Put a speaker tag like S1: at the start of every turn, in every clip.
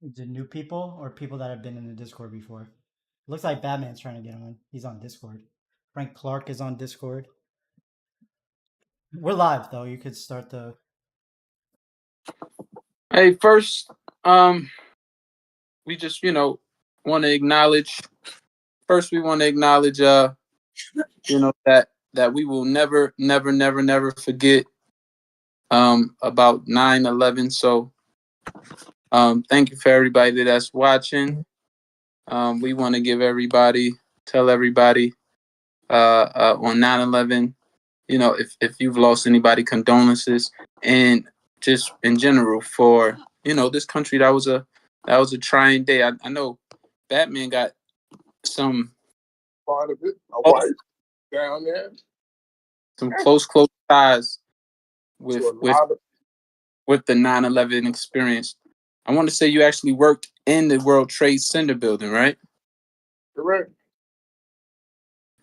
S1: Is it new people or people that have been in the Discord before? Looks like Batman's trying to get on. He's on Discord. Frank Clark is on Discord. We're live though. You could start the.
S2: Hey, first, we just want to acknowledge. First, we want to acknowledge, that we will never forget about 9/11. So, thank you for everybody that's watching. We want to tell everybody on 9/11, if you've lost anybody, condolences, and just in general for this country. That was a trying day. I know Batman got some
S3: part of it. My wife down there.
S2: Some close ties with the 9/11 experience. I want to say you actually worked in the World Trade Center building, right?
S3: Correct.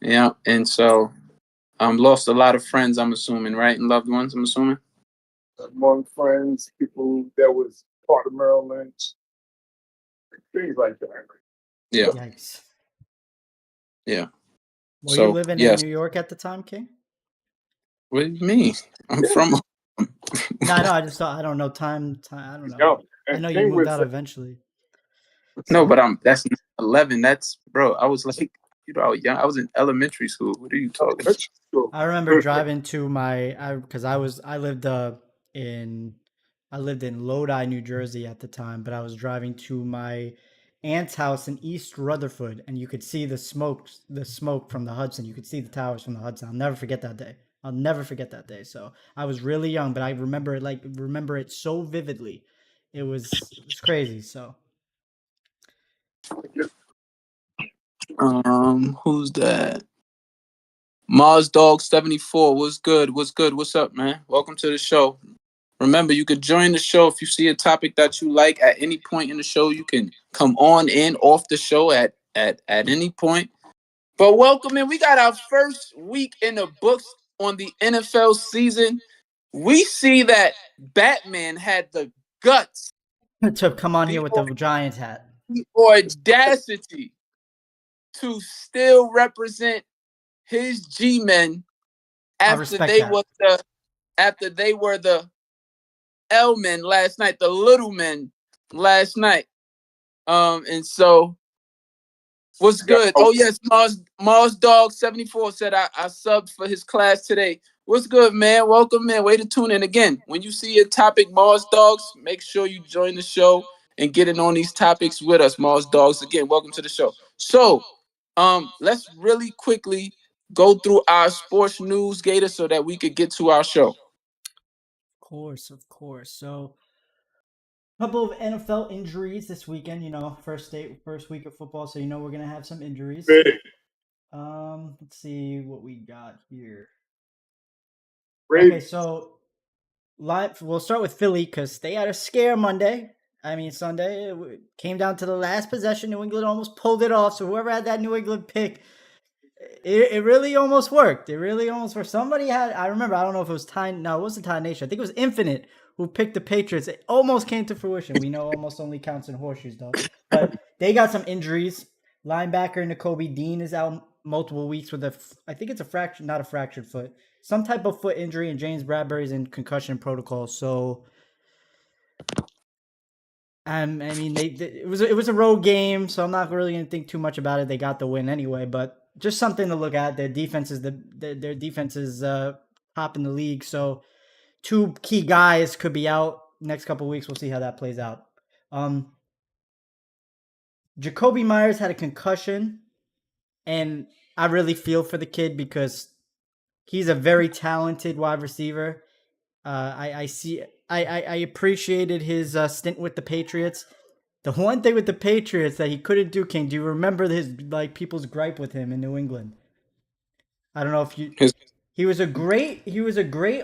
S2: Yeah, and so lost a lot of friends, I'm assuming, right? And loved ones, I'm assuming?
S3: Among friends, people that was part of Maryland, things like that.
S2: Yeah.
S1: Yikes.
S2: Yeah.
S1: Were you living in New York at the time, King?
S2: What do you mean? I'm from.
S1: No, I don't know time. I don't know. I know you moved out eventually.
S2: No, but that's 11. That's, bro. I was like, young. I was in elementary school. What are you talking about?
S1: I remember driving to because I lived in Lodi, New Jersey at the time, but I was driving to my aunt's house in East Rutherford, and you could see the smoke from the Hudson. You could see the towers from the Hudson. I'll never forget that day. So I was really young, but I remember it so vividly. It was crazy. So.
S2: Who's that? Mars Dog 74. What's good? What's up, man? Welcome to the show. Remember, you could join the show if you see a topic that you like at any point in the show. You can come on and off the show at any point. But welcome in. We got our first week in the books on the NFL season. We see that Batman had the guts
S1: to come on here with the Giants hat.
S2: The audacity to still represent his G-men after they were the L-men last night, the little men last night. And so what's good? Oh yes, Mars Dog 74 said I subbed for his class today. What's good, man? Welcome, man. Way to tune in again. When you see a topic, Mars Dogs, make sure you join the show and get in on these topics with us, Mars Dogs. Again, welcome to the show. So, let's really quickly go through our sports news, Gator, so that we could get to our show.
S1: Of course. So, a couple of NFL injuries this weekend. First week of football, so we're gonna have some injuries. Let's see what we got here. Okay, so we'll start with Philly because they had a scare Sunday. It came down to the last possession. New England almost pulled it off. So whoever had that New England pick, it really almost worked. It really almost worked. Somebody had, I remember, I don't know if it was it wasn't Ty Nation. I think it was Infinite who picked the Patriots. It almost came to fruition. We know almost only counts in horseshoes, though. But they got some injuries. Linebacker Nakobe Dean is out multiple weeks with I think it's not a fractured foot, some type of foot injury, and James Bradbury's in concussion protocol. So, it was a road game, so I'm not really gonna think too much about it. They got the win anyway, but just something to look at. Their defense is top in the league, so two key guys could be out next couple of weeks. We'll see how that plays out. Jacoby Myers had a concussion, and I really feel for the kid because he's a very talented wide receiver. I appreciated his stint with the Patriots. The one thing with the Patriots that he couldn't do, King, do you remember people's gripe with him in New England? I don't know if you. He was a great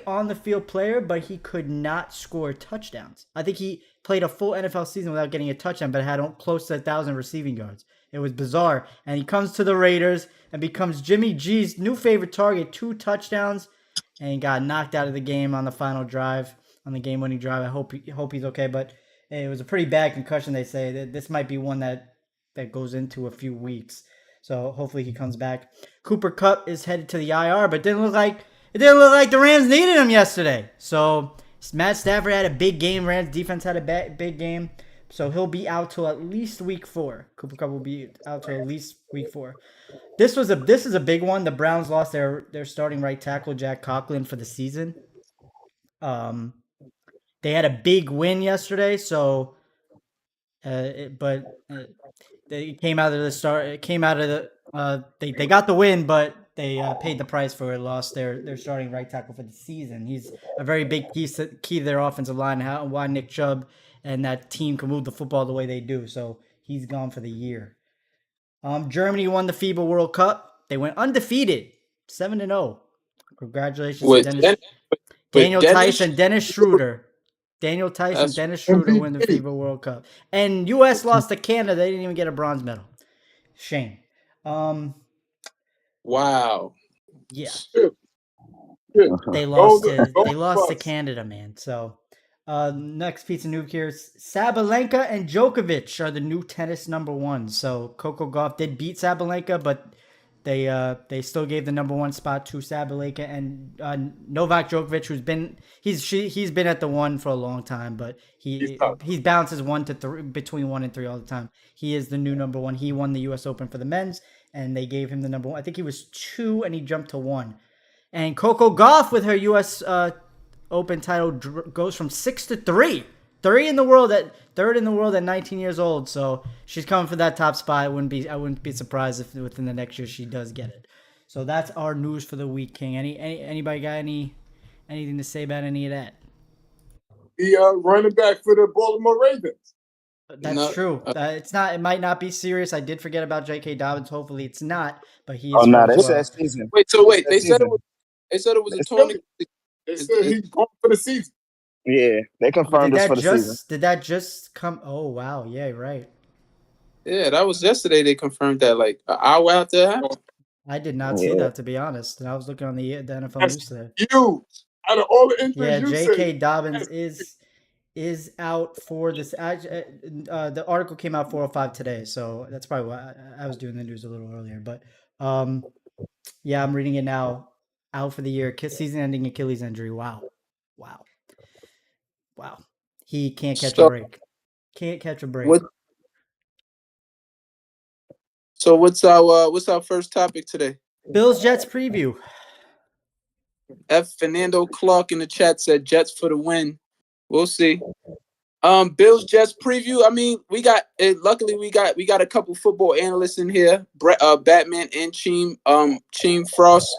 S1: on the field player, but he could not score touchdowns. I think he played a full NFL season without getting a touchdown, but had close to 1,000 receiving yards. It was bizarre. And he comes to the Raiders and becomes Jimmy G's new favorite target, 2 touchdowns, and he got knocked out of the game on the final drive, on the game-winning drive. I hope he's okay, but it was a pretty bad concussion. They say that this might be one that goes into a few weeks. So hopefully he comes back. Cooper Kupp is headed to the IR, but it didn't look like the Rams needed him yesterday. So Matt Stafford had a big game. Rams defense had a big game. So he'll be out till at least week 4. Cooper Kupp will be out till at least week 4. This is a big one. The Browns lost their starting right tackle Jack Conklin for the season. They had a big win yesterday, so they came out of the start. It came out of the they got the win, but they paid the price for it. Lost their starting right tackle for the season. He's a very big key to their offensive line. Why Nick Chubb and that team can move the football the way they do. So he's gone for the year. Germany won the FIBA World Cup. They went undefeated, 7-0. Congratulations to Daniel Tice and Dennis Schroeder. Dennis Schroeder win the FIBA World Cup. And U.S. lost to Canada. They didn't even get a bronze medal. Shame.
S2: Wow.
S1: Yeah.
S3: They
S1: lost to Canada, man. So next piece of news here is Sabalenka and Djokovic are the new tennis number 1. So Coco Gauff did beat Sabalenka, but they still gave the number 1 spot to Sabalenka and Novak Djokovic, who's been he's been at the 1 for a long time, but he bounces 1 to 3 between 1 and 3 all the time. He is the new number 1. He won the U.S. Open for the men's, and they gave him the number 1. I think he was 2, and he jumped to 1. And Coco Gauff with her U.S. Open title goes from 6 to 3. Third in the world at 19 years old. So she's coming for that top spot. I wouldn't be surprised if within the next year she does get it. So that's our news for the week, King. Anybody got anything to say about any of that?
S3: The running back for the Baltimore Ravens.
S1: That's true. It's not. It might not be serious. I did forget about J.K. Dobbins. Hopefully, it's not. But he is.
S4: Oh no, they said season.
S2: Wait. They said it was a tourniquet.
S3: They said he's going for the season.
S4: Yeah, they confirmed this for the season.
S1: Did that just come? Oh wow! Yeah, right.
S2: Yeah, that was yesterday. They confirmed that like an hour after it happened.
S1: I did not see that, to be honest. And I was looking on the NFL news today.
S3: Huge. Out of all the injuries,
S1: yeah, J.K. Dobbins is out for this. The article came out 4:05 today, so that's probably why I was doing the news a little earlier. But yeah, I'm reading it now. Out for the year, season-ending Achilles injury. Wow. He can't catch a break. Can't catch a break.
S2: So what's our first topic today?
S1: Bills Jets preview.
S2: Fernando Clark in the chat said Jets for the win. We'll see. Bills Jets preview. I mean, we got luckily we got a couple football analysts in here. Batman and Cheem Frost.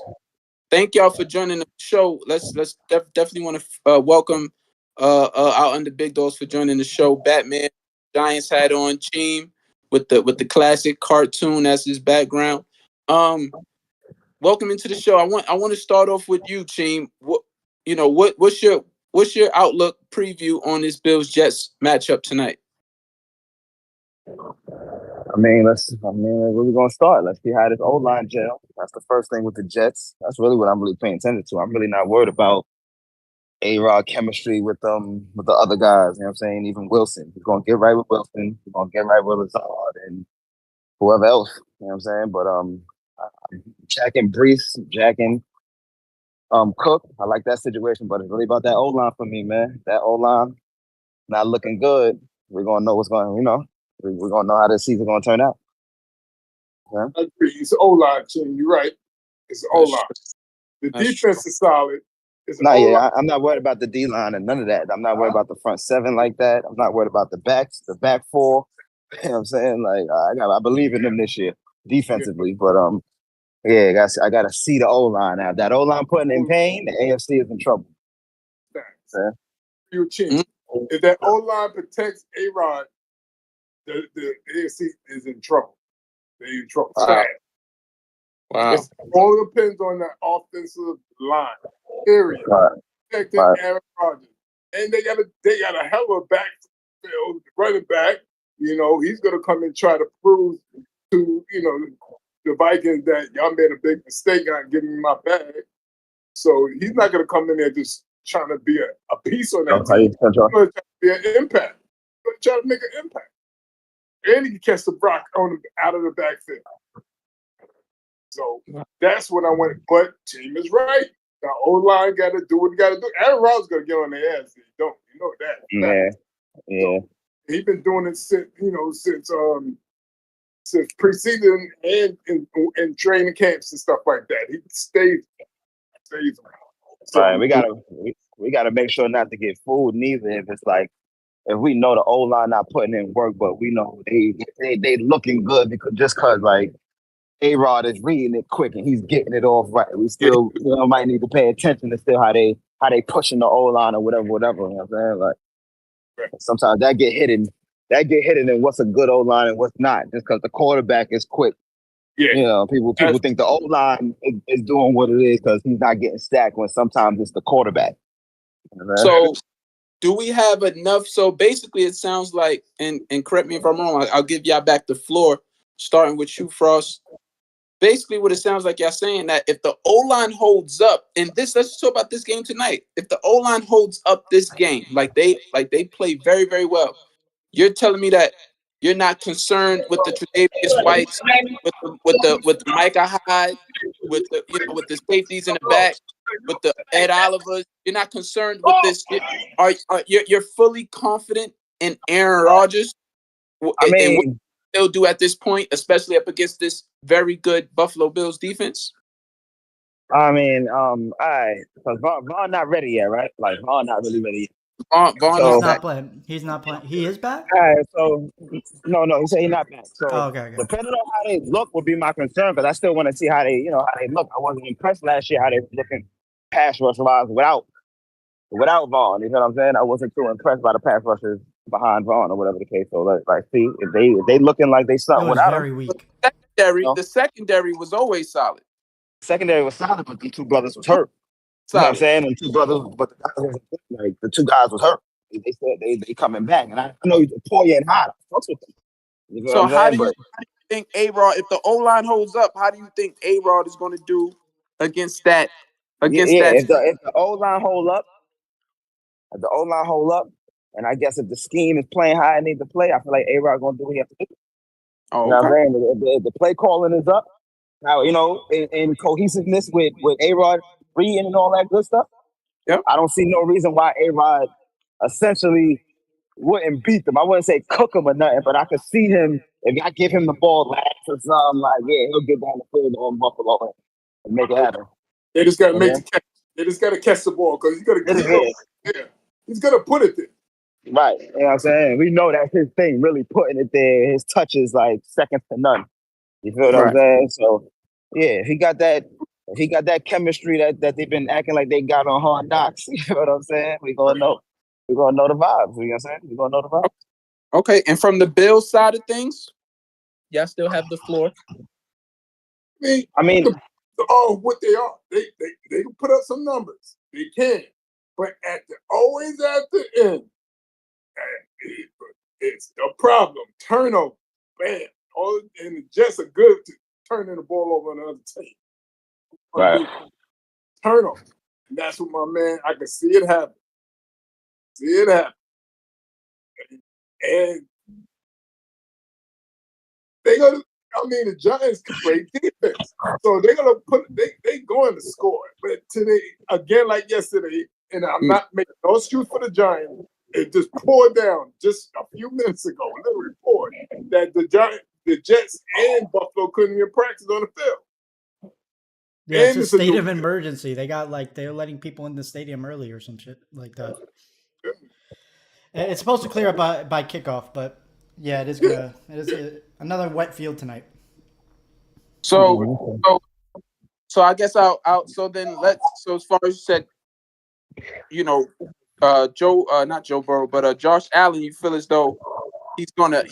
S2: Thank y'all for joining the show. Let's definitely want to welcome our under big dogs for joining the show. Batman, Giants hat on, Cheem with the classic cartoon as his background. Welcome into the show. I want to start off with you, Cheem. What's your outlook preview on this Bills Jets matchup tonight?
S4: I mean, where we gonna start? Let's see how this O-line gel. That's the first thing with the Jets. That's really what I'm really paying attention to. I'm really not worried about A-Rod chemistry with the other guys. You know what I'm saying? Even Wilson. He's gonna get right with Wilson. He's gonna get right with Lazard and whoever else. You know what I'm saying? But I'm jacking Brees, jacking Cook. I like that situation, but it's really about that O-line for me, man. That O-line not looking good. We're gonna know what's going on, we're gonna know how this season's gonna turn out. Yeah.
S3: I agree. It's O-line, Jim. You're right. It's O-line. The defense is solid.
S4: I'm not worried about the D-line and none of that. I'm not worried about the front seven like that. I'm not worried about the back four. You know what I'm saying? Like I believe in them this year defensively, but I gotta see the O-line now. That O-line putting in pain, the AFC is in trouble.
S3: Yeah. If that O-line protects A-Rod, the AFC is in trouble. They're in trouble.
S2: Wow.
S3: It all depends on that offensive line. Period. Protecting Aaron Rodgers. And they got a hell of a backfield running back. You know, he's gonna come and try to prove to, the Vikings that y'all made a big mistake on giving me my bag. So he's not gonna come in there just trying to be a piece on that team. He's gonna try to be an impact. to try to make an impact. And he can catch the rock out of the backfield. So that's what I wanted. But team is right. The O-line got to do what he got to do. Aaron Rodgers going to get on their ass if he don't. You know that.
S4: Yeah.
S3: So he's been doing it since preseason and in training camps and stuff like that. He stays around.
S4: So, right, we gotta make sure not to get fooled neither. If it's like, if we know the O-line not putting in work, but we know they looking good because like A-Rod is reading it quick and he's getting it off right. We still might need to pay attention to still how they pushing the O-line or whatever. You know what I'm saying? Like sometimes that get hidden in what's a good O-line and what's not, just because the quarterback is quick. Yeah. You know, people think the O-line is doing what it is because he's not getting stacked, when sometimes it's the quarterback. You know?
S2: So do we have enough? So basically it sounds like, and correct me if I'm wrong, I'll give y'all back the floor, starting with you, Frost. Basically what it sounds like y'all saying that if the O-line holds up, and let's talk about this game tonight. If the O-line holds up this game, like they play very, very well, you're telling me that you're not concerned with the Tre'Davious Whites, with the Micah Hyde, with the safeties in the back, with the Ed Olivers. You're not concerned with this. You're fully confident in Aaron Rodgers and what he'll do at this point, especially up against this very good Buffalo Bills defense?
S4: I mean, all right, because Vaughn not ready yet, right? Like Vaughn not really ready yet.
S1: He's not playing. He's not playing. He is back?
S4: All right, so no, he said he's not back. So
S1: okay.
S4: Depending on how they look would be my concern, because I still want to see how they look. I wasn't impressed last year how they were looking pass rush wise without Vaughn. You know what I'm saying? I wasn't too impressed by the pass rushers behind Vaughn or whatever the case. So like see if they looking like they something without
S1: very
S4: him.
S1: Weak.
S2: The secondary was always solid.
S4: Secondary was solid, but the two brothers was hurt. You know what I'm saying? And two brothers, but the two guys was hurt. They said they coming back, and I know Poyer and Hyde. You know
S2: so how do you think A-Rod, if the O-line holds up, how do you think A-Rod is going to do against that?
S4: If the O-line hold up, and I guess if the scheme is playing how it needs to play, I feel like A-Rod going to do what he has to do.
S2: Oh,
S4: you know what I'm saying? If the play calling is up, now in cohesiveness with A-Rod reading and all that good stuff.
S2: Yep.
S4: I don't see no reason why A-Rod essentially wouldn't beat them. I wouldn't say cook him or nothing, but I could see him, if I give him the ball last or something, like, he'll get down the field on Buffalo and make it happen.
S3: They just got to make the catch. They just got to catch the ball because he's going to he's going to put it there.
S4: Right. You know what I'm saying? We know that's his thing, really putting it there. His touch is like second to none. You feel what I'm saying? So, yeah, he got that chemistry that they've been acting like they got on Hard Knocks. You know what I'm saying? We're going to know the vibes. You know what I'm saying? We're going to know the vibes.
S2: Okay, and from the Bills side of things, y'all still have the floor.
S3: I mean, what they are. They can put up some numbers. They can. But always at the end, it's a problem. Turnover. Man. And the Jets are good to turning the ball over on the other team.
S4: Right.
S3: Turnover. And that's what my man, I can see it happen. And the Giants can play defense. So they're gonna they going to score. But today, again, like yesterday, and I'm not making no excuse for the Giants, it just poured down just a few minutes ago, a little report that the Jets and Buffalo couldn't even practice on the field.
S1: Yeah, it's a state of emergency. They're letting people in the stadium early or some shit like that. It's supposed to clear up by kickoff, but yeah, it is another wet field tonight.
S2: So I guess so as far as you said, not Joe Burrow, but Josh Allen, you feel as though he's gonna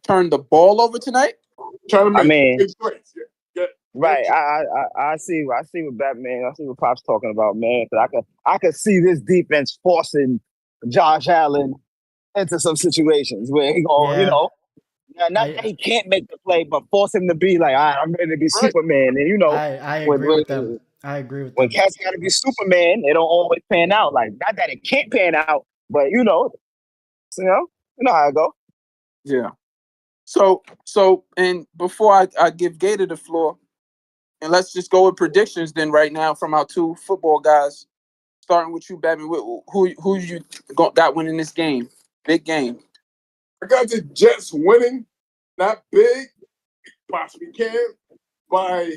S2: turn the ball over tonight?
S4: Right. I see what Batman. I see what Pop's talking about, man. Because I could see this defense forcing Josh Allen into some situations where he going, not that he can't make the play, but force him to be like, all right, I'm ready to be Superman. And
S1: I agree with them. I agree with them.
S4: When cats got to be Superman, it don't always pan out. Like, not that it can't pan out, but You know how I go.
S2: Yeah. So, and before I give Gator the floor, and let's just go with predictions then right now from our two football guys, starting with you, Batman. Who you got winning this game? Big game.
S3: I got the Jets winning, not big, possibly can, by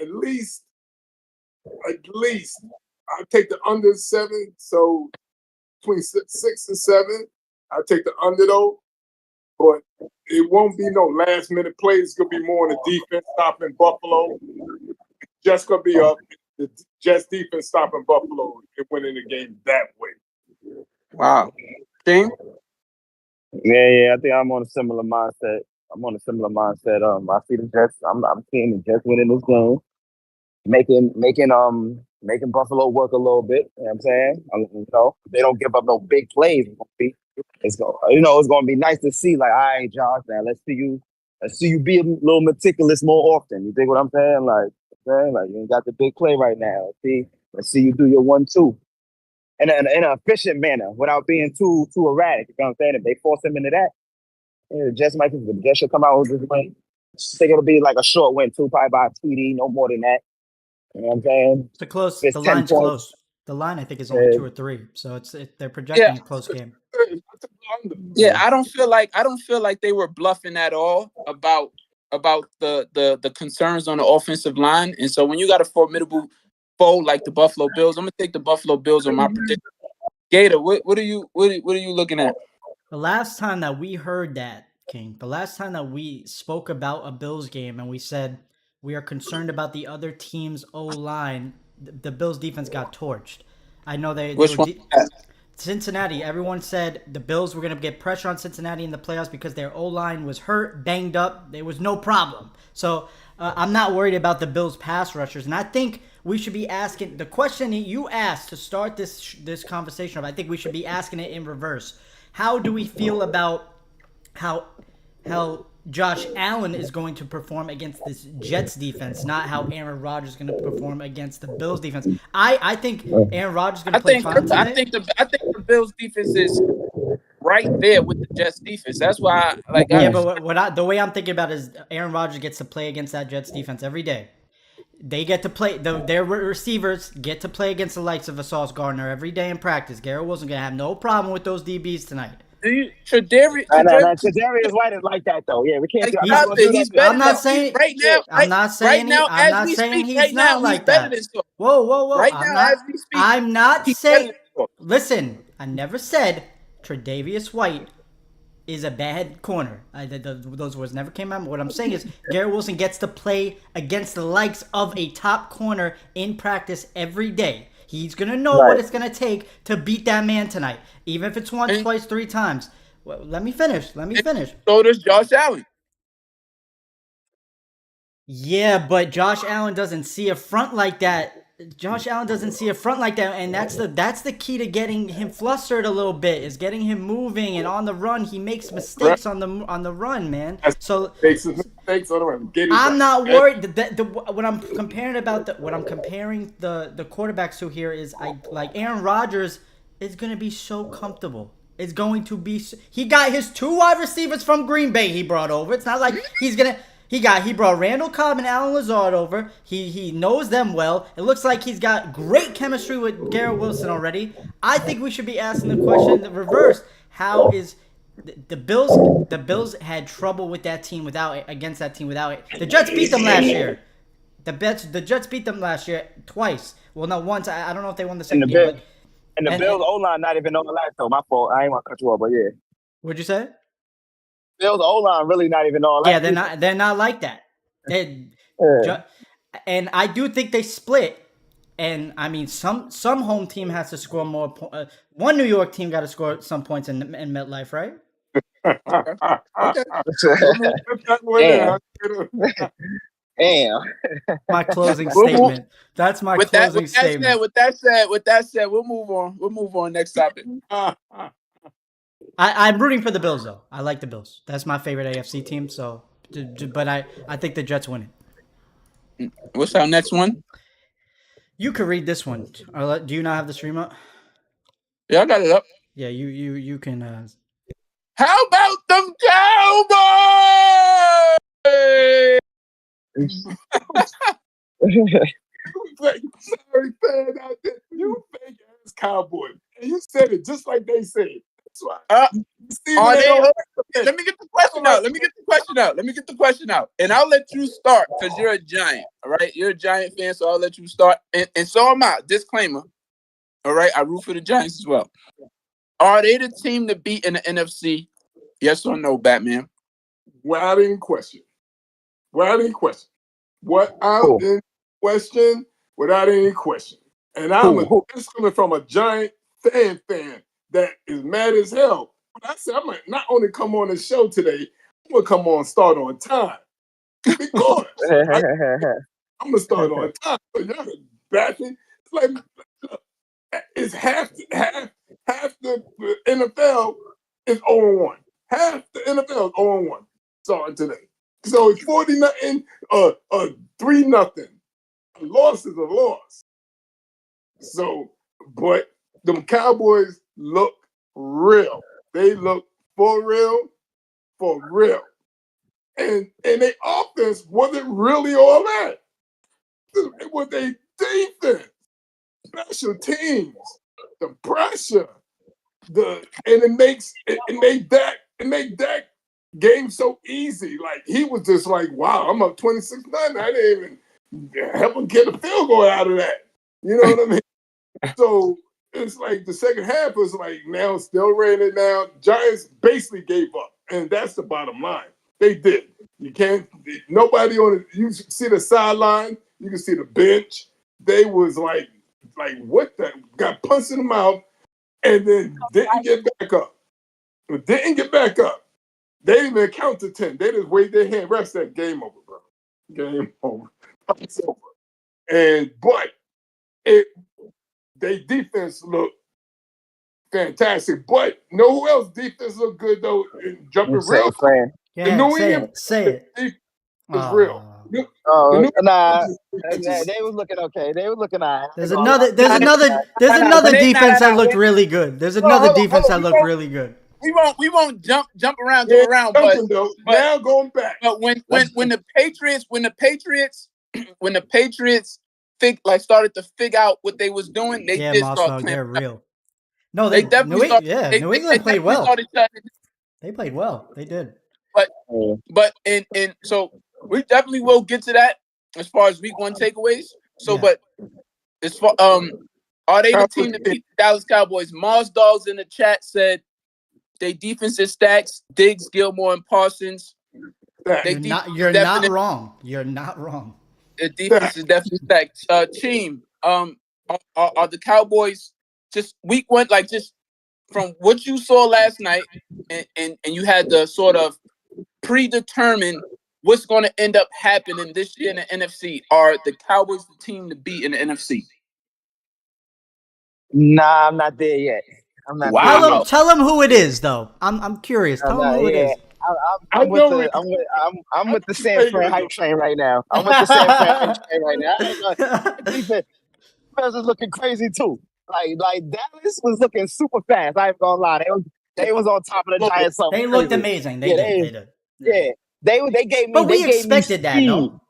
S3: at least. I take the under 7, so between 6 and 7. I take the under though, but it won't be no last minute plays. It's gonna be more on the defense stopping Buffalo. Just gonna be up the Jets defense stopping Buffalo and winning the game that way.
S2: Wow, Dame.
S4: Yeah. I think I'm on a similar mindset. I see the Jets. I'm seeing the Jets winning this game, making Buffalo work a little bit. You know what I'm saying? If they don't give up no big plays, it's gonna be nice to see. Like, all right, Josh, now let's see you be a little meticulous more often. You think what I'm saying? Like you ain't got the big play right now. Let's see you do your 1-2 in an efficient manner without being too erratic. You know what I'm saying? If they force him into that, the Jets should come out with this win. I think it'll be like a short win too, probably by a TD, no more than that. You know what I'm saying?
S1: It's close.
S4: It's
S1: The
S4: 10
S1: line's
S4: points.
S1: close. The line, I think, is only 2 or 3. So they're projecting a close game.
S2: Yeah, I don't feel like they were bluffing at all about the concerns on the offensive line. And so when you got a formidable foe like the Buffalo Bills, I'm gonna take the Buffalo Bills on my prediction. Gator, what are you looking at?
S1: The last time that we heard that, King, the last time that we spoke about a Bills game and we said we are concerned about the other team's O-line, the Bills defense got torched. I know they
S2: Which
S1: were
S2: one?
S1: Cincinnati. Everyone said the Bills were going to get pressure on Cincinnati in the playoffs because their O-line was hurt, banged up. There was no problem. So I'm not worried about the Bills pass rushers. And I think we should be asking the question that you asked to start this conversation. I think we should be asking it in reverse. How do we feel about how Josh Allen is going to perform against this Jets defense, not how Aaron Rodgers is going to perform against the Bills defense? I think Aaron Rodgers is going to play fine tonight.
S2: I think the Bills defense is right there with the Jets defense. That's why
S1: but the way I'm thinking about it is Aaron Rodgers gets to play against that Jets defense every day. They get to play, their receivers get to play against the likes of Sauce Gardner every day in practice. Garrett Wilson going to have no problem with those DBs tonight.
S2: Tre'Davious
S4: White is like that though. Yeah, we can't.
S1: I'm not saying he's not like that. Whoa!
S2: Right now, as we speak,
S1: I'm not saying. Listen, I never said Tre'Davious White is a bad corner. Those words never came out. What I'm saying is Garrett Wilson gets to play against the likes of a top corner in practice every day. He's going to know what it's going to take to beat that man tonight, even if it's once, twice, 3 times. Well, let me finish.
S2: So does Josh Allen.
S1: Yeah, but Josh Allen doesn't see a front like that. And that's the key to getting him flustered a little bit, is getting him moving, and on the run he makes mistakes on the run, man. So I'm not worried. What I'm comparing the quarterbacks to here is like Aaron Rodgers is going to be so comfortable. It's going to be. He got his 2 wide receivers from Green Bay. He brought over. It's not like he's gonna. He brought Randall Cobb and Alan Lazard over. He knows them well. It looks like he's got great chemistry with Garrett Wilson already. I think we should be asking the question the reverse. How is the Bills? The Bills had trouble with that team against that team without it. The Jets beat them last year. The Jets beat them last year twice. Well, no, once. I don't know if they won the second game.
S4: And the Bills O-line not even on the line, so my fault. I ain't want to cut you off, but yeah.
S1: What'd you say?
S4: Bills O-line really not even on.
S1: Yeah, they're not like that. And I do think they split. And I mean, some home team has to score more points. One New York team got to score some points in MetLife, right?
S4: Damn.
S1: My closing statement. That's my closing statement.
S2: With that said, we'll move on. We'll move on. Next topic.
S1: I'm rooting for the Bills, though. I like the Bills. That's my favorite AFC team. So, but I think the Jets win
S2: it. What's our next one?
S1: You could read this one. Do you not have the stream up?
S2: Yeah, I got it up.
S1: Yeah, you can
S2: How about them Cowboys?
S3: Sorry, fan out there. You fake ass Cowboy. And you said it just like they said. That's why.
S2: Let me get the question out. Let me get the question out. And I'll let you start because you're a Giant. All right. You're a Giant fan, so I'll let you start. And so am I. Disclaimer. All right. I root for the Giants as well. Are they the team to beat in the NFC? Yes or no, Batman?
S3: Without any question. Without any question. Without any question. And it's coming from a Giant fan that is mad as hell. But I said, I'm going to not only come on the show today, I'm going to come on start on time. Because I'm going to start on time. So y'all can back me. It's like, it's half the NFL is 0-1. Half the NFL is 0-1 starting today. So it's 40-0, 3-0. A loss is a loss. So, but them Cowboys look real. They look for real. And their offense wasn't really all that. It was their defense, special teams, the pressure, it made that game so easy. Like he was just like, wow, I'm up 26-9. I didn't even help him get a field goal out of that. You know what I mean? So it's like the second half was like now still raining now. Giants basically gave up, and that's the bottom line. They did. You can't. Nobody on it. You see the sideline. You can see the bench. They was like what the? Got punched in the mouth, and then didn't get back up. They didn't even count to 10. They just waved their hand. Rest that game over, bro. Game over. It's over. But their defense looked fantastic. But know who else defense looked good though? Jumping real quick.
S1: Yeah, say it.
S3: It's real.
S4: Nah. They was looking okay. They were looking all right.
S1: There's another defense that looked really good. There's another defense that looked really good.
S2: We won't jump around, but
S3: now going back.
S2: But when the Patriots started to figure out what they was doing, they did start playing.
S1: They're real. No, they definitely started. New England played well. They played well. They did.
S2: But so we definitely will get to that as far as week 1 takeaways. So, but as far are they the team to beat the Dallas Cowboys? Mars Dogs in the chat said they defensive stacks, Diggs, Gilmore, and Parsons.
S1: You're not wrong. You're not wrong.
S2: The defense is definitely stacked. Team, are the Cowboys just week 1, like just from what you saw last night, and you had to sort of predetermine what's going to end up happening this year in the NFC? Are the Cowboys the team to beat in the NFC?
S4: Nah, I'm not there yet. I'm not.
S2: Wow.
S1: Tell them who it is, though. I'm curious. Tell them who it is.
S4: I'm with the San Fran hype train right now. I'm with the San Fran hype train right now. Defense is looking crazy too. Like Dallas was looking super fast. I ain't gonna lie. They was on top of the Giants.
S1: They looked amazing. They did.
S4: Yeah. They gave me.
S1: But we expected that, no?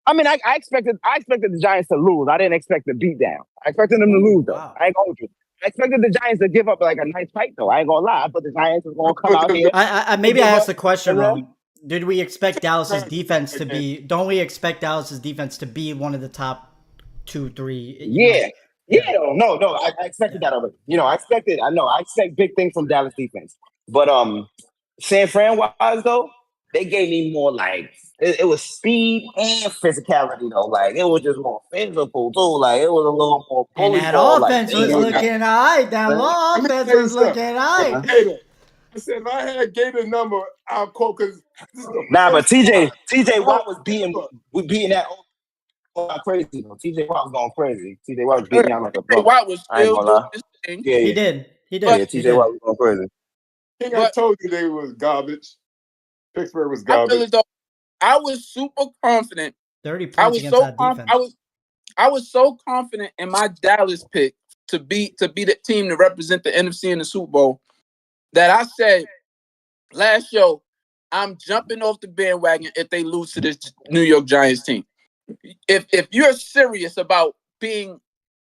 S4: I mean, I expected the Giants to lose. I didn't expect the beatdown. I expected them to lose though. Wow. I ain't gonna hold you. I expected the Giants to give up like a nice fight though. I ain't gonna lie. I thought the Giants was gonna come out here.
S1: Maybe I asked the question wrong. Did we expect Dallas's defense to be? Don't we expect Dallas's defense to be one of the top 2, 3?
S4: No. I expected that already. I expect big things from Dallas defense. But San Fran wise though, they gave me more like it was speed and physicality though. Like it was just more physical too. Like it was a little more.
S1: And that offense was looking alright. That offense was looking alright.
S3: I said if I had Gator number, I'll quote because.
S4: But TJ Watt was beating that. Crazy though. TJ Watt was going crazy. TJ Watt was beating out like a buck.
S2: Watt was still doing his thing.
S4: Yeah,
S1: he did.
S4: Yeah, TJ Watt was going crazy.
S3: I told you they was garbage. Pittsburgh was garbage.
S2: I was super confident.
S1: 30 points against that defense.
S2: I was so confident in my Dallas pick to be the team to represent the NFC in the Super Bowl that I said last show, I'm jumping off the bandwagon if they lose to this New York Giants team. If you're serious about getting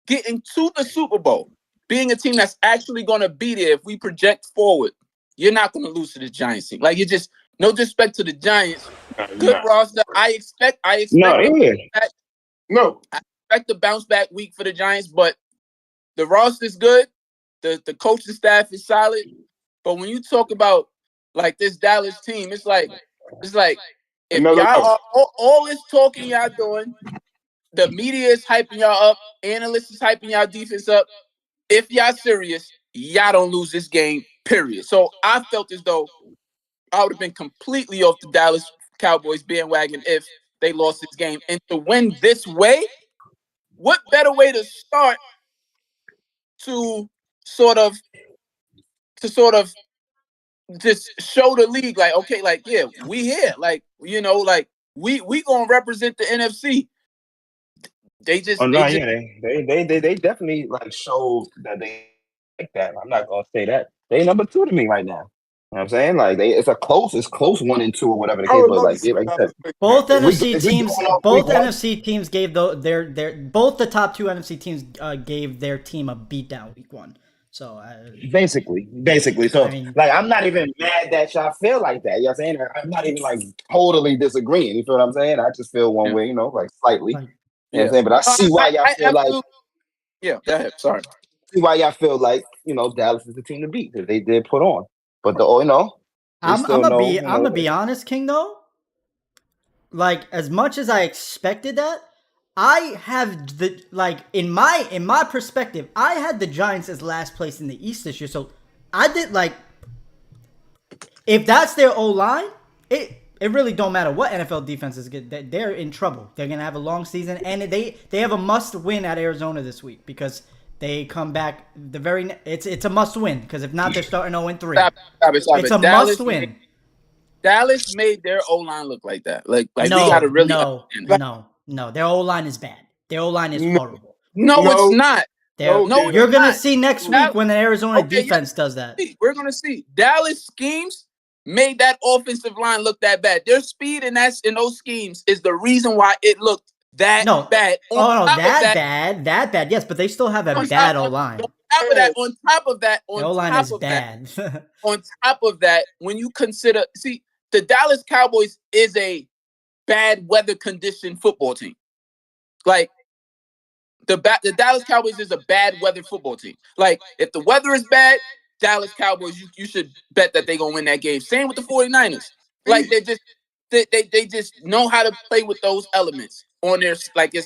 S2: to the Super Bowl, being a team that's actually going to be there, if we project forward, you're not going to lose to the Giants team. Like, you just, no disrespect to the Giants, good roster. I expect
S4: I
S2: expect the bounce back week for the Giants, but the roster's good. The coaching staff is solid. But when you talk about like this Dallas team, it's like if y'all all this talking y'all doing, the media is hyping y'all up, analysts is hyping y'all defense up. If y'all serious, y'all don't lose this game, period. So I felt as though I would have been completely off the Dallas Cowboys bandwagon if they lost this game. And to win this way, what better way to start to sort of just show the league, like, okay, like, yeah, we here, like, you know, like we gonna represent the NFC. They
S4: definitely like showed that they like that. I'm not gonna say that they number 2 to me right now. You know what I'm saying? Like it's close 1 and 2 or whatever the case. But like I said,
S1: both NFC teams gave their both the top 2 NFC teams gave their team a beatdown week 1. So
S4: basically. So I mean, like, I'm not even mad that y'all feel like that. You know what I'm saying? I'm not even like totally disagreeing. You feel what I'm saying? I just feel one way, you know, like slightly.
S1: Like,
S4: you know what I'm saying? But I see why y'all feel like.
S2: Yeah, go ahead. Sorry.
S4: See why y'all feel like, you know, Dallas is the team to beat because they did put on. But you know,
S1: I'm gonna be honest, King. Though, like, as much as I expected that, I have in my perspective, I had the Giants as last place in the East this year. So I did if that's their O-line, it really don't matter what NFL defense is good. They're in trouble. They're gonna have a long season, and they have a must win at Arizona this week because they come back it's a must win because if not, they're starting 0-3.
S2: Stop
S1: it's a must win.
S2: Dallas made their O-line look like that. Like
S1: no,
S2: we gotta really
S1: no. Their O-line is bad. Their O-line is horrible.
S2: No, it's not.
S1: You're gonna see next week when the Arizona defense does that.
S2: We're gonna see. Dallas schemes made that offensive line look that bad. Their speed in those schemes is the reason why it looked bad.
S1: Bad. That bad. Yes, but they still have a bad O-line.
S2: On top of that,
S1: O-line is bad.
S2: On top of that, when you consider, the Dallas Cowboys is a bad weather conditioned football team. Like, the Dallas Cowboys is a bad weather football team. Like, if the weather is bad, Dallas Cowboys, you should bet that they're gonna win that game. Same with the 49ers. Like, they just know how to play with those elements on their, like, it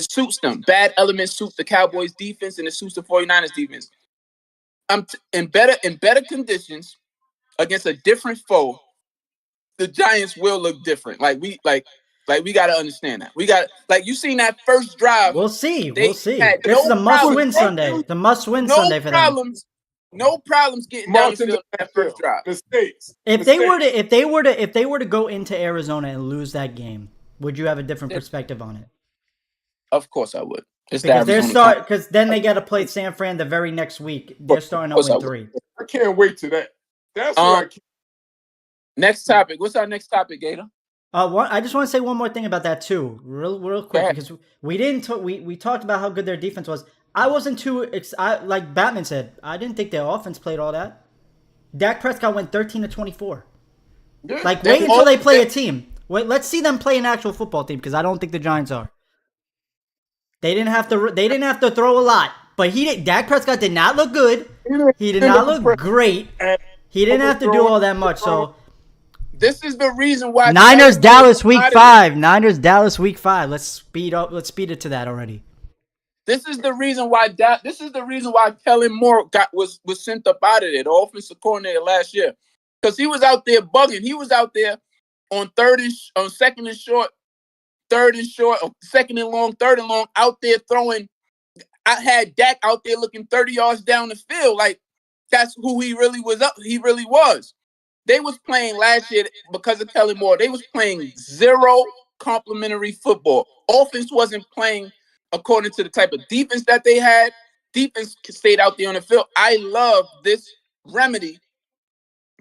S2: suits them. Bad elements suit the Cowboys defense and it suits the 49ers defense. In better conditions against a different foe, the Giants will look different. Like we got to understand that. We got, like, you seen that first drive.
S1: We'll see. This is a must-win Sunday. The must-win Sunday for them.
S2: No problems getting down the field that first drive.
S1: If they were to go into Arizona and lose that game, would you have a different perspective on it?
S2: Of course I would.
S1: Because then they got to play San Fran the very next week. They're starting 0-3.
S3: I can't wait to that. That's what I can't.
S2: Next topic. What's our next topic, Gator?
S1: I just want to say one more thing about that too, real quick, because we didn't we talked about how good their defense was. I wasn't too like Batman said. I didn't think their offense played all that. Dak Prescott went 13-24. Like, wait until they play a team. Wait, let's see them play an actual football team because I don't think the Giants are. They didn't have to throw a lot, but Dak Prescott did not look good. He did not look great. He didn't have to do all that much. So
S2: this is the reason why
S1: Niners Dallas week 5. Niners Dallas week 5. Let's speed it to that already.
S2: This is the reason why Kellen Moore was sent up out of there, the offensive coordinator last year, because he was out there bugging. He was out there on second and short, third and short, second and long, third and long, out there throwing. I had Dak out there looking 30 yards down the field. Like, that's who he really was. He really was. They was playing last year because of Kellen Moore. They was playing zero complimentary football. Offense wasn't playing according to the type of defense that they had. Defense stayed out there on the field. I love this remedy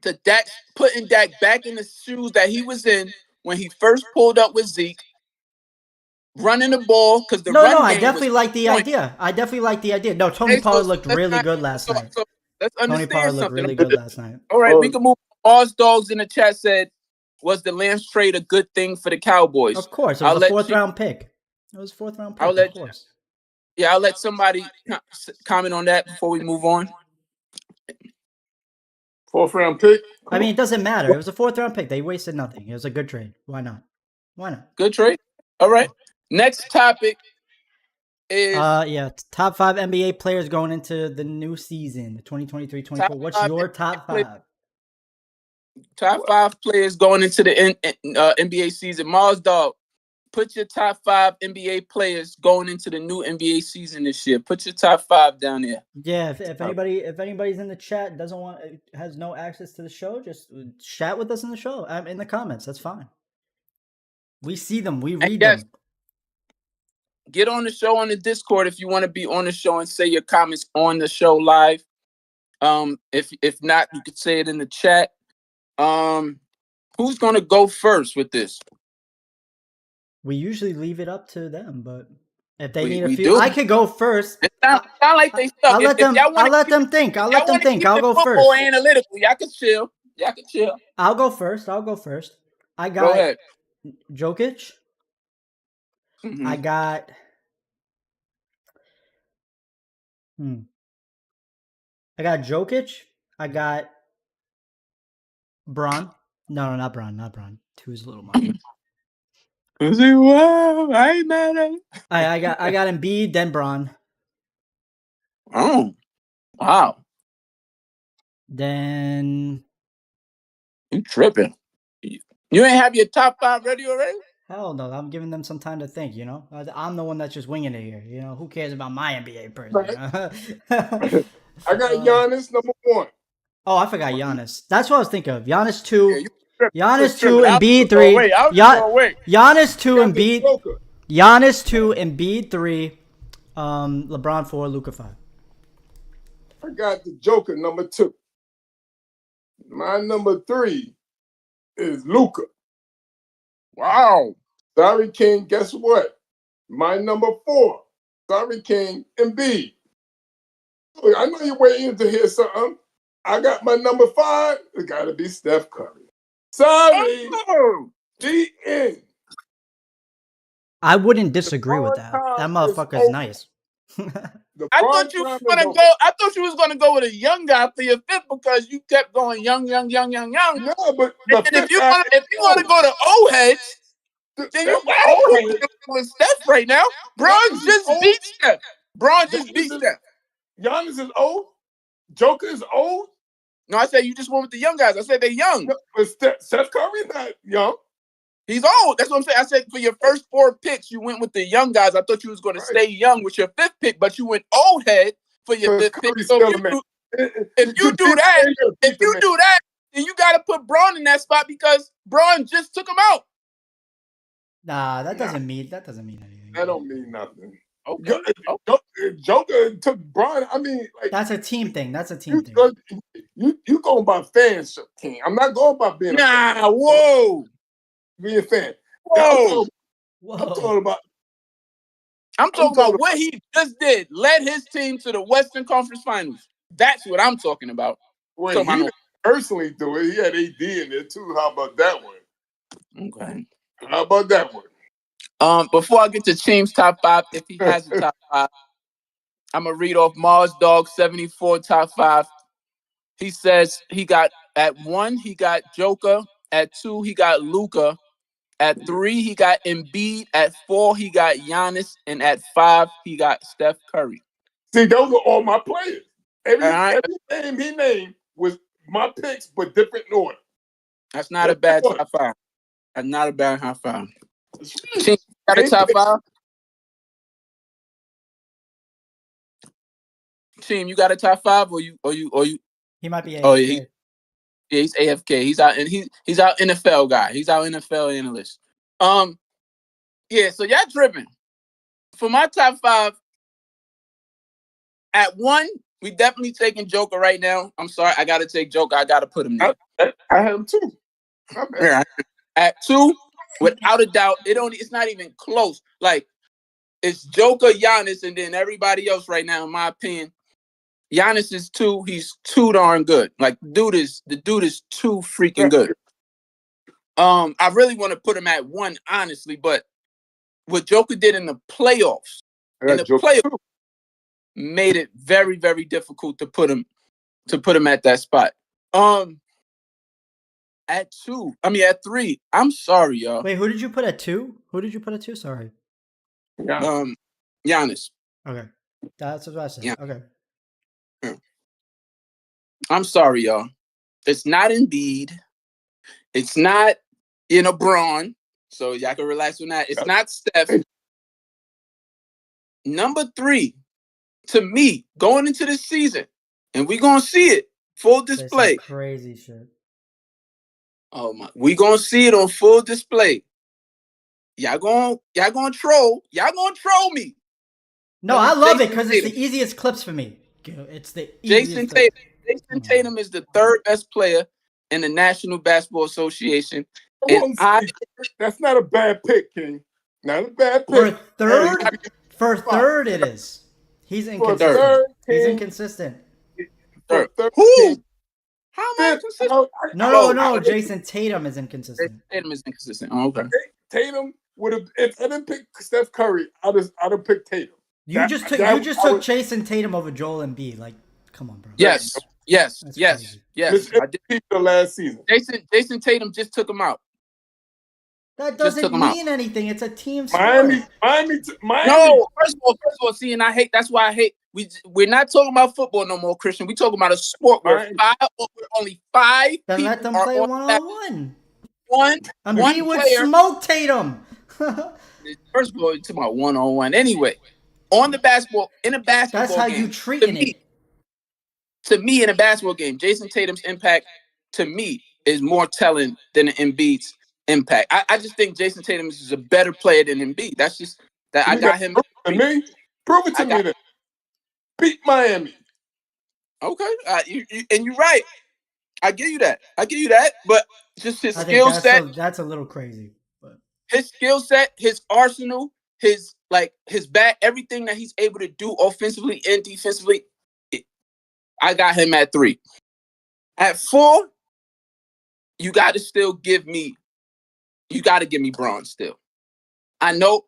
S2: to Dak, putting Dak back in the shoes that he was in when he first pulled up with Zeke, running the ball because the run game
S1: I definitely like the idea. I definitely like the idea. No, Tony Pollard looked really good last night.
S2: So let's understand
S1: Tony Pollard looked really good last night.
S2: All right, we can move. Oz Dogs in the chat said, "Was the Lance trade a good thing for the Cowboys?"
S1: Of course, it was a fourth-round pick. It was a fourth-round pick, of course.
S2: Yeah, I'll let somebody comment on that before we move on.
S3: Fourth-round pick?
S1: I mean, it doesn't matter. It was a fourth-round pick. They wasted nothing. It was a good trade. Why not?
S2: Good trade. All right. Next topic is
S1: top 5 NBA players going into the new season, the 2023-24. What's your top 5?
S2: Top 5 players going into the NBA season. Mars Dog, put your top 5 NBA players going into the new NBA season this year. Put your top 5 down there.
S1: Yeah, if anybody's in the chat has no access to the show, just chat with us in the show. In the comments. That's fine. We see them. We read them.
S2: Get on the show on the Discord if you want to be on the show and say your comments on the show live. If not, you could say it in the chat. Who's gonna go first with this?
S1: We usually leave it up to them, but if they need a few, I could go first.
S2: It sound like they stuck.
S1: I'll let them think. I'll go first.
S2: Analytical. Y'all can chill.
S1: I'll go first. I got
S2: go ahead.
S1: Jokic.
S2: Mm-hmm.
S1: I got Jokic. I got Bron. No, not Bron. 2 is a little much.
S2: Wow, I ain't mad at it.
S1: I got Embiid, then Bron.
S2: Oh, wow.
S1: Then
S2: you tripping? You ain't have your top 5 ready already?
S1: Hell no, I'm giving them some time to think. I'm the one that's just winging it here. Who cares about my NBA person? Right.
S3: I got Giannis number 1.
S1: Oh, I forgot Giannis. That's what I was thinking of. Giannis 2.
S3: Yeah,
S1: Giannis 2, Embiid 3. Giannis 2, Embiid. Giannis 2, Embiid 3. LeBron 4, Luka 5.
S3: I got the Joker number 2. My number 3 is Luka. Wow. Sorry, King. Guess what? My number 4. Sorry, King. Embiid. I know you're waiting to hear something. I got my number 5. It got to be Steph Curry. Sorry. GN.
S1: I wouldn't disagree with that. That motherfucker's nice.
S2: I thought you was gonna go with a young guy for your 5th because you kept going young.
S3: No, but
S2: if you want to go to old heads, then you gotta go with Steph right now. Bron just beat Steph.
S3: Giannis is old. Joker is old.
S2: No, I said you just went with the young guys. I said they're young.
S3: No, but Steph Curry's not young.
S2: He's old. That's what I'm saying. I said for your first 4 picks, you went with the young guys. I thought you was going to stay young with your 5th pick, but you went old head for your 5th pick. So if you do that, then you got to put Braun in that spot because Braun just took him out.
S1: Nah, that doesn't mean anything.
S3: That don't mean nothing.
S2: Okay.
S3: Joker took Braun. I mean, like
S1: that's a team thing.
S3: You going by fanship, King. I'm not going by being.
S2: Nah, whoa.
S3: Be a fan.
S2: Whoa.
S3: I'm talking about
S2: what he just did. Led his team to the Western Conference Finals. That's what I'm talking about.
S3: Well, he didn't personally do it. He had AD in there too. How about that one?
S2: Okay.
S3: How about that one?
S2: Before I get to Team's top 5, if he has a top 5, I'm gonna read off Mars Dog 74 top 5. He says he got at 1, he got Joker. At 2, he got Luka. At 3, he got Embiid. At 4, he got Giannis. And at 5, he got Steph Curry.
S3: See, those are all my players. Every name he named was my picks, but different in order.
S2: That's not a bad top 5. That's not a bad top 5. Team, got a top 5? Team, you got a top 5 or you?
S1: He might be AFK.
S2: Oh, yeah, he's AFK. He's out and he's our NFL guy. He's our NFL analyst. Yeah, so y'all tripping. For my top 5, at 1, We definitely taking Joker right now. I'm sorry, I gotta take Joker. I gotta put him there.
S3: I have him too.
S2: Yeah, at 2, without a doubt, it's not even close. Like, it's Joker, Giannis, and then everybody else right now, in my opinion. Giannis is 2. He's too darn good. Like, the dude is too freaking good. I really want to put him at 1, honestly, but what Joker did in the playoffs, made it very, very difficult to put him at that spot. At 3. I'm sorry, y'all.
S1: Wait, who did you put at 2? Sorry.
S2: Giannis.
S1: Okay, that's what I said. Yeah. Okay.
S2: I'm sorry, y'all. It's not Embiid. It's not, Braun. So y'all can relax on that. It's not Steph. Number 3, to me, going into this season, and we're gonna see it full display.
S1: Crazy shit.
S2: Oh my, we gonna see it on full display. Y'all gonna troll. Y'all gonna troll me.
S1: No, I love it because it's the easiest clips for me. It's the easiest.
S2: Jason Tatum is the 3rd best player in the National Basketball Association.
S3: That's not a bad pick, King. Not a bad pick.
S1: For third, it is. He's inconsistent. He's inconsistent.
S2: Who? How am I inconsistent?
S1: No. Jason Tatum is inconsistent.
S2: Tatum is inconsistent. Oh, okay.
S3: Tatum would have. If I didn't pick Steph Curry, I'd have picked Tatum.
S1: You just took Jason Tatum over Joel Embiid. Like, come on, bro.
S2: Yes. I
S3: did the last season.
S2: Jason Tatum just took him out.
S1: That doesn't mean anything. It's a team sport.
S3: Miami.
S2: No, first of all, see, and I hate. That's why I hate. We're not talking about football no more, Christian. We talking about a sport where only 5
S1: then let them play 1-on-1.
S2: One
S1: would smoke Tatum.
S2: First of all, you're talking about 1-on-1. Anyway, in a basketball
S1: that's how
S2: game,
S1: you treating it.
S2: To me, in a basketball game, Jason Tatum's impact to me is more telling than Embiid's impact. I just think Jason Tatum is a better player than Embiid. That's just that I got him.
S3: Prove it to me. Then. Beat Miami.
S2: Okay, and you're right. I give you that. But just his skill set.
S1: That's a little crazy. But
S2: his skill set, his arsenal, his bat, everything that he's able to do offensively and defensively, I got him at 3. At 4, you got to give me Braun still. I know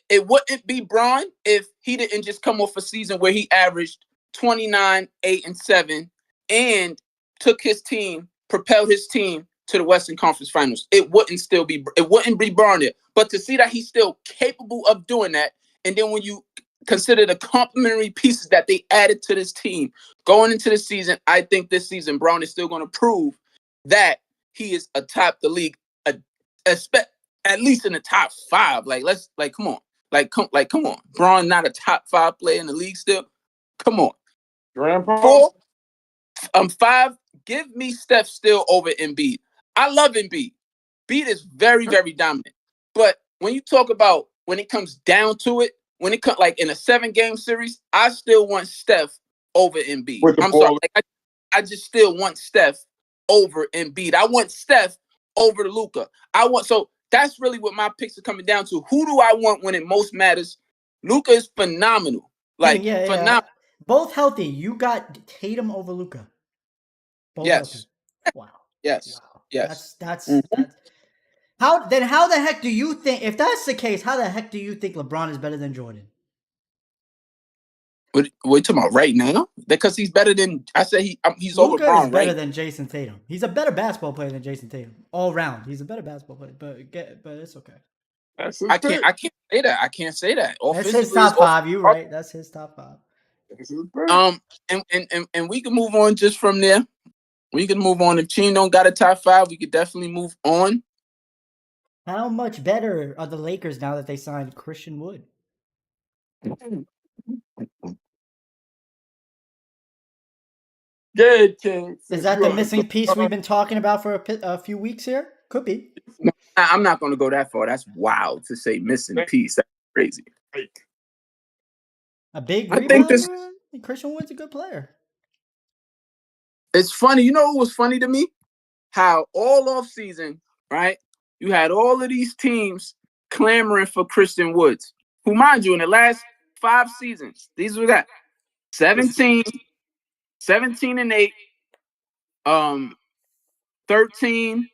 S2: it wouldn't be Braun if he didn't just come off a season where he averaged 29, 8, and 7 and propelled his team to the Western Conference Finals. It wouldn't be Braun there. But to see that he's still capable of doing that, and then when you consider the complementary pieces that they added to this team going into the season, I think this season Braun is still going to prove that he is atop the league, at least in the top 5. Come on. Braun not a top 5 player in the league still. Come on. 4, 5. Give me Steph still over Embiid. I love Embiid. Embiid is very, very dominant. But when you talk about when it comes down to it, when it comes in a 7-game series, I still want Steph over Embiid. I'm sorry. I just still want Steph over Embiid. I want Steph over Luka. So that's really what my picks are coming down to. Who do I want when it most matters? Luka is phenomenal. Phenomenal.
S1: Both healthy. You got Tatum over Luka.
S2: Yes.
S1: Wow.
S2: Yes.
S1: Wow.
S2: Yes.
S1: That's how the heck do you think, if that's the case, how the heck do you think LeBron is better than Jordan?
S2: What are you talking about right now? Because he's better than, I said he's
S1: Luka
S2: over Braun,
S1: is better
S2: right?
S1: than Jason Tatum. He's a better basketball player than Jason Tatum. All round. He's a better basketball player, but it's okay.
S2: I can't say that. I can't say that.
S1: That's his top 5. You right. That's his top 5.
S2: And we can move on just from there. We can move on. If Team don't got a top 5, we could definitely move on.
S1: How much better are the Lakers now that they signed Christian Wood?
S3: Yeah, King.
S1: Is that the missing piece we've been talking about for a few weeks here? Could be.
S2: No, I'm not going to go that far. That's wild to say missing piece. That's crazy.
S1: A big rebounder? Christian Wood's a good player.
S2: It's funny. You know what was funny to me? How all off season, right? You had all of these teams clamoring for Christian Woods, who, mind you, in the last 5 seasons, these were that 17 and 8, 13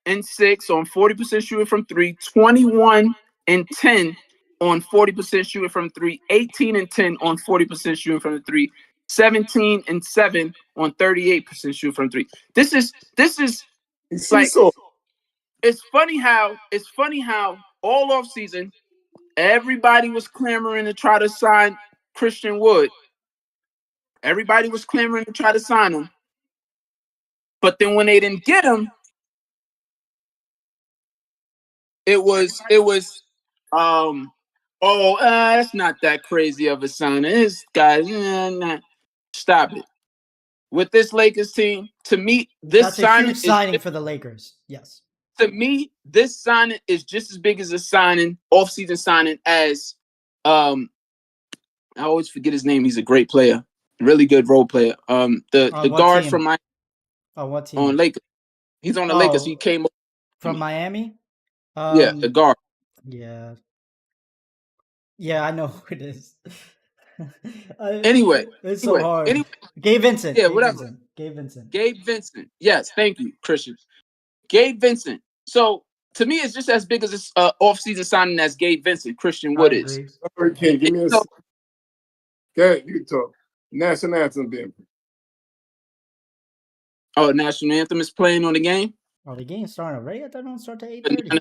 S2: and 6 on 40% shooting from 3, 21 and 10 on 40% shooting from 3, 18 and 10 on 40% shooting from the 3, 17 and 7 on 38% shooting from 3. This is like, it's funny how all off season everybody was clamoring to try to sign Christian Wood. Everybody was clamoring to try to sign him. But then when they didn't get him, it was that's not that crazy of a signing. This guy, nah. Stop it. With this Lakers team, to me,
S1: that's a huge signing for the Lakers. Yes.
S2: To me, this signing is just as big as a signing, off-season signing, as I always forget his name. He's a great player, really good role player. The guard
S1: team?
S2: from Miami.
S1: What team?
S2: On Lakers. He's on the Lakers. He came
S1: from Miami.
S2: Yeah, the guard.
S1: Yeah, I know who it is.
S2: Anyway,
S1: it's so hard.
S2: Anyway,
S1: Gabe Vincent.
S2: Yeah, whatever.
S1: Gabe Vincent.
S2: Yes, thank you, Christian. Gabe Vincent. So to me, it's just as big as this off-season signing as Gabe Vincent, Christian Wood is.
S3: Okay, give me a second. Okay, you talk. National anthem, then.
S2: Oh, national anthem is playing on the game?
S1: Oh, the game's starting already? I thought it don't start to 8:30.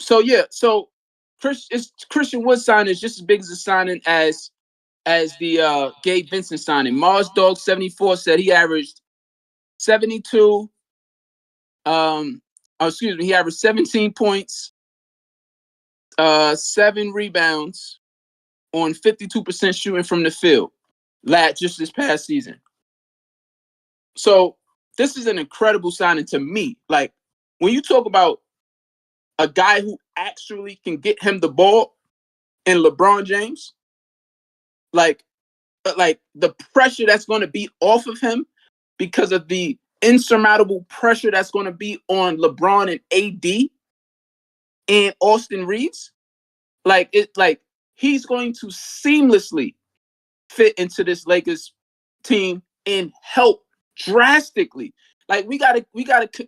S2: So Christian Wood signing is just as big as a signing as the Gabe Vincent signing. Mars Dog 74 said he averaged 72. He averaged 17 points, 7 rebounds on 52% shooting from the field, just this past season. So this is an incredible signing to me. Like, when you talk about a guy who actually can get him the ball in LeBron James, like the pressure that's going to be off of him because of the insurmountable pressure that's going to be on LeBron and AD and Austin Reeves, he's going to seamlessly fit into this Lakers team and help drastically. Like, we gotta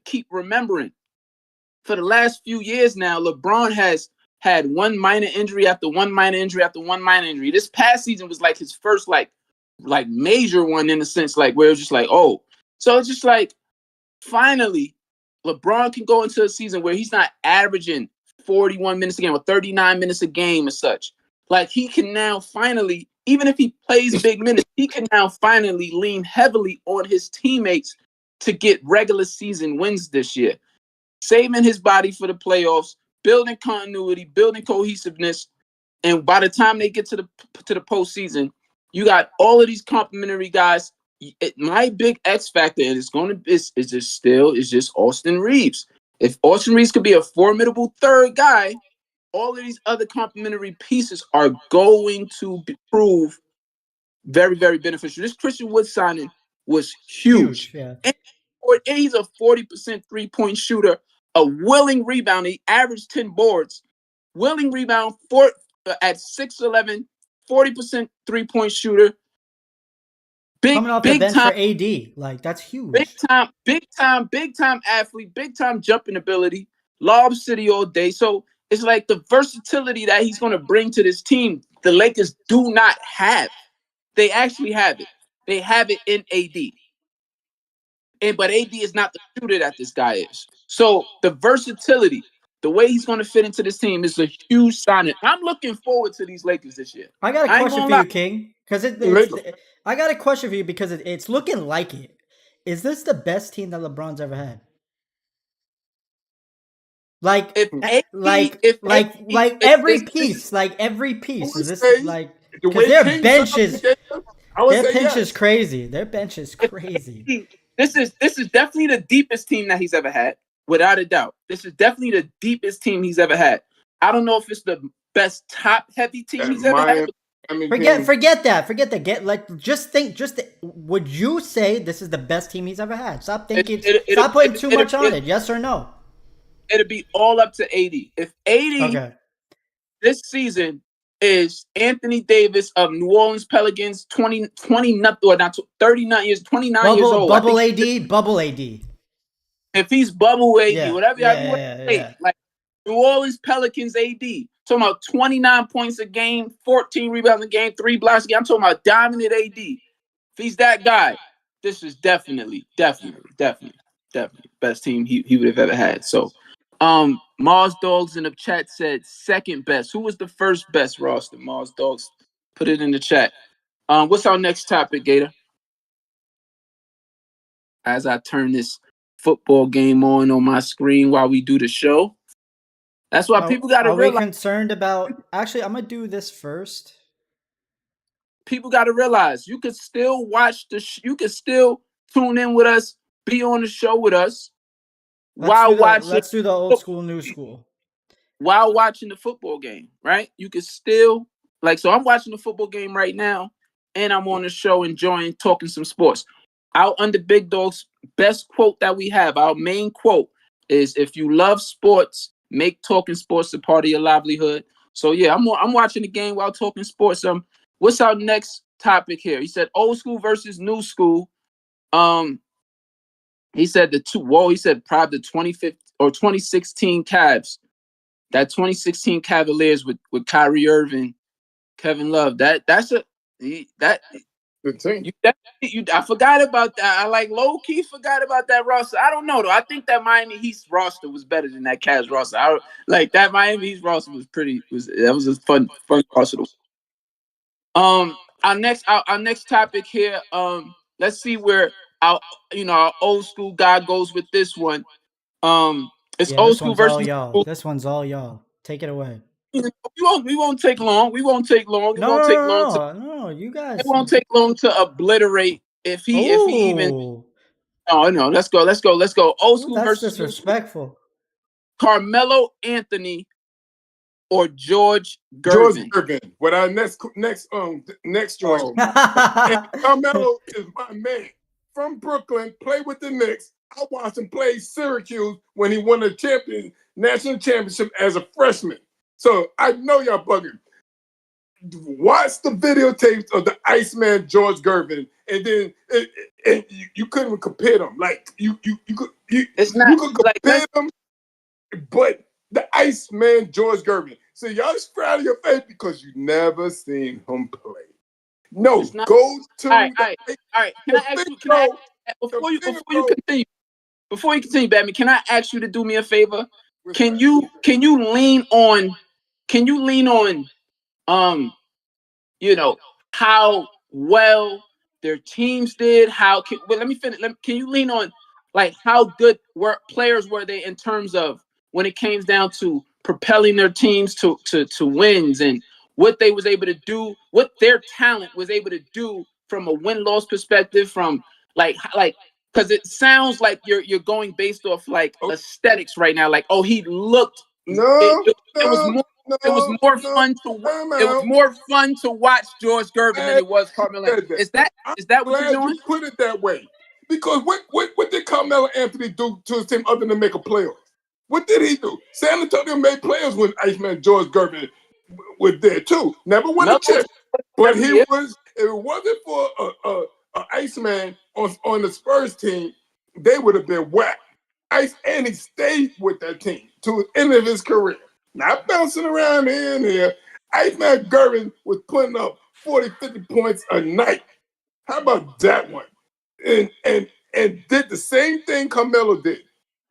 S2: keep remembering, for the last few years now, LeBron has had one minor injury after one minor injury after one minor injury. This past season was like his first like major one, in a sense, like where it was just like, oh. So it's just like, finally, LeBron can go into a season where he's not averaging 41 minutes a game or 39 minutes a game as such. Like, he can now finally, even if he plays big minutes, he can now finally lean heavily on his teammates to get regular season wins this year, saving his body for the playoffs, building continuity, building cohesiveness. And by the time they get to the postseason, you got all of these complimentary guys. My big X factor, and is just Austin Reeves. If Austin Reeves could be a formidable third guy, all of these other complementary pieces are going to prove very, very beneficial. This Christian Wood signing was huge.
S1: Yeah.
S2: And he's a 40% three-point shooter, a willing rebounder. He averaged 10 boards. Willing rebound at 6'11", 40% three-point shooter.
S1: Coming off the bench for AD, like, that's huge.
S2: Big time athlete, big time jumping ability, Lob City all day. So it's like the versatility that he's going to bring to this team, the Lakers do not have. They actually have it. They have it in AD. But AD is not the shooter that this guy is. So the versatility, the way he's going to fit into this team, is a huge signing. I'm looking forward to these Lakers this year.
S1: I got a question for you, King. I got a question for you because it's looking like it. Is this the best team that LeBron's ever had? Like, every piece. Is this like, because their bench is crazy. Their bench is crazy.
S2: This is definitely the deepest team that he's ever had, without a doubt. This is definitely the deepest team he's ever had. I don't know if it's the best top heavy team he's ever had.
S1: Forget that. Would you say this is the best team he's ever had? Stop putting too much on it. Yes or no?
S2: It'll be all up to 80. If 80 this season is Anthony Davis of New Orleans Pelicans, 30 years, 29 years old.
S1: Bubble AD.
S2: If he's bubble AD, whatever you want to say, like New Orleans Pelicans AD, talking about 29 points a game, 14 rebounds a game, 3 blocks a game. I'm talking about dominant AD. If he's that guy, this is definitely best team he would have ever had. So, Mars Dogs in the chat said second best. Who was the first best roster? Mars Dogs, put it in the chat. What's our next topic, Gator? As I turn this football game on my screen while we do the show. That's why people got to realize.
S1: Are we concerned about? Actually, I'm gonna do this first.
S2: People got to realize you could still watch you could still tune in with us, be on the show with us
S1: Let's do the old school, new school.
S2: While watching the football game, right? You could still so I'm watching the football game right now, and I'm on the show enjoying talking some sports. Out under Big Dog's best quote that we have, our main quote is, "If you love sports, make talking sports a part of your livelihood." So yeah, I'm watching the game while talking sports. What's our next topic here? He said old school versus new school. He said he said probably the 2015 or 2016 Cavs. That 2016 Cavaliers with Kyrie Irving, Kevin Love. That's
S3: good team.
S2: I forgot about that. I low key forgot about that roster. I don't know though. I think that Miami Heat roster was better than that Cavs roster. That Miami Heat roster was that was a fun roster. Our next topic here. Let's see where our old school guy goes with this one. It's old school versus
S1: all y'all. This one's all y'all. Take it away.
S2: We won't take long.
S1: No, you guys.
S2: It won't take long to obliterate if he even. Oh no, let's go. Old school versus
S1: disrespectful.
S2: Carmelo Anthony or George Gervin.
S3: George Gervin. With our next joint. And Carmelo is my man from Brooklyn. Played with the Knicks. I watched him play Syracuse when he won a national championship as a freshman. So I know y'all bugging. Watch the videotapes of the Iceman George Gervin, and then you couldn't compare them. You could compare them, but the Iceman George Gervin. So y'all straddle your face because you never seen him play. No, go to.
S2: All right. Can I ask you? Before you continue, Batman, can I ask you to do me a favor? Can you lean on how well their teams did? Let me finish. Can you lean on how good players were they in terms of when it came down to propelling their teams to wins, and what they was able to do, what their talent was able to do from a win-loss perspective, from because it sounds like you're going based off aesthetics right now. He looked. It was more fun to watch George Gervin than it was Carmelo. Is that what you're doing?
S3: You put it that way, because what did Carmelo Anthony do to his team other than make a playoff? What did he do? San Antonio made players when Iceman George Gervin was there too. Never won a chip, but he was. If it wasn't for a Iceman on the Spurs team, they would have been whacked. And he stayed with that team to the end of his career. Not bouncing around here and there. Iceman Gervin was putting up 40, 50 points a night. How about that one? And did the same thing Carmelo did.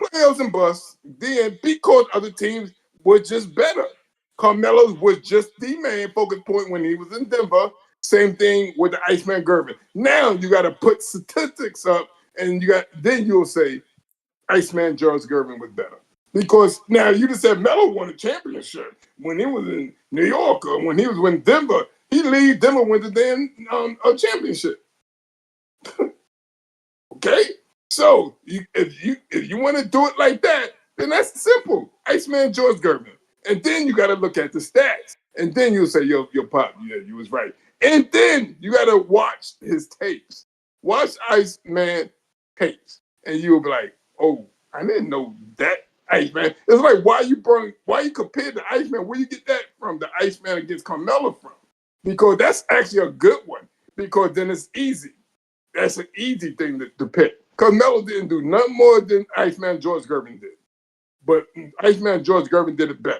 S3: Playoffs and busts. Then because other teams were just better. Carmelo was just the main focus point when he was in Denver. Same thing with the Iceman Gervin. Now you got to put statistics up, and then you'll say Iceman George Gervin was better. Because now you just said Melo won a championship when he was in New York, or when he was in Denver. He lead Denver with the damn a championship. Okay, so if you want to do it like that, then that's simple. Iceman George Gervin, and then you got to look at the stats. And then you'll say, yo, Pop, yeah, you was right. And then you got to watch his tapes. Watch Iceman tapes. And you'll be like, oh, I didn't know that Iceman. It's like, why you compare the Iceman? Where you get that from? The Iceman against Carmelo from? Because that's actually a good one. Because then it's easy. That's an easy thing to pick. Carmelo didn't do nothing more than Iceman George Gervin did. But Iceman George Gervin did it better.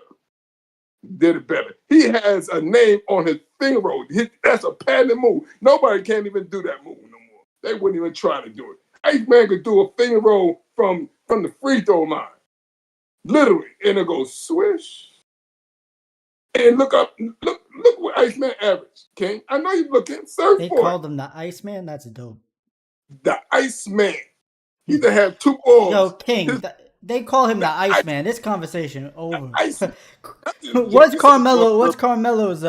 S3: He has a name on his finger roll. That's a patented move. Nobody can't even do that move no more. They wouldn't even try to do it. Iceman could do a finger roll from the free throw line. Literally. And it goes swish. And look what Iceman averaged, King. I know you're looking. Search
S1: they
S3: for it.
S1: called him the Iceman? That's dope.
S3: The Iceman. He either have two balls.
S1: Yo, King, they call him the Iceman. This conversation over. What's Carmelo's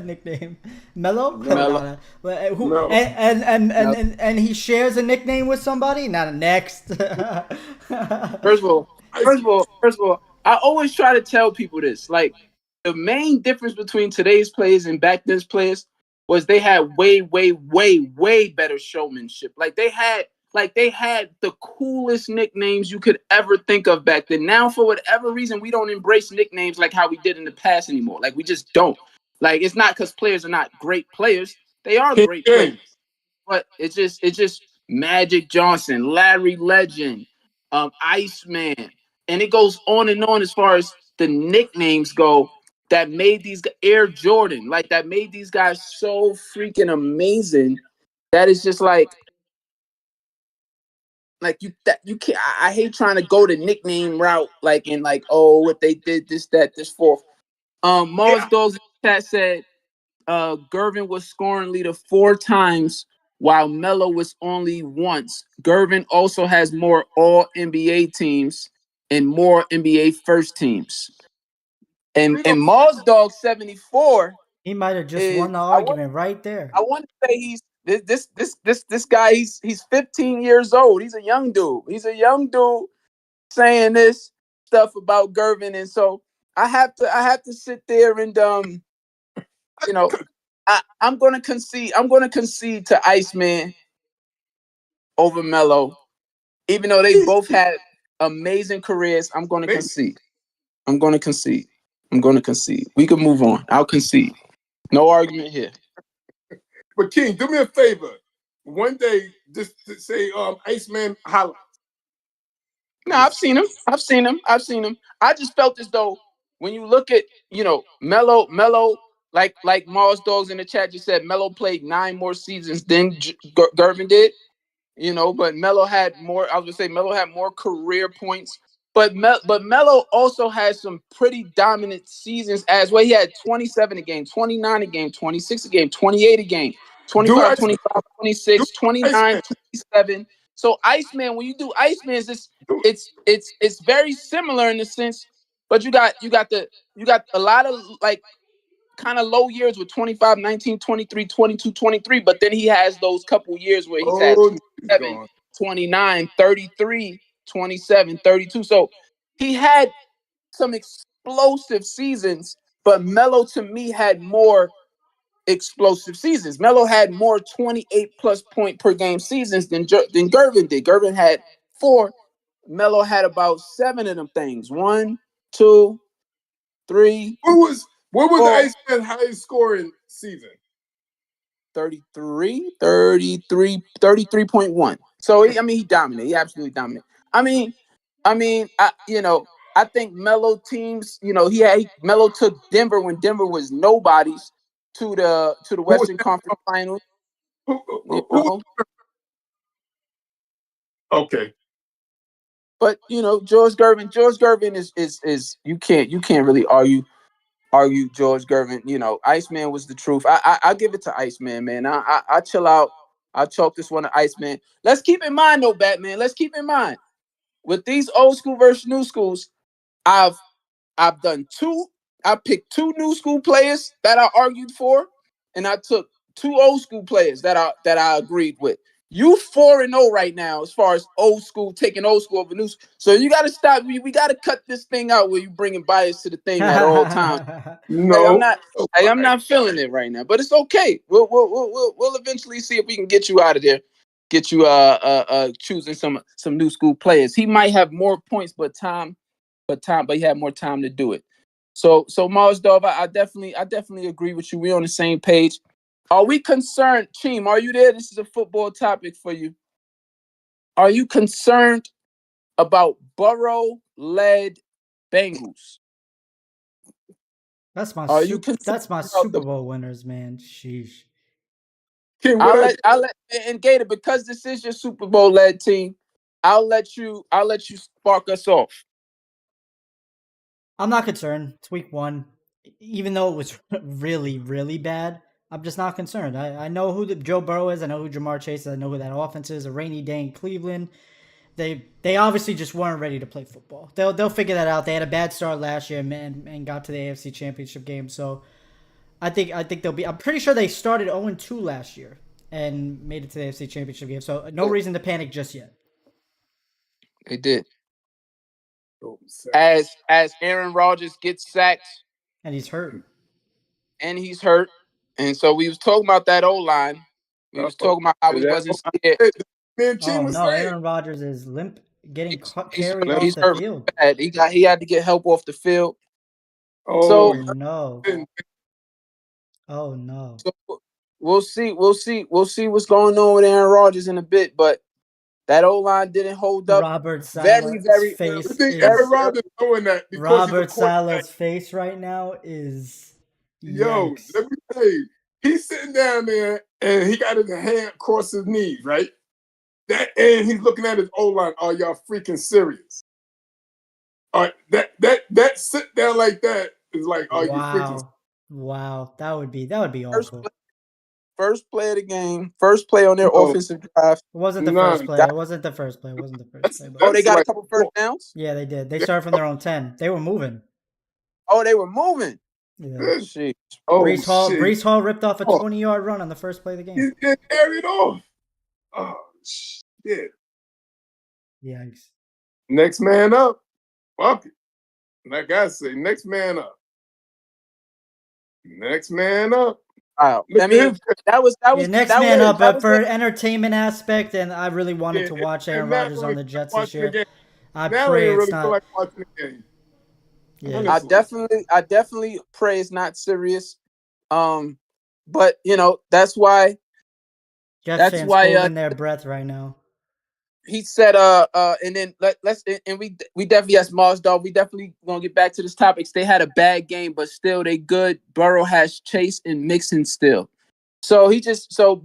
S1: nickname? Mello?
S2: Mello.
S1: Who? And he shares a nickname with somebody? Not next.
S2: First of all, I always try to tell people this. Like, the main difference between today's players and back then's players was they had way, way, way, way better showmanship. Like they had the coolest nicknames you could ever think of back then. Now, for whatever reason, we don't embrace nicknames like how we did in the past anymore. Like, we just don't. Like, it's not because players are not great players. They are great players. But it's just Magic Johnson, Larry Legend, Iceman. And it goes on and on as far as the nicknames go that made these Air Jordan, like that made these guys so freaking amazing. That is just like you can't. I hate trying to go the nickname route, like in like, oh, what they did, this, that, this, fourth. Mars Dogs in the chat said Gervin was scoring leader 4 times while Melo was only once. Gervin also has more all NBA teams and more NBA first teams. And Mars Dog 74.
S1: He might have just won the argument right there.
S2: I want to say he's this guy, he's 15 years old. He's a young dude saying this stuff about Gervin. And so I have to sit there and I'm gonna concede to Iceman over Melo. Even though they both had amazing careers, I'm gonna concede. We can move on. I'll concede. No argument here.
S3: But King, do me a favor. One day, just to say Iceman highlights.
S2: No, I've seen him. I just felt as though when you look at, Melo, like Mars Dogs in the chat just said, Melo played 9 more seasons than Gervin did. But Melo had more. I was gonna say Melo had more career points. But Melo also had some pretty dominant seasons as well. He had 27 a game, 29 a game, 26 a game, 28 a game, 25, 25, 26, 29, 27. So Iceman, when you do Iceman, it's very similar in the sense, but you got a lot of like kind of low years with 25, 19, 23, 22, 23, but then he has those couple years where he's had 7, 29, 33, 27, 32. So he had some explosive seasons, but Melo to me had more explosive seasons. Melo had more 28 plus point per game seasons than Gervin did. Gervin had 4. Melo had about 7 of them things. 1, 2, 3.
S3: What was the Iceman's highest scoring season?
S2: 33.1. So he dominated. He absolutely dominated. I think Melo teams, Melo took Denver when Denver was nobodies to the Western Conference Finals.
S3: Okay.
S2: But George Gervin is you can't really argue George Gervin. Iceman was the truth. I give it to Iceman, man. I chill out. I chalk this one to Iceman. Let's keep in mind though, Batman. Let's keep in mind with these old school versus new schools. I've done 2. I picked 2 new school players that I argued for, and I took 2 old school players that I agreed with. You 4-0 right now as far as old school, taking old school over new. So you got to stop. We got to cut this thing out where you bringing bias to the thing at all times.
S3: No,
S2: I'm not feeling it right now, but it's okay. We'll eventually see if we can get you out of there, get you choosing some new school players. He might have more points, but he had more time to do it. So Mars Dove, I definitely agree with you. We're on the same page. Are we concerned, Cheem? Are you there? This is a football topic for you. Are you concerned about Burrow-led Bengals?
S1: That's my
S2: That's
S1: my Super Bowl winners, man. Sheesh.
S2: I'll let and Gator, because this is your Super Bowl led team, I'll let you spark us off.
S1: I'm not concerned. It's week 1. Even though it was really, really bad, I'm just not concerned. I know who Joe Burrow is. I know who Jamar Chase is. I know who that offense is. A rainy day in Cleveland. They obviously just weren't ready to play football. They'll figure that out. They had a bad start last year, man, and got to the AFC Championship game. So I think they'll be. I'm pretty sure they started 0-2 last year and made it to the AFC Championship game. So no reason to panic just yet.
S2: They did. As Aaron Rodgers gets sacked,
S1: and he's hurt,
S2: and so we was talking about that O-line. We was talking about how he wasn't scared.
S1: Oh no, Aaron Rodgers is limp, getting carried off
S2: he's
S1: the
S2: hurt
S1: field.
S2: Bad. He had to get help off the field.
S1: Oh no! Oh no!
S2: So we'll see what's going on with Aaron Rodgers in a bit, but that O-line didn't hold up.
S1: Robert Saleh's face is
S3: Aaron Rodgers doing that because
S1: Robert Saleh's face right now is
S3: yo.
S1: Yikes.
S3: Let me tell you, he's sitting down there and he got his hand across his knees, right? And he's looking at his O-line. Are y'all freaking serious? All right, that sit down like that is like, are you freaking?
S1: Wow, that would be awful.
S2: First play of the game, first play on their offensive drive.
S1: It wasn't the first play. It wasn't the first play.
S2: But they got a couple first downs?
S1: Yeah, they did. They started from their own 10. They were moving.
S2: Oh, they were moving.
S1: Yeah.
S2: Shit.
S1: Breece Hall ripped off a 20-yard run on the first play of the game.
S3: He's getting carried off. Oh, shit.
S1: Yikes.
S3: Next man up. Fuck it. Like I say, next man up. Next man up.
S2: Wow. I mean, that was
S1: next man up. But for entertainment aspect, and I really wanted to watch Aaron Rodgers on the Jets this year. I pray it's not.
S3: Like watching the game.
S2: Yeah. I definitely pray it's not serious. But that's why.
S1: Jets fans holding their breath right now.
S2: He said, and then we definitely, yes, Mars Dog, we definitely gonna get back to this topic. They had a bad game, but still they good. Burrow has Chase and Mixon still. So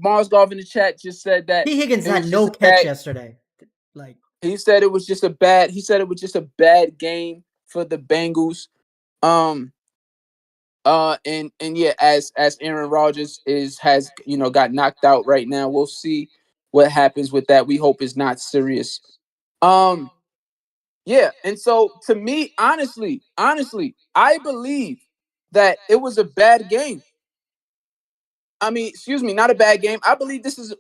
S2: Mars Dog in the chat just said that
S1: T. Higgins had no catch yesterday. Like
S2: he said it was just a bad game for the Bengals. And yeah, as Aaron Rodgers has got knocked out right now. We'll see what happens with that. We hope it's not serious. Yeah, and so to me, honestly, I believe that it was a bad game. I mean, excuse me, not a bad game. I believe this is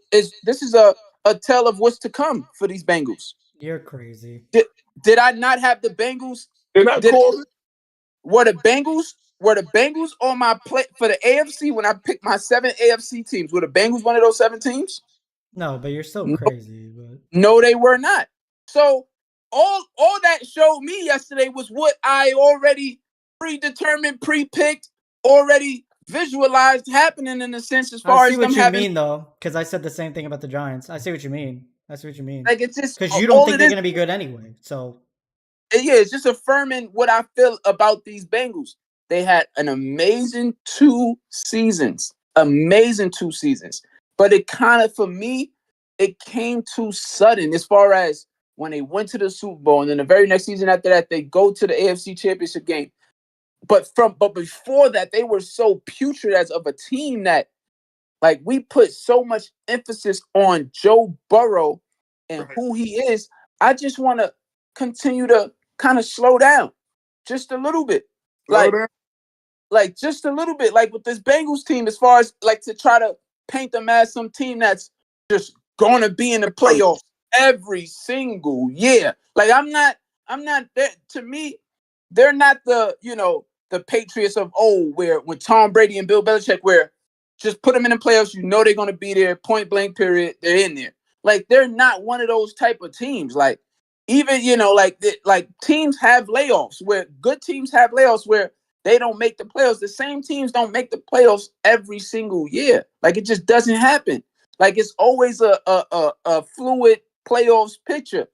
S2: a tale of what's to come for these Bengals.
S1: You're crazy.
S2: Did I not have the Bengals? Were the Bengals on my play for the AFC when I picked my 7 AFC teams? Were the Bengals one of those 7 teams?
S1: No, but you're still crazy. But
S2: no, they were not. So all that showed me yesterday was what I already predetermined, pre-picked, already visualized happening in a sense as far as them having. I see what you
S1: mean, though, because I said the same thing about the Giants. I see what you mean.
S2: Like it's just
S1: because you don't think they're going to be good anyway. So
S2: yeah, it's just affirming what I feel about these Bengals. They had an amazing 2 seasons. But it kind of, for me, it came too sudden as far as when they went to the Super Bowl, and then the very next season after that, they go to the AFC Championship game. But before that, they were so putrid as of a team that, like, we put so much emphasis on Joe Burrow and who he is. I just want to continue to kind of slow down just a little bit. Like just a little bit, like with this Bengals team, as far as like to try to paint them as some team that's just going to be in the playoffs every single year. Like I'm not to me, they're not the, the Patriots of old where when Tom Brady and Bill Belichick where just put them in the playoffs, they're going to be there, point blank period, they're in there. Like they're not one of those type of teams. Like even, like teams have layoffs where good teams have layoffs where they don't make the playoffs. The same teams don't make the playoffs every single year. Like it just doesn't happen. Like it's always a fluid playoffs picture.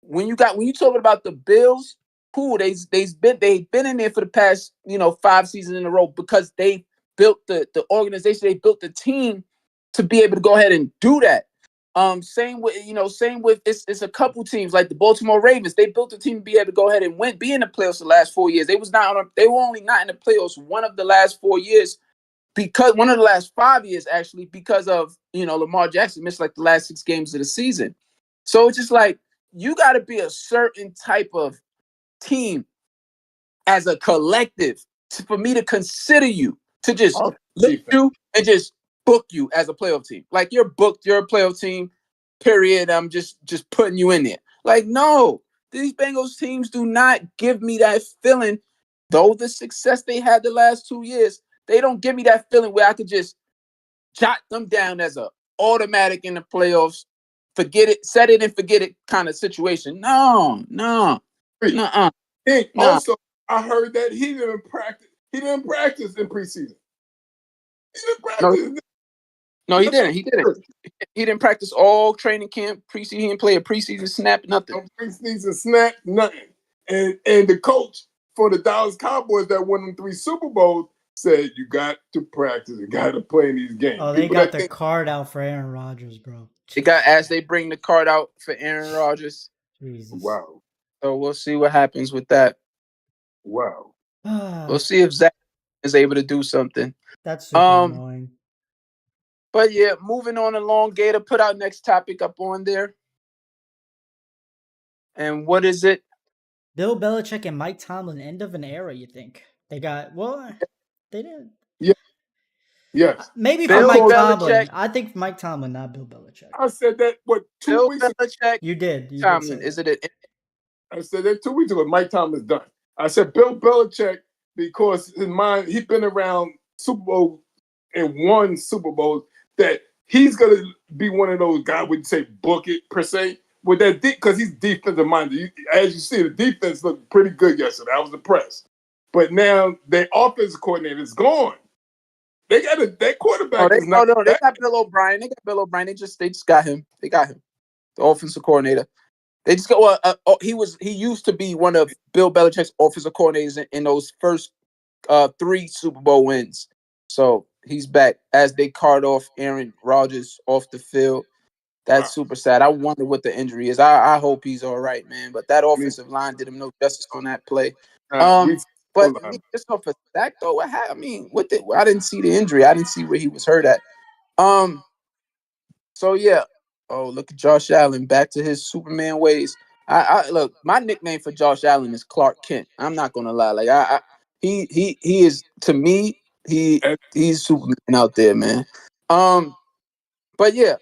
S2: When you talking about the Bills, cool. They've been in there for the past 5 seasons in a row because they built the organization, they built the team to be able to go ahead and do that. Same with it's a couple teams like the Baltimore Ravens. They built a team to be able to go ahead and be in the playoffs the last 4 years. They were only not in the playoffs one of the last 4 years because one of the last 5 years actually because of Lamar Jackson missed like the last 6 games of the season. So it's just like you got to be a certain type of team as a collective for me to consider you to just look at you and just book you as a playoff team. Like you're booked, you're a playoff team, period. I'm just putting you in there. Like, no, these Bengals teams do not give me that feeling. Though the success they had the last 2 years, they don't give me that feeling where I could just jot them down as a automatic in the playoffs, forget it, set it and forget it kind of situation. No.
S3: Also, I heard that he didn't practice. He didn't practice in preseason. He didn't practice.
S2: No, he didn't. He didn't practice all training camp, preseason. He didn't play a preseason snap, nothing.
S3: No preseason snap, nothing. And the coach for the Dallas Cowboys that won them 3 Super Bowls said, you got to practice. You got to play in these games.
S1: Oh, they got the card out for Aaron Rodgers, bro.
S2: They bring the card out for Aaron Rodgers.
S1: Jesus.
S3: Wow.
S2: So we'll see what happens with that.
S3: Wow.
S2: We'll see if Zach is able to do something.
S1: That's super annoying.
S2: But yeah, moving on along, Gator, put our next topic up on there. And what is it?
S1: Bill Belichick and Mike Tomlin, end of an era, you think? They didn't.
S3: Yeah. Yes.
S1: Maybe for Mike Tomlin. I think Mike Tomlin, not Bill Belichick.
S3: I said that, 2 weeks ago?
S1: You did.
S2: Tomlin, is it?
S3: I said that 2 weeks ago. Mike Tomlin's done. I said Bill Belichick because in mind he's been around Super Bowl and won Super Bowls that he's gonna be one of those guys would say book it per se with that because he's defensive minded. As you see, the defense looked pretty good yesterday. I was impressed. But now their offensive coordinator is gone. They got that quarterback.
S2: They got Bill O'Brien. They just got him. They got him, the offensive coordinator. They just go. He used to be one of Bill Belichick's offensive coordinators in those first 3 Super Bowl wins. So he's back as they cart off Aaron Rodgers off the field. That's super sad. I wonder what the injury is. I hope he's all right, man. But that offensive line did him no justice on that play. But just off of that though, I didn't see the injury. I didn't see where he was hurt at. So yeah. Oh, look at Josh Allen back to his Superman ways. I look, my nickname for Josh Allen is Clark Kent. I'm not gonna lie. Like he is, to me, he's Superman out there, man. But yeah,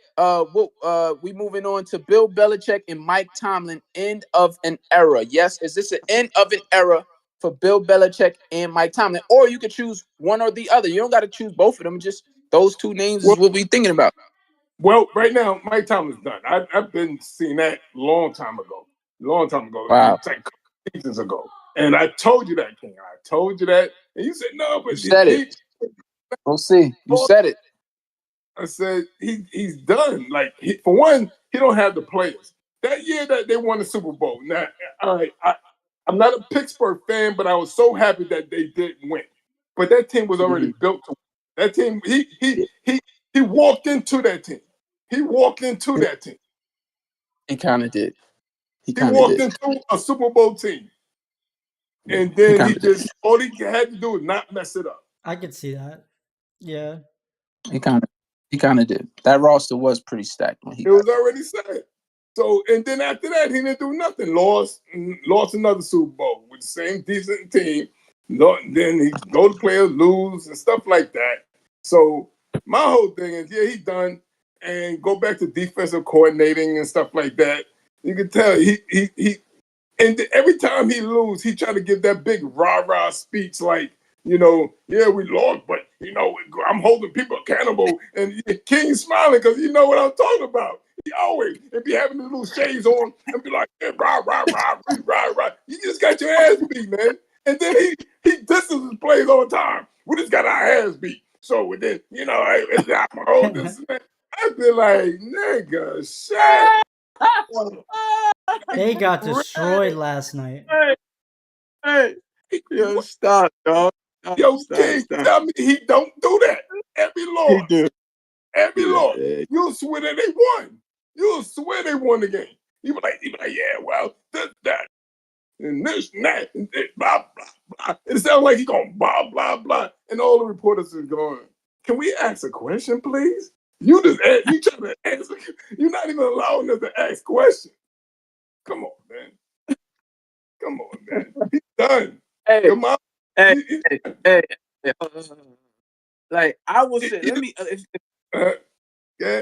S2: we moving on to Bill Belichick and Mike Tomlin, end of an era. Yes, is this an end of an era for Bill Belichick and Mike Tomlin? Or you could choose one or the other. You don't got to choose both of them. Just those 2 names is what we're thinking about.
S3: Well, right now, Mike Tomlin's done. I've been seeing that long time ago.
S2: Wow.
S3: It's like a couple seasons ago. And I told you that, King. I told you that. And you said, no, but
S2: you said it. We'll see. You said it.
S3: I said, he's done. Like, for one, he don't have the players. That year that they won the Super Bowl. Now, I'm not a Pittsburgh fan, but I was so happy that they didn't win. But that team was already built to win. That team, he walked into that team. He walked into that team.
S2: He kind of did.
S3: He walked into a Super Bowl team. And then all he had to do was not mess it up.
S1: I could see that. Yeah.
S2: He kind of did. That roster was pretty stacked when he.
S3: It was already set. So, and then after that, he didn't do nothing. Lost another Super Bowl with the same decent team. Then he go to players, lose, and stuff like that. So my whole thing is, he's done. and go back to defensive coordinating and stuff like that. You can tell he and every time he lose, he try to give that big rah-rah speech like, yeah, we lost, but, I'm holding people accountable. And King's smiling because you know what I'm talking about. He always, if he having the little shades on and be like, yeah, rah, rah, rah, rah, rah. You just got your ass beat, man. And then he disses his plays all the time. We just got our ass beat. So then, it's not my whole this and that. I feel like, nigga, shit.
S1: They got destroyed last night.
S2: Hey, yo, stop, dog.
S3: King, tell me he don't do that. Every loss. You'll swear that they won. You'll swear they won the game. He be like, yeah, well, that, and this, and that, and this, blah, blah, blah. It sounds like he going blah, blah, blah. And all the reporters are going, can we ask a question, please? You trying to answer. You're not even allowing us to ask questions. Come on, man. Come on, man. He's done.
S2: Hey,
S3: Come on.
S2: Hey. Like I will say, let me.
S3: Yeah.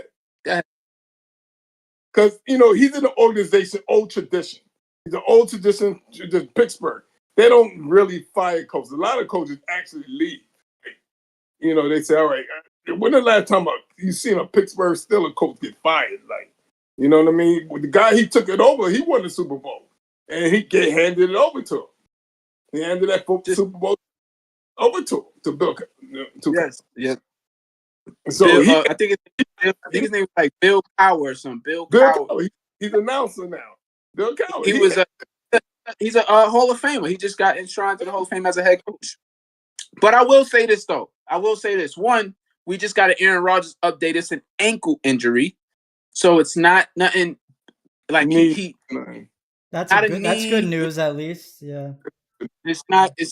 S3: Because he's in the organization, old tradition. He's an old tradition, just Pittsburgh. They don't really fire coaches. A lot of coaches actually leave. They say, all right, when the last time you seen a Pittsburgh Steelers coach get fired? Like, you know what I mean? With the guy he took it over, he won the Super Bowl. And he handed it over to him. He handed that Super Bowl over to Bill.
S2: Yes.
S3: So
S2: Bill, I think his name was like Bill Cowher or something. Bill Cowher.
S3: He's an announcer now. Bill Cowher.
S2: He's a Hall of Famer. He just got enshrined to the Hall of Fame as a head coach. But I will say this though. One, we just got an Aaron Rodgers update. It's an ankle injury, so it's not nothing like he.
S1: That's good news at least. Yeah.
S2: It's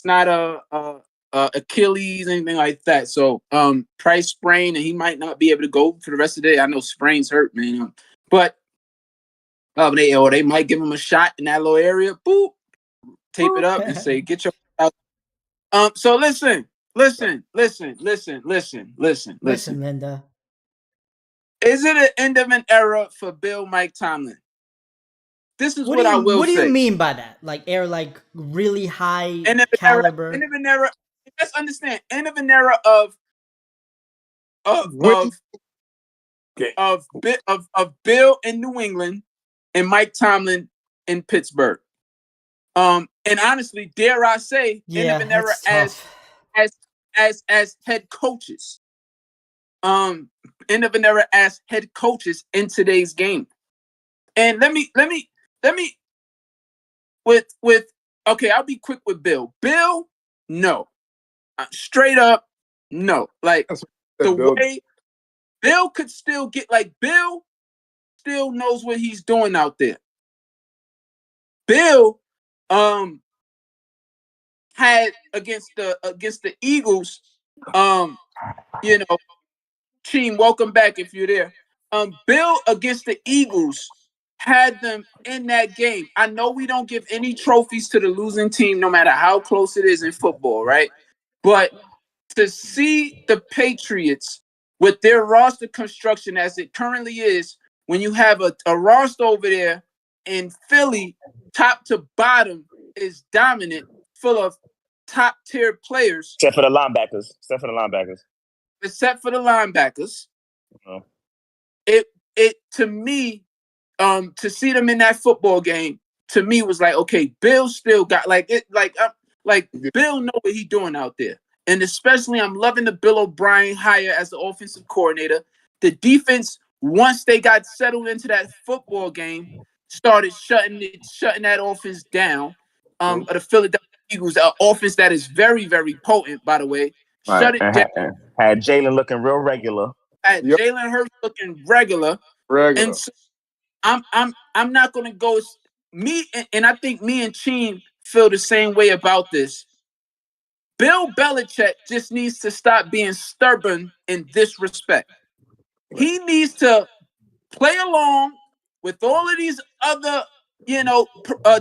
S2: not a Achilles, anything like that. So Price sprain, and he might not be able to go for the rest of the day. I know sprains hurt, man. But they might give him a shot in that little area. Boop, tape it up and say, get your out. So listen,
S1: Linda.
S2: Is it an end of an era for Bill Mike Tomlin? This is what I will say.
S1: What do you mean by that? Like really high caliber?
S2: End of an era. Let's understand. End of an era of Bill in New England and Mike Tomlin in Pittsburgh. And honestly, dare I say, end of an era as head coaches. End of an era as head coaches in today's game. And let me okay, I'll be quick with Bill. Bill, no. Straight up, no. Like the way Bill could still get, like Bill still knows what he's doing out there. Bill had against the Eagles, Team, welcome back if you're there. Bill against the Eagles had them in that game. I know we don't give any trophies to the losing team, no matter how close it is in football, right? But to see the Patriots with their roster construction as it currently is, when you have a roster over there in Philly, top to bottom, is dominant, full of top tier players.
S4: Except for the linebackers.
S2: Oh. It to me, to see them in that football game, to me was like, okay, Bill still got Bill know what he's doing out there. And especially I'm loving the Bill O'Brien hire as the offensive coordinator. The defense, once they got settled into that football game, started shutting that offense down. Of the Philadelphia Eagles, an offense that is very, very potent, by the way.
S4: Right.
S2: Shut it down.
S4: Had Jalen looking real regular.
S2: Jalen Hurts looking regular. And so I'm not gonna go and I think me and Cheen feel the same way about this. Bill Belichick just needs to stop being stubborn in this respect. He needs to play along with all of these other,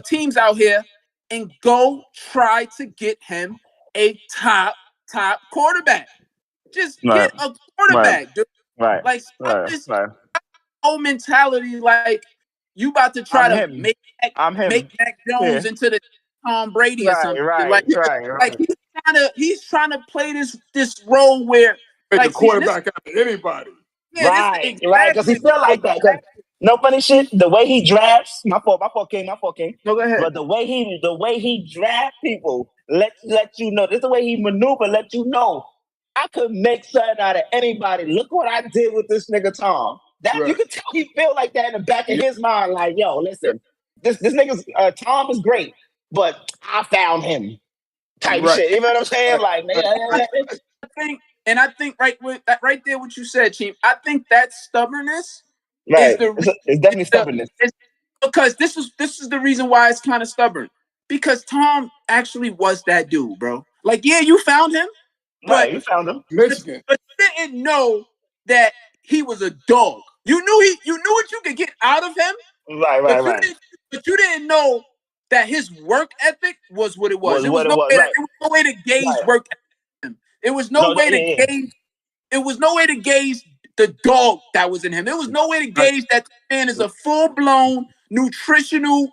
S2: teams out here and go try to get him a top quarterback. Just get a quarterback, dude.
S4: Right.
S2: Like stop
S4: Right.
S2: this
S4: Right.
S2: whole mentality. Like you about to try to
S4: him.
S2: make
S4: I'm him.
S2: Mac Jones
S4: Yeah.
S2: into the Tom Brady or
S4: Right.
S2: something.
S4: Right.
S2: Like
S4: Right.
S2: he's trying to play this role where
S3: Make a
S2: like see this
S3: quarterback out of anybody.
S2: yeah this
S4: Right. Because he
S2: exactly
S4: feel like that. Because no funny shit. The way he drafts, my fault, King.
S2: No, go ahead.
S4: But the way he draft people, let you know. This is the way he maneuver. Let you know. I could make something out of anybody. Look what I did with this nigga Tom. That
S3: Right.
S4: you can tell he feel like that in the back of his mind. Like, yo, listen, this nigga's Tom is great, but I found him. Type
S3: Right.
S4: shit. You know what I'm saying? Like,
S2: I think right there what you said, Chief. I think that stubbornness
S4: right.
S2: is the
S4: It's definitely stubbornness.
S2: because this is the reason why it's kind of stubborn. Because Tom actually was that dude, bro. Like, yeah, you found him, but
S4: Right, you found him.
S3: Michigan.
S2: But you didn't know that he was a dog. You knew what you could get out of him.
S4: Right.
S2: But you didn't know that his work ethic was what it was. There was no way to gauge work ethic. It was no way to gauge. It was no way to gauge the dog that was in him. There was no way to gauge that the man is a full-blown nutritional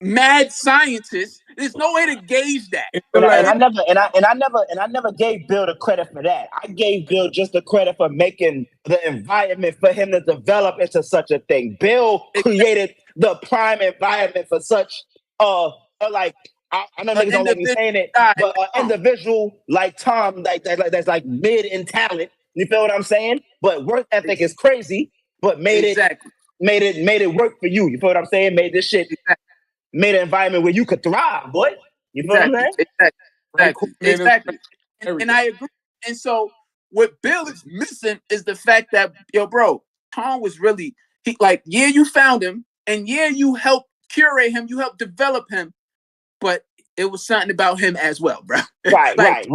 S2: mad scientist. There's no way to gauge that.
S4: I never gave Bill the credit for that. I gave Bill just the credit for making the environment for him to develop into such a thing. Bill created the prime environment for such like I know niggas don't like me saying it, but an individual like Tom, that's like mid in talent. You feel what I'm saying? But work ethic is crazy, but made it work for you. You feel what I'm saying? Made this shit, made an environment where you could thrive, boy. You feel what I'm saying?
S2: Exactly. And I agree. And so what Bill is missing is the fact that, yo, bro, Tom was really you found him, and you helped curate him, you helped develop him, but it was something about him as well, bro.
S4: Right.
S2: It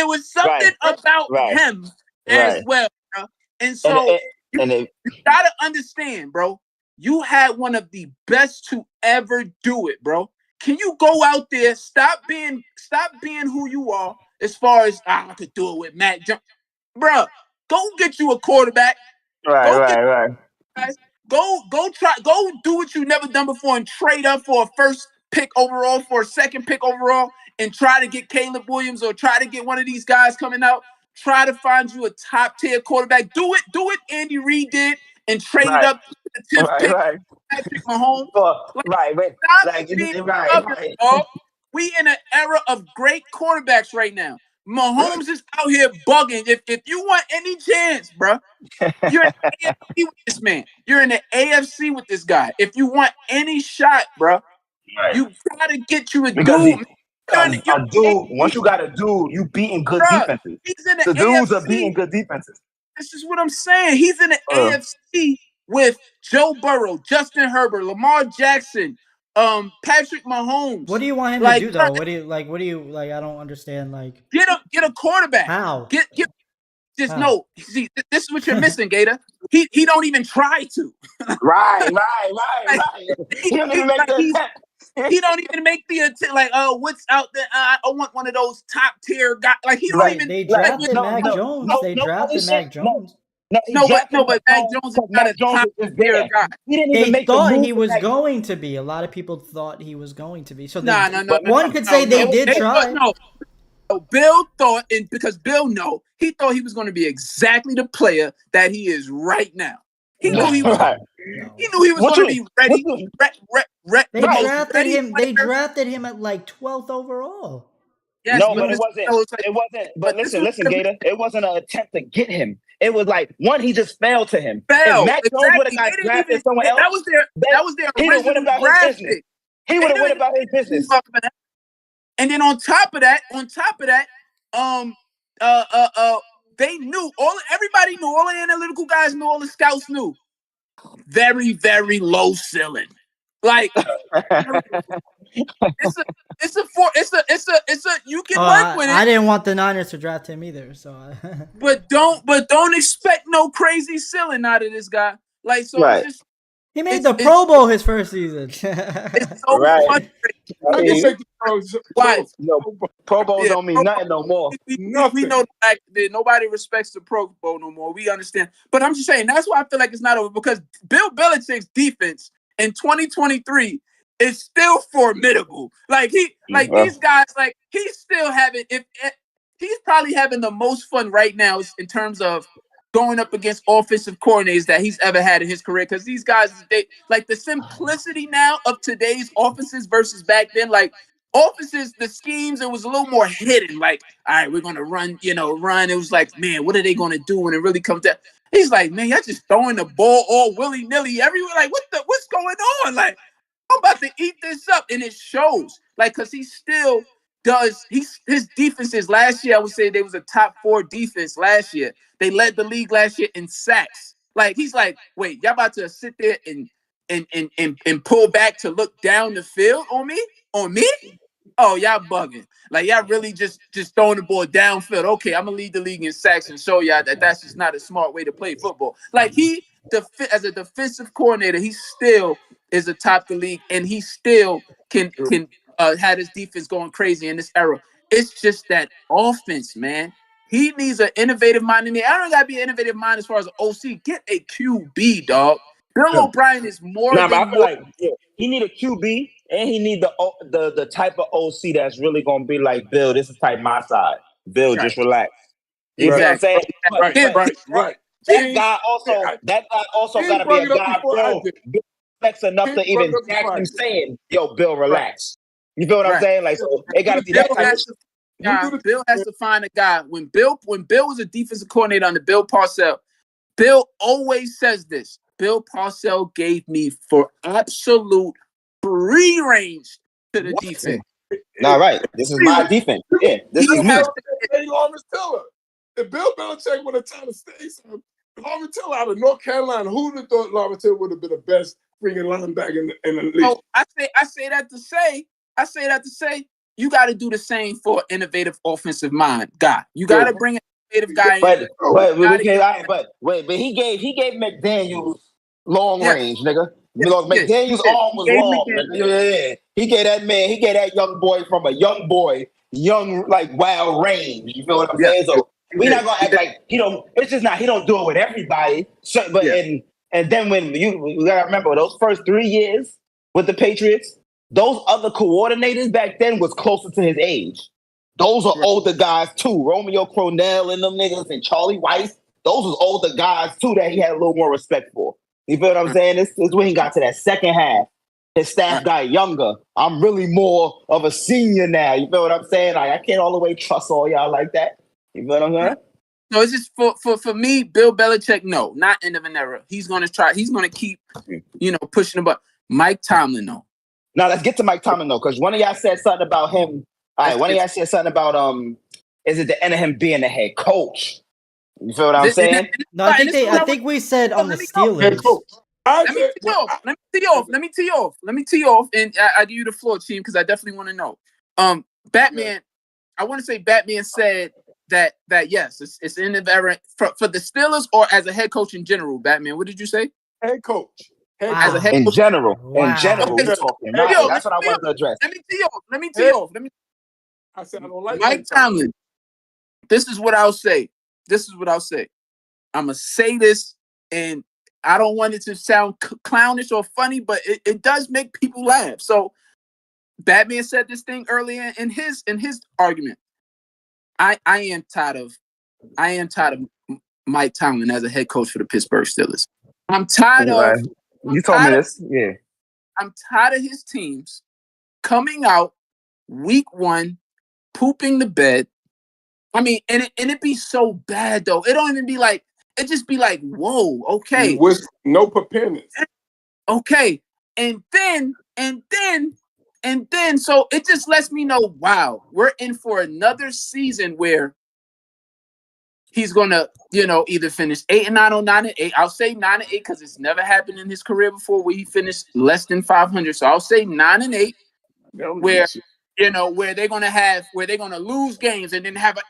S2: was something about him as well, bro. And so you gotta understand, bro. You had one of the best to ever do it, bro. Can you go out there, stop being who you are as far as I could do it with Mac Jones, bro? Go get you a quarterback.
S4: Right.
S2: Go do what you never done before and trade up for a first pick overall, for a second pick overall, and try to get Caleb Williams or try to get one of these guys coming out. Try to find you a top tier quarterback. Do it. Andy Reid did and traded up to the 10th pick. Patrick Mahomes. We in an era of great quarterbacks right now. Mahomes is out here bugging. If you want any chance, bro, you're in the AFC with this man. You're in the AFC with this guy. If you want any shot, bro, you gotta get you a dude.
S4: Once you got a dude, you beating good defenses.
S2: He's in the
S4: dudes
S2: AFC.
S4: are beating good defenses.
S2: This is what I'm saying. He's in the AFC with Joe Burrow, Justin Herbert, Lamar Jackson, Patrick Mahomes.
S1: What do you want him to do though? What do you like? I don't understand. Like,
S2: get a quarterback.
S1: How?
S2: No. See, this is what you're missing, Gator. He don't even try to.
S4: Right. He don't even make the attempt.
S2: He don't even make the attempt. Like, what's out there? I want one of those top tier guys. Like, he don't even.
S1: They drafted Mac Jones. They drafted Mac Jones.
S2: But Mac Jones is not a top tier guy.
S1: They thought he was going to be. A lot of people thought he was going to be. So one could say they did try.
S2: No, Bill thought, and because Bill he thought he was going to be exactly the player that he is right now. He knew he was. He knew he was going to be ready.
S1: They drafted him at like 12th overall.
S2: Yes,
S4: but it wasn't. But listen, Gator. It wasn't an attempt to get him. It was like he just fell to him. If Mac Jones would have got drafted somewhere else,
S2: that was their original draft pick.
S4: He would have went about his business.
S2: And then on top of that, they knew everybody knew, all the analytical guys knew, all the scouts knew. Very, very low ceiling. Like it's a you can work with it.
S1: I didn't want the Niners to draft him either, so
S2: but don't expect no crazy ceiling out of this guy. Like, so it's just
S1: He made the Pro Bowl his first season.
S2: It's so
S4: Right.
S2: frustrating.
S4: I mean,
S2: Why?
S4: Pro Bowls don't mean nothing no more.
S2: We know the fact that nobody respects the Pro Bowl no more. We understand. But I'm just saying, that's why I feel like it's not over, because Bill Belichick's defense in 2023 is still formidable. Like these guys, like he's still having, he's probably having the most fun right now in terms of going up against offensive coordinators that he's ever had in his career. Because these guys, they like the simplicity now of today's offenses versus back then. Like offenses, the schemes, it was a little more hidden. Like, all right, we're gonna run. It was like, man, what are they gonna do when it really comes down? He's like, man, y'all just throwing the ball all willy nilly everywhere. Like, what's going on? Like, I'm about to eat this up, and it shows. Like, cause he still does. His defenses last year, I would say they was a top 4 defense last year. They led the league last year in sacks. Like, he's like, wait, y'all about to sit there and pull back to look down the field on me? On me? Oh, y'all bugging. Like, y'all really just throwing the ball downfield. Okay, I'm going to lead the league in sacks and show y'all that that's just not a smart way to play football. Like, as a defensive coordinator, he still is atop the league, and he still can have his defense going crazy in this era. It's just that offense, man. He needs an innovative mind in there. I don't got to be an innovative mind as far as an OC. Get a QB, dog. Bill O'Brien is more than
S4: but I feel like he need a QB, and he need the type of OC that's really gonna be like, Bill, this is type my side. Bill, just relax. You feel what I'm saying?
S3: Right.
S4: That guy also gotta be a guy, bro. Flex enough to even catch him saying, "Yo, Bill, relax." You feel what I'm saying? Like, so it gotta be that type of.
S2: Bill has to find a guy. When Bill was a defensive coordinator under Bill Parcells, Bill always says this. Bill Parcells gave me for absolute free range to the defense.
S4: Not right. This is my defense. Yeah, this is me.
S3: Lawrence Taylor. If Bill Belichick would have tried to stay, Lawrence Taylor out of North Carolina, who would have thought Lawrence Taylor would have been the best freaking linebacker in the league?
S2: Oh, I say that to say, you got to do the same for an innovative offensive mind guy. You got to bring an innovative guy in.
S4: But he gave McDaniels long range, nigga. McDaniels' arm was long. Yeah. He gave that young boy from a young boy, like wild range. You feel what I'm saying? So we're not gonna act like he don't. It's just not. He don't do it with everybody. So, but and then when you gotta remember those first 3 years with the Patriots, those other coordinators back then was closer to his age. Those are older guys too. Romeo Crennel and them niggas and Charlie Weiss. Those was older guys too that he had a little more respect for. You feel what I'm saying? This is when he got to that second half. His staff got younger. I'm really more of a senior now. You feel what I'm saying? Like, I can't all the way trust all y'all like that. You feel what I'm saying?
S2: No, it's just for me, Bill Belichick, no, not end of an era. He's gonna keep, pushing the button. Mike Tomlin, no.
S4: Now let's get to Mike Tomlin though, because one of y'all said something about him. All right, one of y'all said something about is it the end of him being the head coach? You feel what I'm saying?
S1: No, I think we said on the Steelers.
S2: Let me tee off, and I give you the floor, team, because I definitely want to know. Batman, I want to say Batman said that yes, it's in the era for the Steelers or as a head coach in general. Batman, what did you say?
S3: Head coach.
S2: As a head
S4: in
S2: coach.
S4: general,
S1: wow.
S4: In general, we're talking. That's what I wanted to address.
S2: Let me tee off.
S3: I said I don't like
S2: Mike Tomlin. This is what I'll say. I'm gonna say this, and I don't want it to sound clownish or funny, but it does make people laugh. So Batman said this thing earlier in his argument. I am tired of Mike Tomlin as a head coach for the Pittsburgh Steelers. I'm tired of.
S4: You told me this, yeah.
S2: I'm tired of his teams coming out week 1, pooping the bed. I mean, and it be so bad though. It don't even be like. It just be like, whoa, okay.
S3: With no preparedness.
S2: Okay. And then, so it just lets me know, wow, we're in for another season where he's gonna, either finish 8-9 or 9-8. I'll say 9-8 because it's never happened in his career before where he finished less than 500. So I'll say 9-8, where where they're gonna lose games and then have an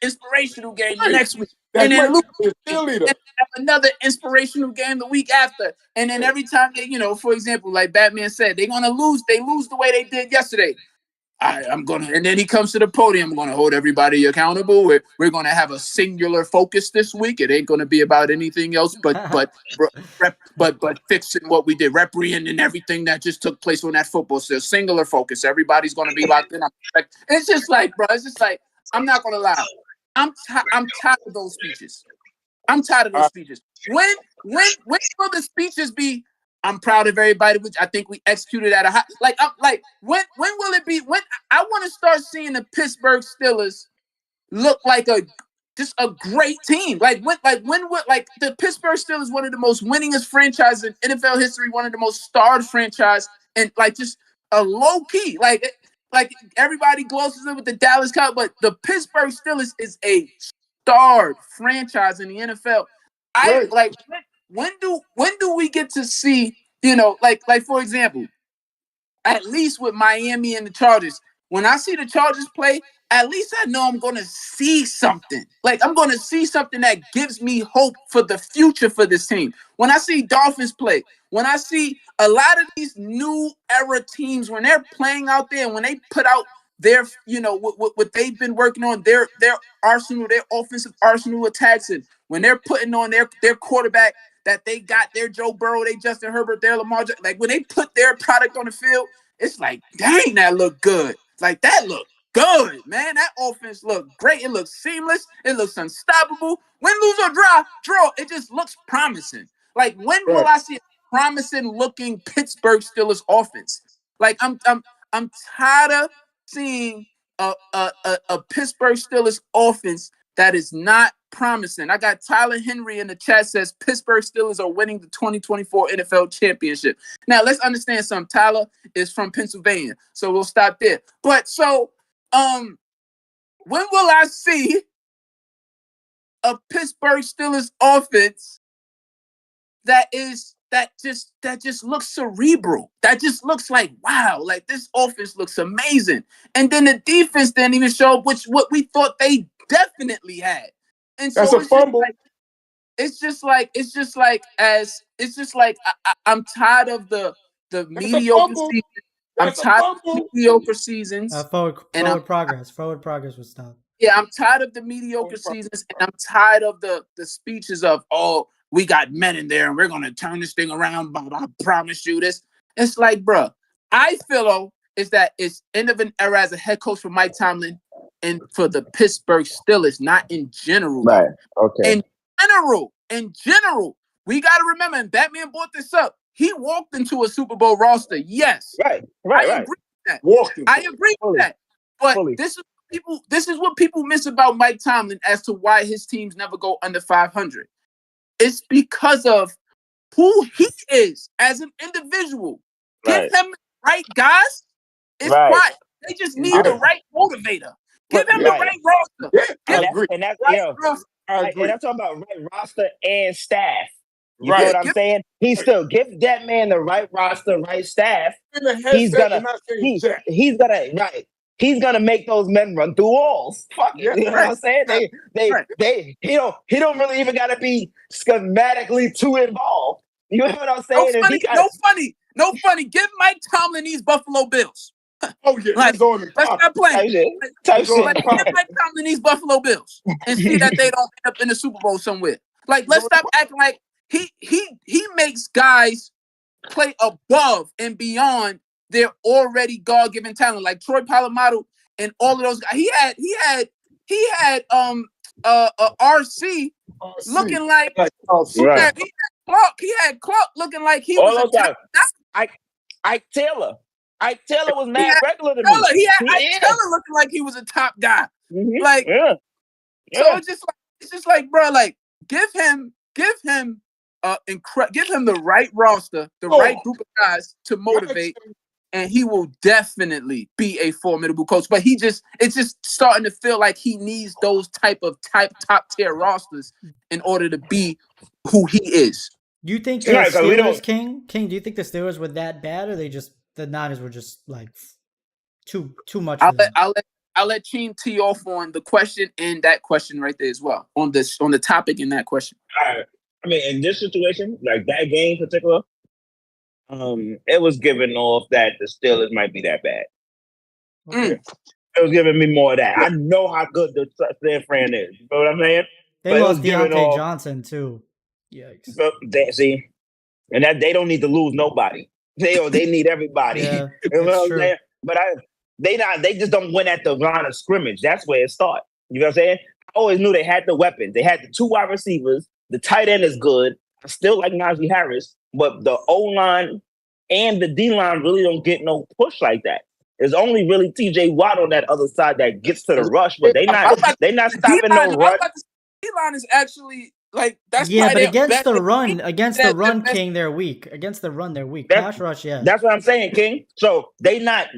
S2: inspirational game the next week, and then lose and have another inspirational game the week after, and then every time they, for example, like Batman said, they're gonna lose. They lose the way they did yesterday. And then he comes to the podium. I'm gonna hold everybody accountable. We're gonna have a singular focus this week. It ain't gonna be about anything else, but fixing what we did, representing everything that just took place on that football field. Singular focus. Everybody's gonna be locked in. It's just like, bro. It's just like, I'm not gonna lie. I'm tired of those speeches. I'm tired of those speeches. When will the speeches be? I'm proud of everybody, which I think we executed at a high. When will it be? When I want to start seeing the Pittsburgh Steelers look like a great team. When the Pittsburgh Steelers, one of the most winningest franchises in NFL history, one of the most starred franchise, and just a low key. Like everybody glosses it with the Dallas Cowboys, but the Pittsburgh Steelers is a starred franchise in the NFL. When do we get to see, for example, at least with Miami and the Chargers, when I see the Chargers play, at least I know I'm going to see something. I'm going to see something that gives me hope for the future for this team. When I see Dolphins play, when I see a lot of these new era teams, when they're playing out there, and when they put out their, what they've been working on, their arsenal, their offensive arsenal attacks, and when they're putting on their quarterback that they got, their Joe Burrow, their Justin Herbert, their Lamar, when they put their product on the field, it's like, dang, that look good. That look good, man. That offense looked great. It looks seamless. It looks unstoppable. Win, lose, or draw. It just looks promising. When will I see a promising looking Pittsburgh Steelers offense? I'm tired of seeing a Pittsburgh Steelers offense that is not promising. I got Tyler Henry in the chat says Pittsburgh Steelers are winning the 2024 NFL championship. Now let's understand something. Tyler is from Pennsylvania, so we'll stop there. But when will I see a Pittsburgh Steelers offense that just looks cerebral? That just looks like, wow, this offense looks amazing. And then the defense didn't even show up, what we thought they definitely had. And so
S3: that's a fumble.
S2: I'm tired of the mediocre season. I'm tired of mediocre seasons.
S1: Forward progress was stopped.
S2: Yeah, I'm tired of the mediocre seasons, and I'm tired of the speeches of, oh, we got men in there and we're gonna turn this thing around. But I promise you this. It's like, bro, I feel is that it's end of an era as a head coach for Mike Tomlin and for the Pittsburgh Steelers, not in general.
S4: Right. Okay.
S2: In general, we got to remember, and Batman brought this up, he walked into a Super Bowl roster. Yes.
S4: Right.
S2: I agree with that. I agree with that. But this is what people miss about Mike Tomlin as to why his teams never go under 500. It's because of who he is as an individual. Give him the right guys. It's fine. They just need the right motivator. Give him the right roster.
S3: Yeah, I agree.
S4: And that's
S3: roster.
S4: And I'm talking about right roster and staff. You know what I'm saying? He still give that man the right roster, right staff. He's gonna make those men run through walls. Fuck it. You know what I'm saying? He don't really even gotta be schematically too involved. You know what I'm saying?
S2: No funny. Give Mike Tomlin these Buffalo Bills.
S3: Oh yeah, let's
S2: not play. Give Mike Tomlin these Buffalo Bills and see that they don't end up in the Super Bowl somewhere. Let's stop acting like he makes guys play above and beyond their already God-given talent. Like Troy Polamalu and all of those guys. He had RC looking like he had Clark looking like he was a top guy.
S4: Ike Taylor was mad regular to me.
S2: He had Ike Taylor looking like he was a top guy.
S4: Mm-hmm.
S2: So it's just like, bro, give him the right roster, the right group of guys to motivate, and he will definitely be a formidable coach. But it's just starting to feel like he needs those top tier rosters in order to be who he is.
S1: Do you think the Steelers, King? Do you think the Steelers were that bad, or the Niners were just Too much.
S2: I'll let Team tee off on the question and that question right there as well on the topic in that question.
S4: I mean, in this situation, like that game in particular, it was giving off that the Steelers might be that bad.
S1: Okay.
S4: It was giving me more of that. I know how good their friend is. You know what I'm saying?
S1: They lost Deontay Johnson too. Yikes.
S4: See, and that they don't need to lose nobody. They need everybody.
S1: Yeah,
S4: you know what I'm
S1: true.
S4: saying? But they just don't win at the line of scrimmage. That's where it starts. You know what I'm saying? I always knew they had the weapons. They had the 2 wide receivers. The tight end is good. I still like Najee Harris, but the O-line and the D-line really don't get no push like that. There's only really TJ Watt on that other side that gets to the rush, but they not stopping no run.
S2: D-line is actually like that's
S1: but against the run, King, they're weak. Against the run, they're weak. Pass rush, yeah.
S4: That's what I'm saying, King. So they're not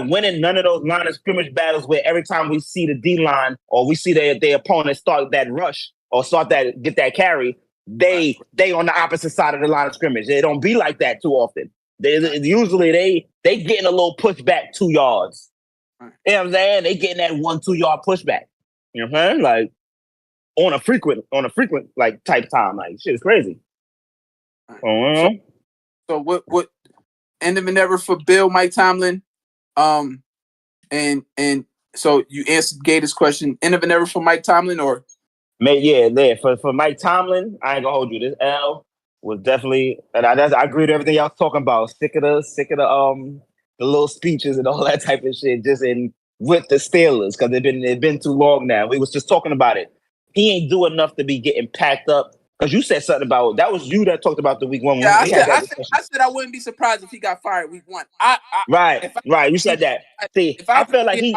S4: winning none of those line of scrimmage battles where every time we see the D-line or we see their opponent start that rush or get that carry, they on the opposite side of the line of scrimmage. They don't be like that too often. Usually they getting a little pushback 2 yards. You know what I'm saying? They getting that 1-2 yard pushback. You know what I'm saying? Like on a frequent like type time. Like shit is crazy.
S2: So what end of an era for Bill, Mike Tomlin? And so you answered Gator's question. End of an era for Mike Tomlin or
S4: for Mike Tomlin, I ain't gonna hold you. This L was definitely, and I agree with everything y'all talking about. Sick of the little speeches and all that type of shit. Just with the Steelers because it's been too long now. We was just talking about it. He ain't do enough to be getting packed up. Because you said something about that was you that talked about the week 1.
S2: Yeah, I said I wouldn't be surprised if he got fired week 1.
S4: Right. You said that. See, I feel like he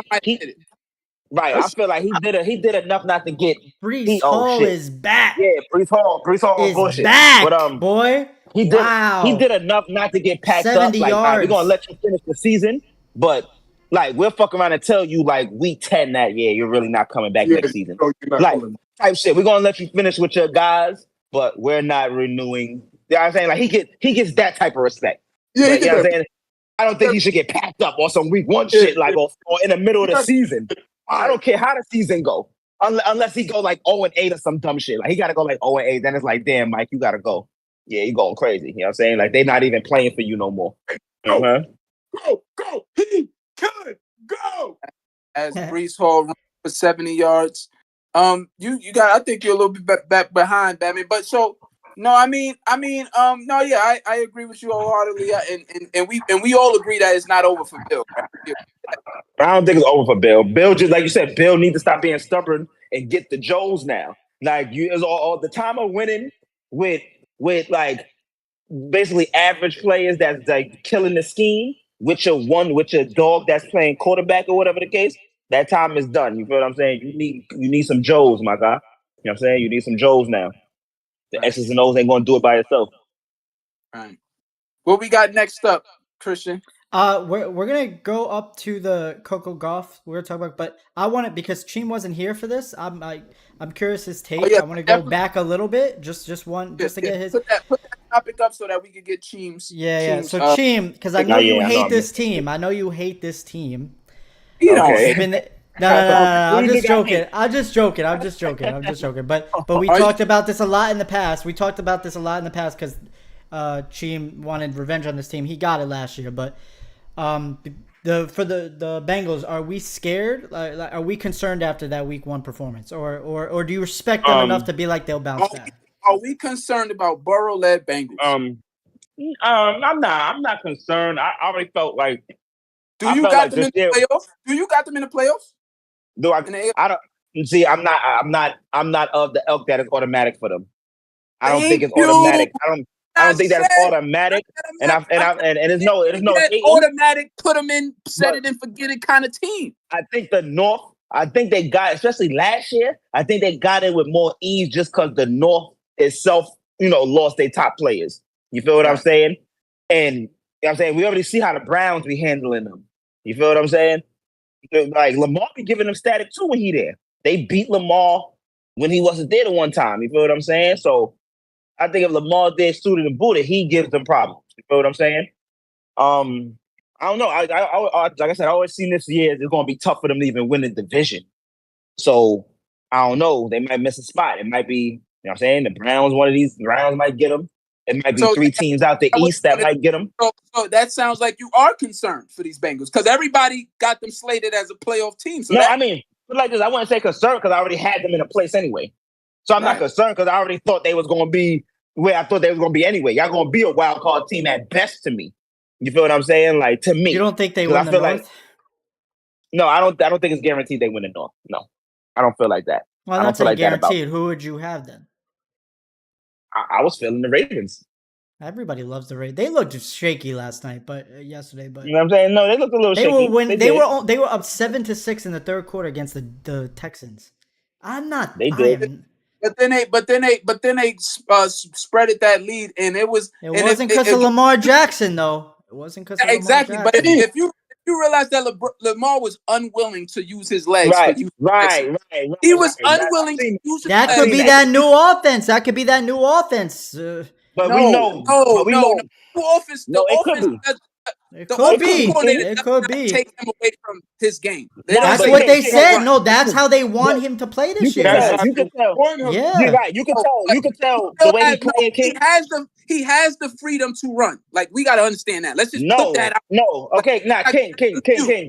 S4: right. I feel like he did enough not to get
S1: Breece Hall is back.
S4: Yeah, Breece Hall is bullshit.
S1: Back, but boy.
S4: He did enough not to get packed
S1: 70
S4: up. Like,
S1: yards.
S4: We're gonna let you finish the season, but like we'll fuck around and tell you like week 10 that you're really not coming back next season. Like type shit. We're gonna let you finish with your guys, but we're not renewing. You know what I'm saying? Like he gets that type of respect.
S3: Yeah,
S4: you know what I'm saying? I don't think he should get packed up on some week 1 shit like or in the middle of the season. I don't care how the season go. Unless he go like 0-8 or some dumb shit. Like he gotta go like 0-8. Then it's like, damn, Mike, you gotta go. Yeah, you going crazy. You know what I'm saying? Like they're not even playing for you no more.
S3: Go. He could go.
S2: As Breece Hall ran for 70 yards. You got. I think you're a little bit back behind, Batman. But so no, I agree with you wholeheartedly, and we all agree that it's not over for Bill. Right?
S4: I don't think it's over for Bill. Bill just like you said, Bill needs to stop being stubborn and get the Joes now. Like you is all the time of winning with like basically average players that's like killing the scheme with your dog that's playing quarterback or whatever the case. That time is done. You feel what I'm saying? You need some Joes, my guy. You know what I'm saying? You need some Joes now. The X's and O's ain't gonna do it by itself.
S2: All right. What we got next up, Christian?
S1: We're gonna go up to the Coco Golf we were talking about, but I want it because Cheem wasn't here for this. I'm curious his take. I want to go back a little bit, just to get his
S2: put that topic up so that we can get Cheem's.
S1: Yeah. So Cheem, because I know you hate this team. I know you hate this team.
S2: You know,
S1: No. I'm just joking. I'm just joking. But we talked about this a lot in the past. Because Cheem wanted revenge on this team. He got it last year, but for the Bengals, are we scared? Are we concerned after that week 1 performance, or do you respect them enough to be like they'll bounce back?
S2: Are we concerned about Burrow-led Bengals?
S4: I'm not concerned. I already felt like.
S2: Do you got them in the playoffs? Do you got them in the playoffs?
S4: Do I don't see. I'm not of the ilk that is automatic for them. I don't think it's automatic. I don't think that it's automatic. And it's no
S2: automatic. Put them in, set it and forget it kind of team.
S4: I think the North. I think they got, especially last year. I think they got it with more ease just because the North itself, lost their top players. You feel what I'm saying? And you know what I'm saying we already see how the Browns be handling them. You feel what I'm saying? Like Lamar be giving them static too when he there. They beat Lamar when he wasn't there the one time. You feel what I'm saying? So I think if Lamar did suited and booted, he gives them problems. You feel what I'm saying? I don't know. Like I said, I always seen this year it's going to be tough for them to even win the division. So I don't know. They might miss a spot. It might be, you know what I'm saying? The Browns, one of these Browns might get them. It might be three teams out the East that might get them.
S2: So that sounds like you are concerned for these Bengals because everybody got them slated as a playoff team. So
S4: I mean, like this, I wouldn't say concerned because I already had them in a place anyway. So I'm not concerned because I already thought they was going to be where I thought they was going to be anyway. Y'all going to be a wild card team at best to me. You feel what I'm saying? Like, to me.
S1: You don't think they win the North?
S4: Like, no, I don't think it's guaranteed they win the North. No, I don't feel like that.
S1: Well, I'm not saying guaranteed. Who would you have then?
S4: I was feeling the Ravens.
S1: Everybody loves the Ravens. They looked shaky last night, yesterday. But
S4: you know what I'm saying? No, they looked a little shaky.
S1: They were up 7-6 in the third quarter against the Texans. I'm not.
S4: They did.
S2: But then they spreaded that lead, and it was.
S1: It wasn't because of Lamar Jackson, though. It wasn't because of
S2: exactly.
S1: Lamar Jackson.
S2: But if you realize that Lamar was unwilling to use his legs,
S4: right.
S2: He was unwilling to use his legs.
S1: That could be that new offense. That could be that new offense.
S4: But we know.
S2: No. Offense.
S1: It could be.
S2: Take him away from his game.
S1: That's what they said. No, that's how they want him to play this year.
S4: You can tell.
S1: Yeah,
S4: you're right. You can tell the way he playing.
S2: He has the freedom to run. Like, we got to understand that. Let's just put that out.
S4: No. Okay. King.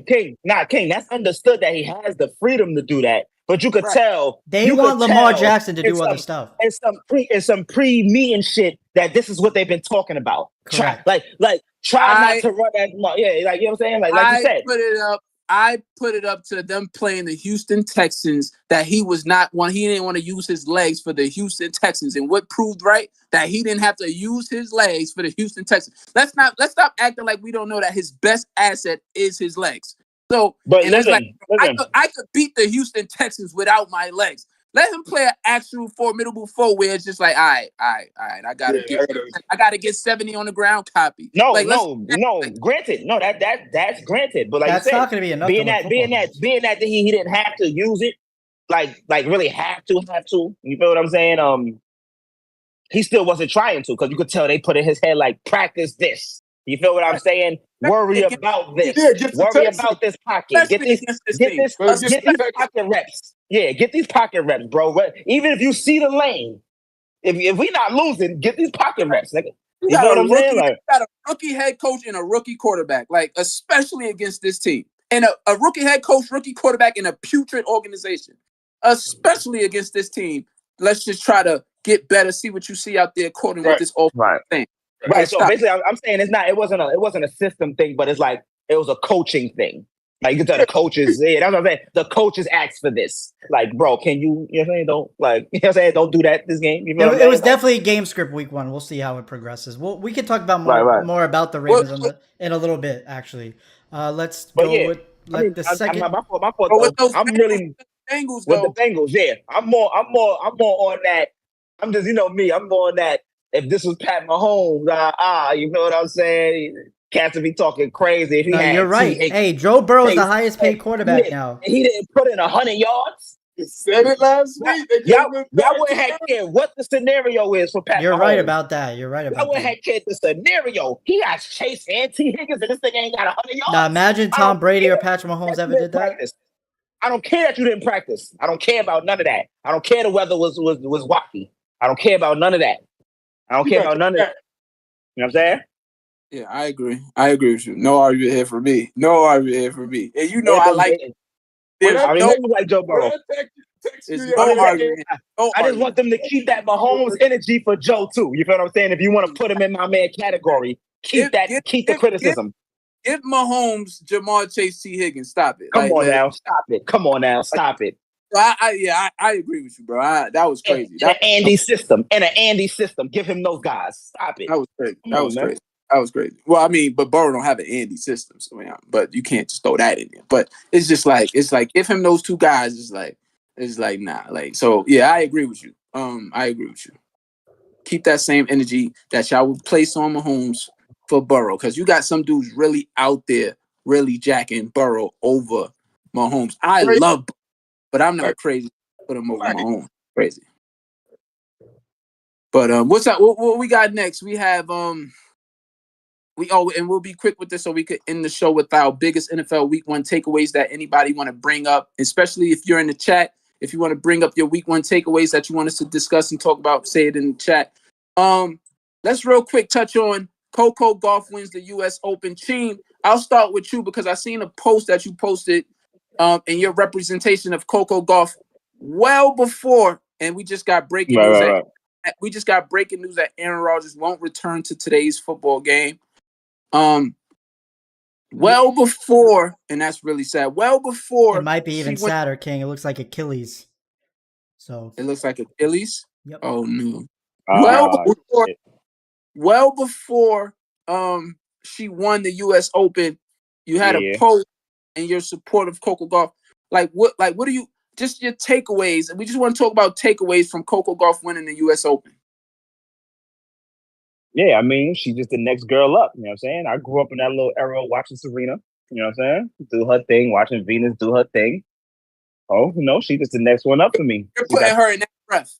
S4: King. That's understood that he has the freedom to do that. But you could tell
S1: they want Lamar Jackson to do other stuff.
S4: And some pre-meeting shit that this is what they've been talking about.
S1: Correct.
S4: Try not to run as much. Yeah, like, you know what I'm saying? Like you said.
S2: I put it up to them playing the Houston Texans that he didn't want to use his legs for the Houston Texans. And what proved right? That he didn't have to use his legs for the Houston Texans. Let's stop acting like we don't know that his best asset is his legs. So,
S4: but
S2: listen. I could beat the Houston Texans without my legs. Let him play an actual formidable foe where it's just like, all right. I gotta get 70 on the ground. Copy.
S4: No. Granted, no, that's granted. But like
S1: that's
S4: you said,
S1: not gonna be enough.
S4: Being that he didn't have to use it, like really have to. You feel what I'm saying? He still wasn't trying to because you could tell they put in his head like, practice this. You feel what I'm saying? Worry about this. Worry about this pocket. Get these pocket reps. Yeah, get these pocket reps, bro. Even if you see the lane, if we not losing, get these pocket reps, nigga. You know what I'm saying?
S2: You got a rookie head coach and a rookie quarterback, like, especially against this team. And a rookie head coach, rookie quarterback in a putrid organization, especially against this team. Let's just try to get better, see what you see out there according with this old thing.
S4: Right. So basically, I'm saying it wasn't a system thing, but it's like it was a coaching thing. Like, you can tell the coaches, that's what I'm saying. The coaches asked for this. Like, bro, can you know what I'm saying? Don't do that this game.
S1: It was definitely game script week 1. We'll see how it progresses. We can talk about more about the Ravens in a little bit, actually. Let's go with the second.
S4: My fault. I'm really
S2: Bengals
S4: with the Bengals. Yeah, I'm more on that. I'm just, me. I'm more on that. If this was Pat Mahomes, you know what I'm saying? Cats would be talking crazy.
S1: You're right. Hey, Joe Burrow's the highest paid quarterback now.
S4: He didn't put in 100 yards.
S3: He said it last week.
S4: Y'all wouldn't have cared what the scenario is for Pat Mahomes.
S1: You're right about that. Y'all
S4: wouldn't have cared the scenario. He has Chase and T. Higgins, and this thing ain't got 100 yards.
S1: Now imagine Tom Brady or Patrick Mahomes ever did that.
S4: I don't care that you didn't practice. I don't care about none of that. I don't care the weather was wacky. I don't care about none of that. I don't care about none of that. You know what I'm saying?
S2: Yeah, I agree. I agree with you. No argument here for me. And I like it.
S4: I know you like Joe Burrow. I just want them to keep that Mahomes energy for Joe too. You feel what I'm saying? If you want to put him in my man category, keep the criticism.
S2: If Mahomes, Jamar Chase, T. Higgins, stop it.
S4: Come on now, stop it.
S2: I agree with you, bro. That was crazy.
S4: An Andy system. Give him those guys. Stop it.
S2: That was crazy. That was crazy. Well, I mean, but Burrow don't have an Andy system, so but you can't just throw that in there. But it's just like give him those two guys. It's like nah. Like, so yeah, I agree with you. I agree with you. Keep that same energy that y'all would place on Mahomes for Burrow, because you got some dudes really out there, really jacking Burrow over Mahomes. I love, but I'm not crazy to put him over Mahomes. Crazy. But what's up? What we got next? We have we'll be quick with this so we could end the show with our biggest NFL Week 1 takeaways that anybody want to bring up, especially if you're in the chat. If you want to bring up your Week 1 takeaways that you want us to discuss and talk about, say it in the chat. Let's real quick touch on Coco Gauff wins the U.S. Open. Cheem, I'll start with you because I seen a post that you posted in your representation of Coco Gauff well before, and we just got breaking news. We just got breaking news that Aaron Rodgers won't return to today's football game. Well before, and that's really sad. Well before,
S1: it might be even sadder, King. It looks like Achilles. So
S2: it looks like Achilles.
S1: Yep.
S2: Oh no.
S4: Shit.
S2: Well before she won the U.S. Open, you had a post in your support of Coco Gauff. What do you, just your takeaways? And we just want to talk about takeaways from Coco Gauff winning the U.S. Open.
S4: Yeah, I mean, she's just the next girl up. You know what I'm saying? I grew up in that little era watching Serena. You know what I'm saying? Do her thing, watching Venus do her thing. Oh, she's just the next one up for me.
S2: You're putting her in that breath.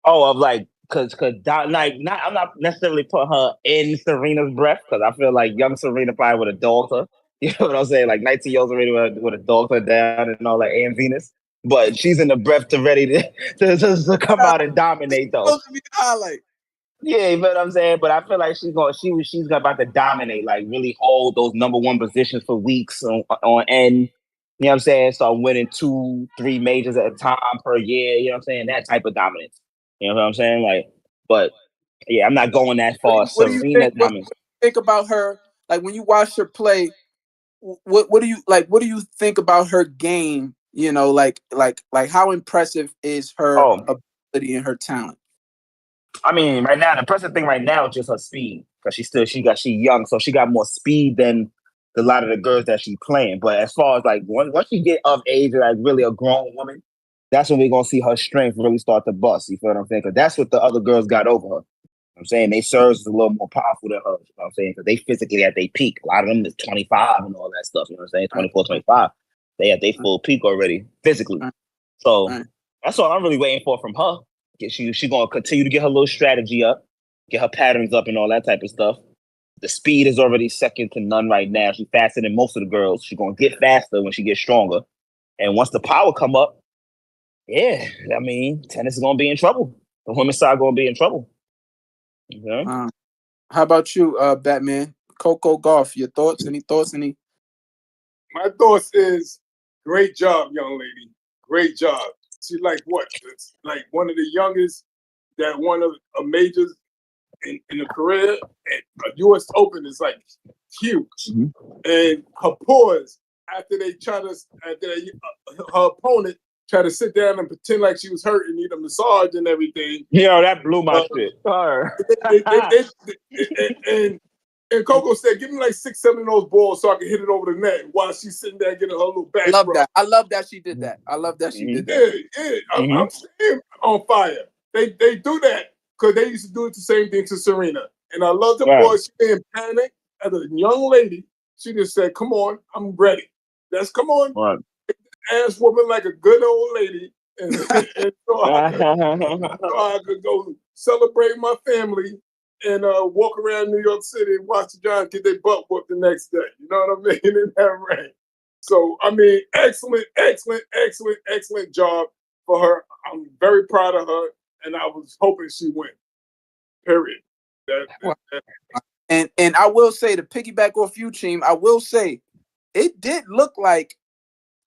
S4: Oh, of I'm not necessarily putting her in Serena's breath because I feel like young Serena probably would have dogged her. You know what I'm saying? Like 19-year-old Serena would have dogged her down and all that, and Venus. But she's in the breath ready to come out and dominate though.
S2: Supposed to be the highlight.
S4: Yeah, you know what I'm saying? But I feel like she's about to dominate, like really hold those number one positions for weeks on end. You know what I'm saying? So I'm winning 2-3 majors at a time per year. You know what I'm saying? That type of dominance. You know what I'm saying? Like, but yeah, I'm not going that far.
S2: What do you think about her? Like when you watch her play, what do you think about her game? You know, like how impressive is her ability and her talent?
S4: I mean, right now, the impressive thing right now is just her speed. Because she young, so she got more speed than a lot of the girls that she's playing. But as far as like once she get of age, like really a grown woman, that's when we're gonna see her strength really start to bust. You feel what I'm saying? Because that's what the other girls got over her. You know what I'm saying? They serves is a little more powerful than her. You know what I'm saying? Because they physically at their peak. A lot of them is 25 and all that stuff. You know what I'm saying? 24, 25. They at their full peak already physically. So that's all I'm really waiting for from her. She's gonna continue to get her little strategy up, get her patterns up, and all that type of stuff. The speed is already second to none right now. She's faster than most of the girls. She's gonna get faster when she gets stronger. And once the power come up, yeah, I mean, tennis is gonna be in trouble. The women's side gonna be in trouble.
S2: How about you, Batman? Coco Gauff, your thoughts? Any thoughts?
S3: My thoughts is great job, young lady. Great job. She's like what? It's like one of the youngest that won a majors in a career. And a U.S. Open is like huge. Mm-hmm. And her pause after her opponent tried to sit down and pretend like she was hurt and need a massage and everything.
S4: Yeah, that blew my shit.
S3: And Coco said, "Give me like 6-7 of those balls so I can hit it over the net." While she's sitting there getting her little back.
S2: I love that she did that.
S3: Yeah. I'm staying on fire. They do that because they used to do it the same thing to Serena. And I love the boy. She didn't panic as a young lady. She just said, "Come on, I'm ready. Come on."
S4: Right.
S3: Ass woman like a good old lady. And so I could go celebrate my family and walk around New York City and watch the Giants get their butt whooped the next day. You know what I mean? In that rain. So, I mean, excellent job for her. I'm very proud of her, and I was hoping she win. Period.
S2: And I will say, to piggyback off you, Cheem, I will say, it did look like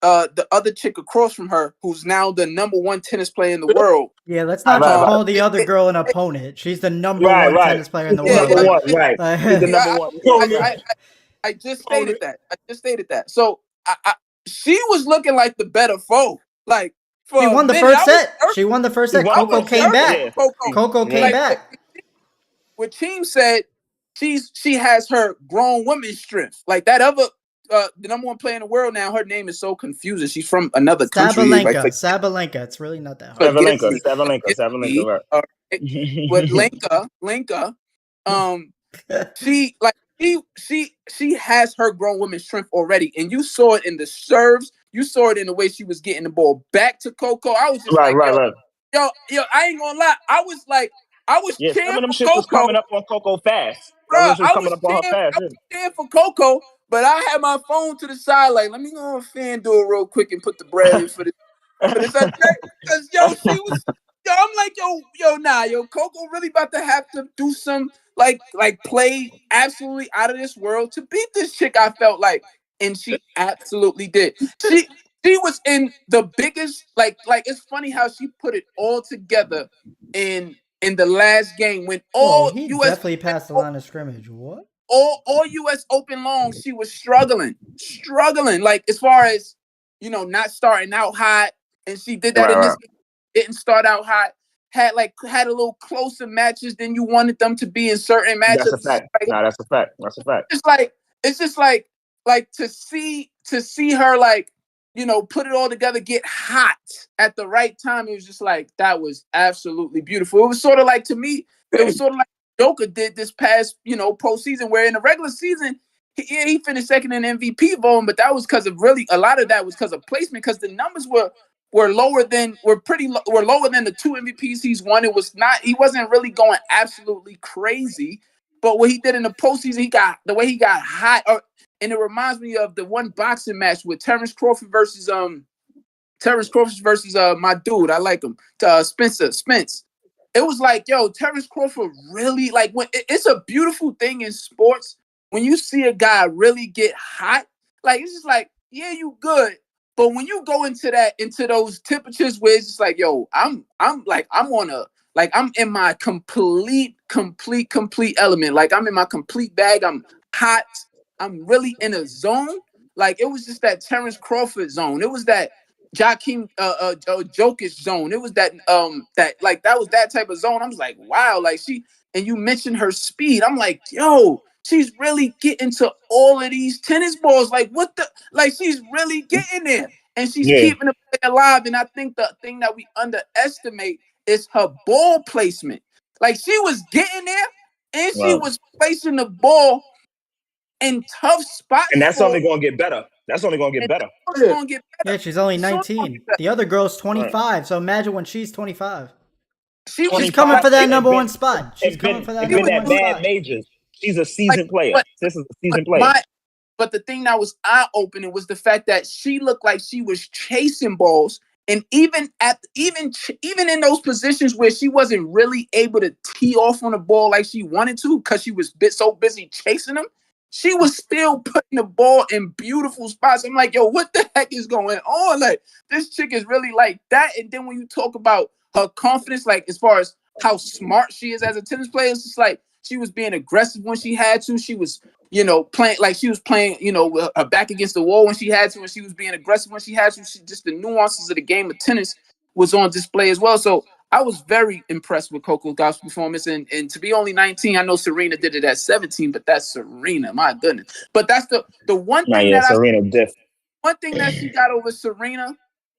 S2: the other chick across from her, who's now the number one tennis player in the world.
S1: Yeah, let's not call the other girl an opponent. She's the number one tennis player in the world.
S4: She's the number one.
S2: I just stated that. So she was looking like the better foe. Like
S1: she won the first set. She won the first set. Coco came back. Coco came back.
S2: What Cheem said, she has her grown woman strength. Like that other. The number one player in the world now, her name is so confusing. She's from another country.
S1: Sabalenka. It's really not that hard.
S4: Sabalenka.
S2: But Lenka, she has her grown woman strength already, and you saw it in the serves. You saw it in the way she was getting the ball back to Coco. I was just yo, I ain't gonna lie. I was cheering
S4: some of them
S2: for
S4: shit was coming up on Coco fast.
S2: bro,
S4: That's when she was
S2: I
S4: coming
S2: was
S4: up on her pass.
S2: I was cheering for Coco, but I had my phone to the side, like, let me go on FanDuel real quick and put the bread in for this attack. Because she was, I'm like, Coco really about to have to do some like play absolutely out of this world to beat this chick. I felt like, and she absolutely did. She was in the biggest like it's funny how she put it all together in the last game when
S1: Whoa,
S2: all
S1: he
S2: US
S1: definitely passed the line of scrimmage. What?
S2: all US Open long, she was struggling. Like as far as not starting out hot, and she did that in this game. Didn't start out hot. Had a little closer matches than you wanted them to be in certain matchups.
S4: That's a fact. That's a fact. That's a fact.
S2: It's just like to see her put it all together, get hot at the right time. It was just like that was absolutely beautiful. It was sort of like, to me, it was sort of like Joker did this past postseason, where in the regular season he finished second in MVP voting, but that was because of a lot of that was because of placement, because the numbers were lower than lower than the 2 MVPs he's won. He wasn't really going absolutely crazy, but what he did in the postseason, the way he got hot, and it reminds me of the one boxing match with Terrence Crawford versus my dude. I like him, Spence. It was like, Terrence Crawford really, like, when it's a beautiful thing in sports when you see a guy really get hot. Like, it's just like, yeah, you good, but when you go into those temperatures where it's just like, I'm in my complete element. Like, I'm in my complete bag. I'm hot. I'm really in a zone. Like, it was just that Terrence Crawford zone. It was that Joakim Jokic zone. It was that was that type of zone. I was like, wow, like and you mentioned her speed. I'm like, she's really getting to all of these tennis balls. Like, what the, like, she's really getting there, and she's keeping it alive. And I think the thing that we underestimate is her ball placement. Like, she was getting there, and she was placing the ball in tough spots.
S4: And that's only going to get better.
S1: Yeah, she's only 19. The other girl's 25. So imagine when she's 25. She's coming for that number one spot. She's coming for that number one spot.
S4: Majors. She's a seasoned player. This is a seasoned player.
S2: But the thing that was eye-opening was the fact that she looked like she was chasing balls, and even in those positions where she wasn't really able to tee off on the ball like she wanted to because she was so busy chasing them, she was still putting the ball in beautiful spots. I'm like, what the heck is going on? Like, this chick is really like that. And then when you talk about her confidence, like, as far as how smart she is as a tennis player, it's just like she was being aggressive when she had to. She was, playing with her back against the wall when she had to, and she was being aggressive when she had to. Just the nuances of the game of tennis was on display as well. So I was very impressed with Coco Gauff's performance, and to be only 19, I know Serena did it at 17, but that's Serena, my goodness. But that's the one thing one thing that she got over Serena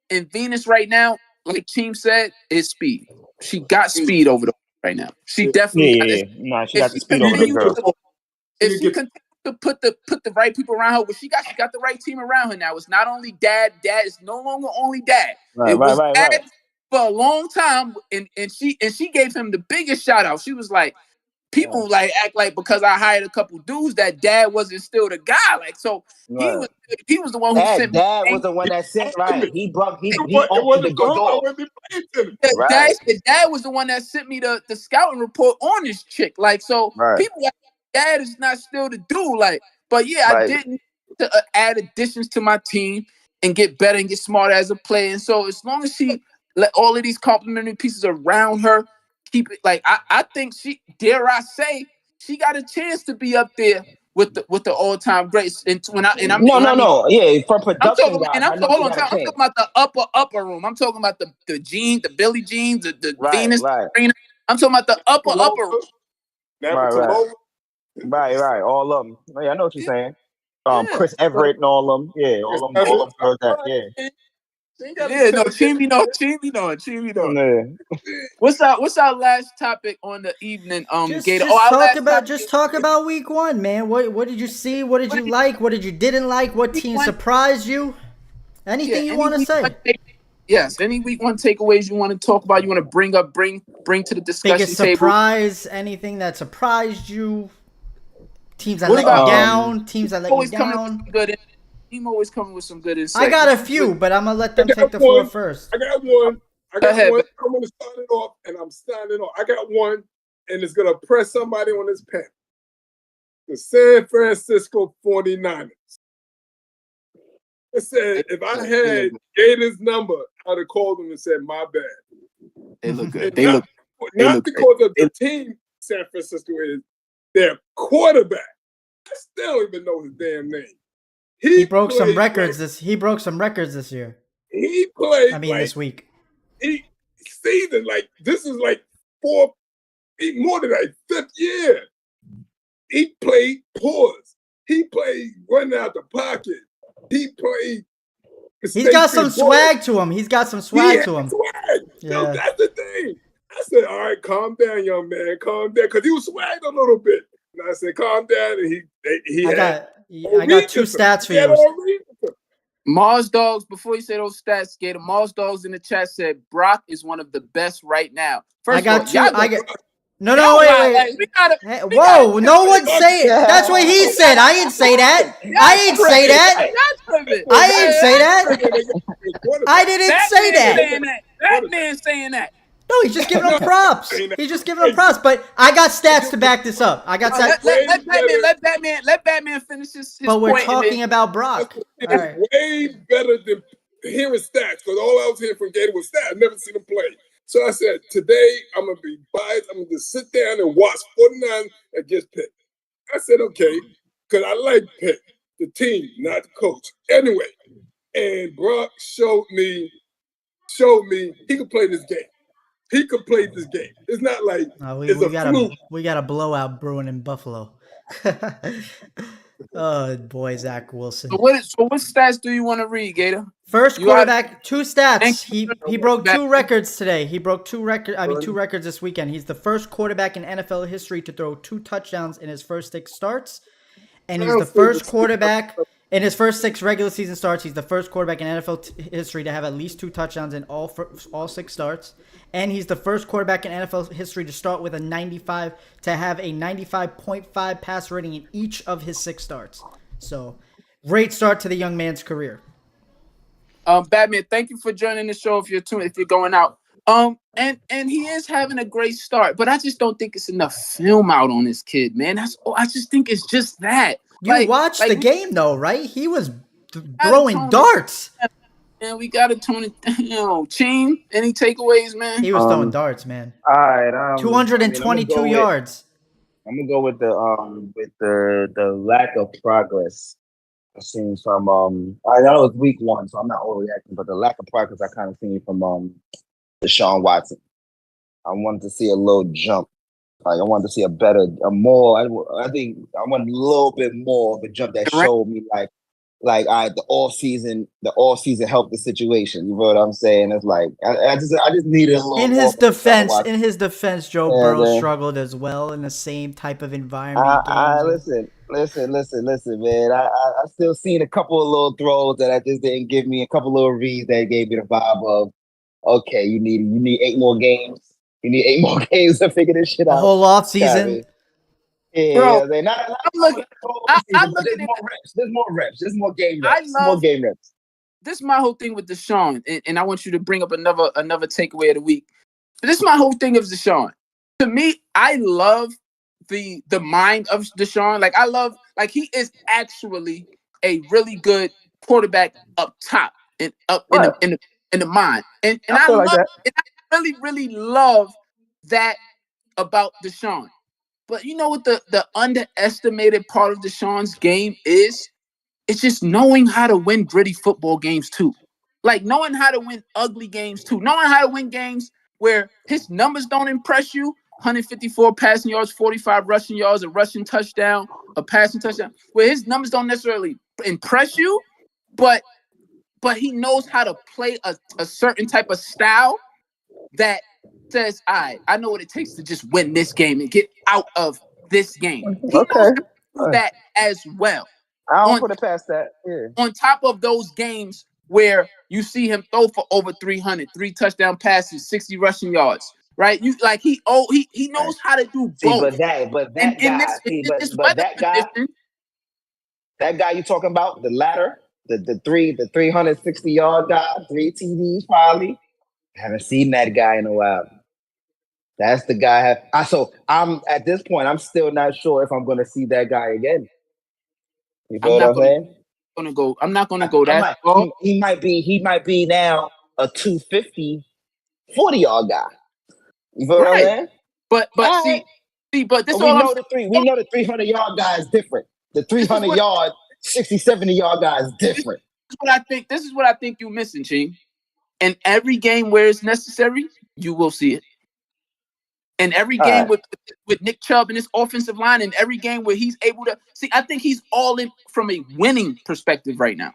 S2: and Venus right now, like Team said, is speed. She got speed over them right now. She definitely got it.
S4: Nah, she got the speed over the girl.
S2: If she continues to put the right people around her, she got the right team around her now. It's not only dad. Dad is no longer only dad. It was dad for a long time, and she gave him the biggest shout out. She was like, people act like because I hired a couple dudes that dad wasn't still the guy. Like, so he was the one who sent me.
S4: Dad was the one that sent he opened the door.
S2: Dad was the one that sent me the scouting report on this chick. Like, so people like, dad is not still the dude. Like, but I didn't add additions to my team and get better and get smarter as a player. And so as long as she let all of these complementary pieces around her keep it, like, I think she, dare I say, she got a chance to be up there with the all-time greats. And for production,
S4: I'm talking
S2: about the upper room. I'm talking about the Jean, the Billie Jeans, the Venus, Serena. I'm talking about the upper room.
S4: Right. All of them. Yeah, I know what you're saying. Chris Everett and all of them. Yeah, all of them.
S2: Chimmy know. What's our last topic on the evening? Gator.
S1: Just talk about week one, man. What did you see? What did you like? What did you didn't like? What team surprised you? Anything you want to say?
S2: Yes. Any week one takeaways you want to talk about? You want to bring to the discussion
S1: biggest
S2: table?
S1: Surprise? Anything that surprised you? Teams that let you down. Teams that let you down.
S2: He's always coming with some good insight.
S1: I got a few, but I'm gonna let them take the floor first.
S3: I got one. I'm gonna start it off, and I'm signing off. I got one, and it's gonna press somebody on his pen. The San Francisco 49ers. It said, if I had Gators' number, I'd have called them and said, my bad.
S2: They look good.
S3: Not because of the team San Francisco is, their quarterback. I still don't even know his damn name.
S1: He broke some records this year.
S3: He played.
S1: This week.
S3: This is like more than like 5th year. He played pause. He played running out the pocket. He played.
S1: He's got some swag to him. He's got some swag to him.
S3: Swag. Yeah. No, that's the thing. I said, all right, calm down, young man. Calm down. Because he was swagged a little bit. And I said, calm down. And I
S1: got 2 stats for you.
S2: Mars Dogs, before you say those stats, Gator, Mars Dogs in the chat said Brock is one of the best right now. First
S1: of all, wait.
S2: Whoa,
S1: no one say it. That's what he said. I didn't say that. I didn't say that. I didn't say that.
S2: That man saying that.
S1: No, he's just giving him props. But I got stats to back this up. I got stats.
S2: Let Batman finish his
S1: But we're talking about Brock.
S3: It's way better than hearing stats, because all I was hearing from Gator was stats. I've never seen him play. So I said, today I'm going to be biased. I'm going to just sit down and watch 49 against Pitt. I said, okay, because I like Pitt, the team, not the coach. Anyway, and Brock showed me he could play this game. It's not like
S1: we got a blowout brewing in Buffalo. Oh boy, Zach Wilson.
S2: So what stats do you want to read, Gator?
S1: First quarterback, 2 stats. He broke 2 records today. He broke 2 records this weekend. He's the first quarterback in NFL history to throw 2 touchdowns in his first 6 starts. And he's the first quarterback in his first 6 regular season starts. He's the first quarterback in NFL history to have at least 2 touchdowns in all 6 starts. And he's the first quarterback in NFL history to have a 95.5 pass rating in each of his 6 starts. So, great start to the young man's career.
S2: Batman, thank you for joining the show. If you're going out, and he is having a great start, but I just don't think it's enough film out on this kid, man. I just think it's just that.
S1: You watched the game though, right? He was throwing darts.
S2: And we got to tone it down. Ching, any takeaways, man?
S1: He was throwing darts, man.
S4: All right,
S1: 222 yards.
S4: I'm gonna go with the lack of progress. I've seen from I know it was week 1, so I'm not overreacting, but the lack of progress I kind of seen from Deshaun Watson. I wanted to see a little jump. Like I wanted to see I think I want a little bit more of a jump that showed me the off season helped the situation. You know what I'm saying? It's like I just needed a little.
S1: In his defense, Joe Burrow struggled as well in the same type of environment.
S4: Listen, man. I still seen a couple of little throws that I just didn't give me, a couple of little reads that gave me the vibe of, okay, you need 8 more games. You need 8 more games to figure this shit out.
S1: The whole off season.
S4: Yeah, bro, I'm looking at it. There's more reps. There's more game reps. More game reps.
S2: This is my whole thing with Deshaun, and I want you to bring up another takeaway of the week. But this is my whole thing of Deshaun. To me, I love the mind of Deshaun. He is actually a really good quarterback up top and up in the mind. And I love that. And I really, really love that about Deshaun. But you know what the underestimated part of Deshaun's game is? It's just knowing how to win gritty football games too. Like knowing how to win ugly games too. Knowing how to win games where his numbers don't impress you. 154 passing yards, 45 rushing yards, a rushing touchdown, a passing touchdown. Where his numbers don't necessarily impress you, but he knows how to play a certain type of style that says, all right, I know what it takes to just win this game and get out of this game. He knows how to do that as well.
S4: I don't put it past that. Yeah.
S2: On top of those games where you see him throw for over 300, 3 touchdown passes, 60 rushing yards. right? You like he knows how to do both.
S4: See, but that guy you talking about, the latter, the 360-yard guy, 3 TDs probably. I haven't seen that guy in a while. That's the guy. So I'm at this point, I'm still not sure if I'm going to see that guy again. You feel what I'm saying?
S2: I'm not gonna go that far.
S4: He might be now a 250, 40-yard guy. You feel what I'm saying?
S2: But see, but this
S4: we know the 300-yard guy is different. The 300-yard, 60, 70-yard guy is different.
S2: This is what I think you're missing, Ching. In every game where it's necessary, you will see it. In every game with Nick Chubb and his offensive line, in every game where he's able to see, I think he's all in from a winning perspective right now.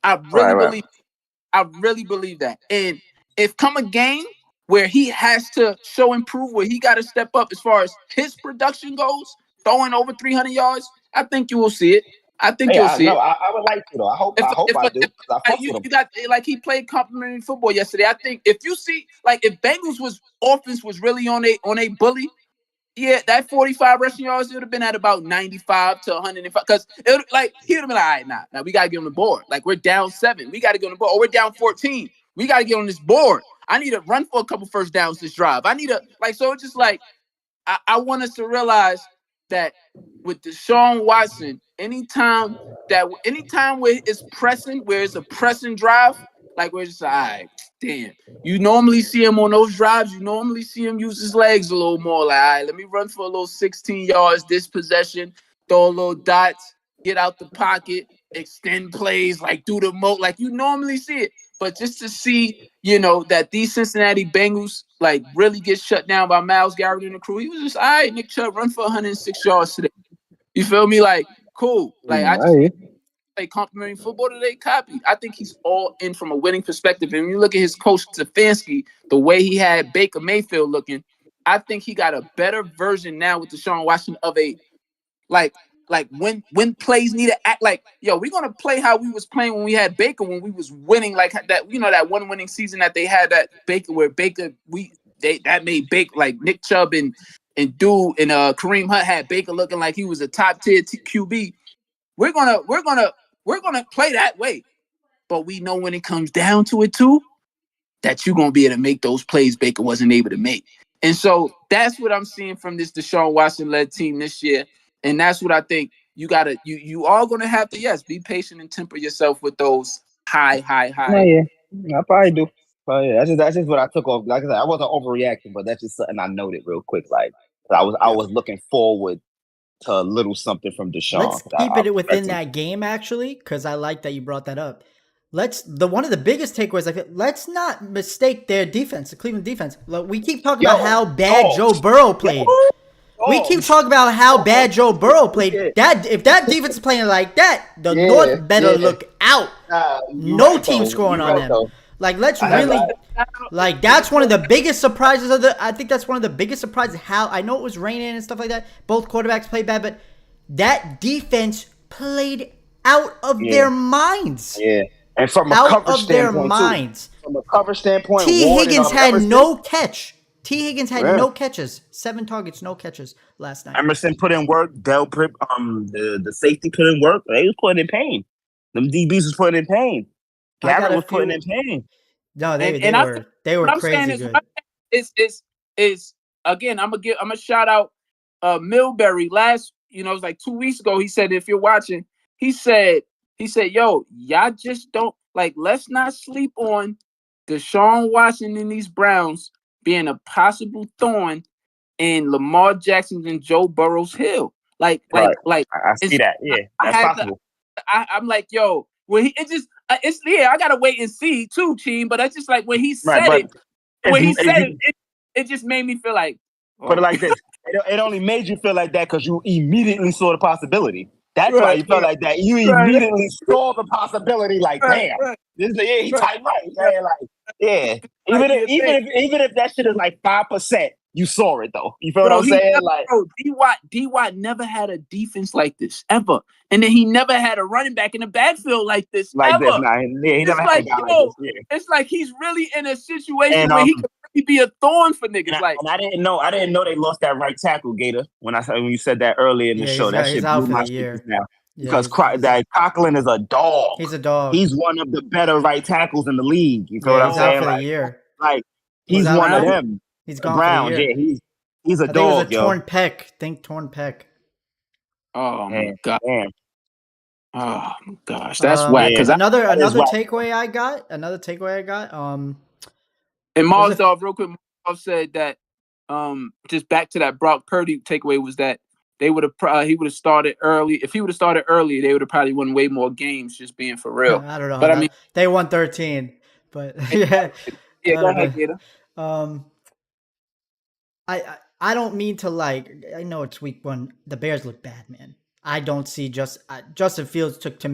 S2: I really believe that. And if come a game where he has to show improve, where he got to step up as far as his production goes, throwing over 300 yards, I think you will see it. I think you'll see it.
S4: I would like to though. I hope I do.
S2: You got like he played complimentary football yesterday. I think if you see like if Bengals offense was really on a bully, yeah, that 45 rushing yards would have been at about 95 to 105 because he would have been like, all right, now we gotta get on the board. Like we're down 7, we gotta get on the board. Or we're down 14, we gotta get on this board. I need to run for a couple first downs this drive. I need to so it's just like I want us to realize that with Deshaun Watson, anytime where it's pressing, where it's a pressing drive, like we're just all right, damn. You normally see him on those drives, you normally see him use his legs a little more. Like, all right, let me run for a little 16 yards this possession, throw a little dots, get out the pocket, extend plays, like do the like you normally see it. But just to see, that these Cincinnati Bengals really get shut down by Myles Garrett and the crew, he was just all right. Nick Chubb run for 106 yards today. You feel me? Like cool. Like I just play complimentary football today. Copied. I think he's all in from a winning perspective. And when you look at his coach Stefanski, the way he had Baker Mayfield looking, I think he got a better version now with Deshaun Watson of a when plays need to act like, yo, we're gonna play how we was playing when we had Baker, when we was winning like that, that one winning season that they had that Baker where Baker that made Baker like Nick Chubb and Kareem Hunt had Baker looking like he was a top tier QB. We're gonna play that way, but we know when it comes down to it too, that you're gonna be able to make those plays Baker wasn't able to make. And so that's what I'm seeing from this Deshaun Watson-led team this year. And that's what I think you are going to have to, yes, be patient and temper yourself with those high.
S4: Oh, yeah, I probably do. Oh, yeah, that's just what I took off. Like I said, I wasn't overreacting, but that's just something I noted real quick. Like I was looking forward to a little something from Deshaun.
S1: Let's keep it within that game, actually, because I like that you brought that up. One of the biggest takeaways, I feel, let's not mistake their defense, the Cleveland defense. Look, we keep talking about how bad Joe Burrow played. We keep talking about how bad Joe Burrow played. If that defense is playing like that, the North better look out. No team scoring on them. Like, let's really, like, that's one of the biggest surprises I think that's one of the biggest surprises. How I know it was raining and stuff like that. Both quarterbacks played bad, but that defense played out of their minds.
S4: Yeah, and from a coverage standpoint, from a coverage standpoint,
S1: T. Higgins had no catch. T. Higgins had no catches. 7 targets, no catches last night.
S4: Emerson put in work. The safety put in work. They was putting in pain. Them DBs was putting in pain. Garrett was putting in pain.
S1: No, they were crazy good.
S2: Is again, I'm gonna shout out Milbury. It was like 2 weeks ago. He said, if you're watching, he said, yo, y'all just don't let's not sleep on Deshaun Watson and these Browns being a possible thorn in Lamar Jackson and Joe Burrow's heel. I
S4: see that. Yeah, that's possible.
S2: I'm like, yo, when I gotta wait and see too, team. But that's just like when he said it just made me feel like.
S4: Put it like this: it only made you feel like that because you immediately saw the possibility. That's why you felt like that. You immediately saw the possibility. Like, damn, he type right. Yeah. Even if that shit is like 5%, you saw it though. You feel what I'm saying?
S2: D-Watt never had a defense like this ever, and then he never had a running back in the backfield like this ever.
S4: He never had a guy like this. Yeah.
S2: It's like he's really in a situation where he could really be a thorn for niggas.
S4: And I didn't know they lost that right tackle, Gator. When you said that earlier in the show, that shit blew my shit now. Because that Coughlin is a dog.
S1: He's a dog.
S4: He's one of the better right tackles in the league. You feel what I'm saying?
S1: He's out for the year.
S4: Like he's one of them.
S1: He's gone for the year.
S4: Yeah, he's a dog.
S1: I think it was a torn pec. Torn pec.
S2: Oh my god.
S4: Man.
S2: Oh my gosh, that's whack. Because
S1: another takeaway I got.
S2: And Mazdov, real quick, Mazdov said that just back to that Brock Purdy takeaway was that he would have started early. If he would have started early, they would have probably won way more games. Just being for real.
S1: I don't know,
S2: but I mean,
S1: they won 13. But yeah,
S2: go ahead, Gator.
S1: I don't mean to I know it's week 1. The Bears look bad, man. I don't see Justin Fields took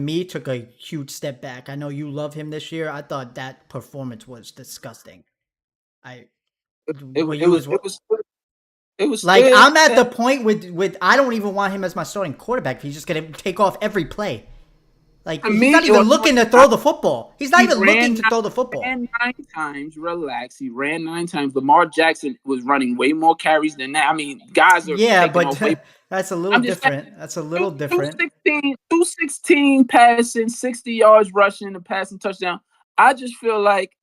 S1: a huge step back. I know you love him this year. I thought that performance was disgusting.
S2: It was
S1: like
S2: good.
S1: I'm at the point with I don't even want him as my starting quarterback. He's just gonna take off every play. Like he's not even looking to throw the football. He's not even looking to throw the football.
S2: He ran 9 times. Relax. He ran 9 times. Lamar Jackson was running way more carries than that. I mean, guys are
S1: but that's a little different. That's a little different.
S2: 216 passing, 60 yards rushing, a passing touchdown. I just feel like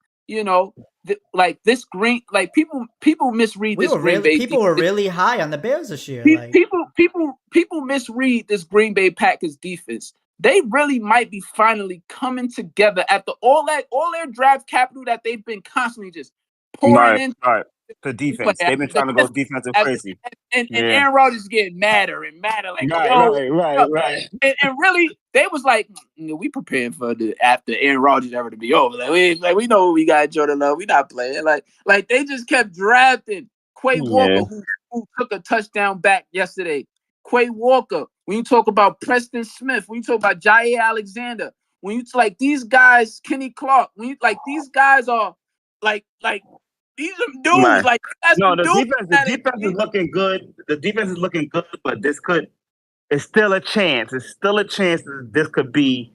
S2: this green, people misread this Green Bay.
S1: People were really high on the Bears this year.
S2: People misread this Green Bay Packers defense. They really might be finally coming together after all their draft capital that they've been constantly just pouring in.
S4: Right. The defense. They've been trying to go defensive crazy.
S2: And Aaron Rodgers is getting madder and madder.
S4: Right.
S2: And really, they was like, we preparing for after Aaron Rodgers ever to be over. We know we got Jordan Love. We not playing. Like they just kept drafting Quay Walker, who took a touchdown back yesterday. Quay Walker. When you talk about Preston Smith, when you talk about Jair Alexander, when you these guys, Kenny Clark, when you these guys are like these are dudes.
S4: Man.
S2: The
S4: defense is looking good. The defense is looking good, but it's still a chance. It's still a chance that this could be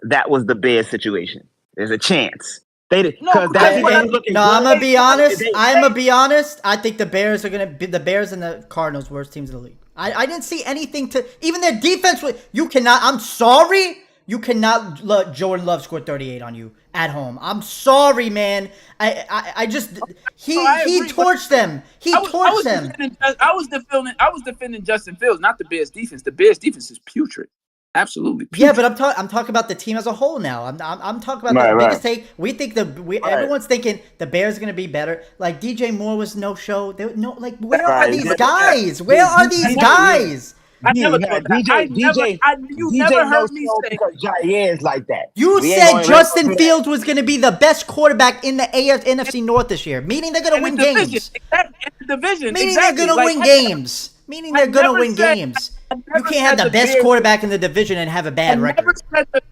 S4: that was the Bears situation. There's a chance. I'm
S1: gonna be honest. I think the Bears are gonna be the Bears and the Cardinals worst teams in the league. I didn't see anything to even their defense. You cannot. I'm sorry. You cannot let Jordan Love score 38 on you at home. I'm sorry, man. I just he torched them. He torched them.
S2: I was defending Justin Fields, not the Bears defense. The Bears defense is putrid. Absolutely.
S1: Putrid. Yeah, but I'm talking about the team as a whole now. I'm talking about the biggest take. We think everyone's thinking the Bears are going to be better. Like DJ Moore was no show. Where are these guys? Where are these guys?
S2: I never thought that. You never heard me say
S4: because Jair is like that.
S1: You said Justin Fields was going to be the best quarterback in the NFC North this year, meaning they're going to win games. Meaning they're going to win games. Meaning they're going to win games. You can't have the best quarterback in the division and have a bad record.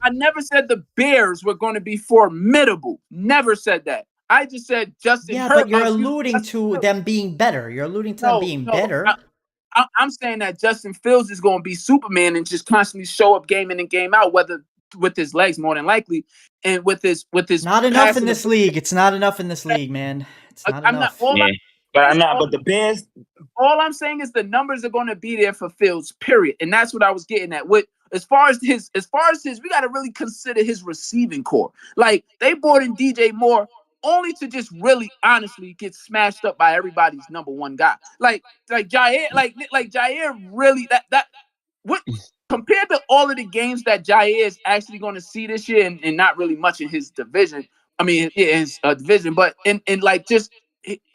S2: I never said the Bears were going to be formidable. Never said that. I just said Justin.
S1: Yeah, but you're alluding to them being better. You're alluding to them being better.
S2: I'm saying that Justin Fields is going to be Superman and just constantly show up game in and game out, whether with his legs more than likely, and with his.
S1: Not enough in this league. It's not enough in this league, man. It's not enough.
S4: But the Bears.
S2: All I'm saying is the numbers are going to be there for Fields. Period, and that's what I was getting at. As far as his, we got to really consider his receiving core. Like they brought in DJ Moore only to just really honestly get smashed up by everybody's number one guy. Like Jair, like Jair really that what compared to all of the games that Jair is actually going to see this year and not really much in his division. I mean, his division, but in like just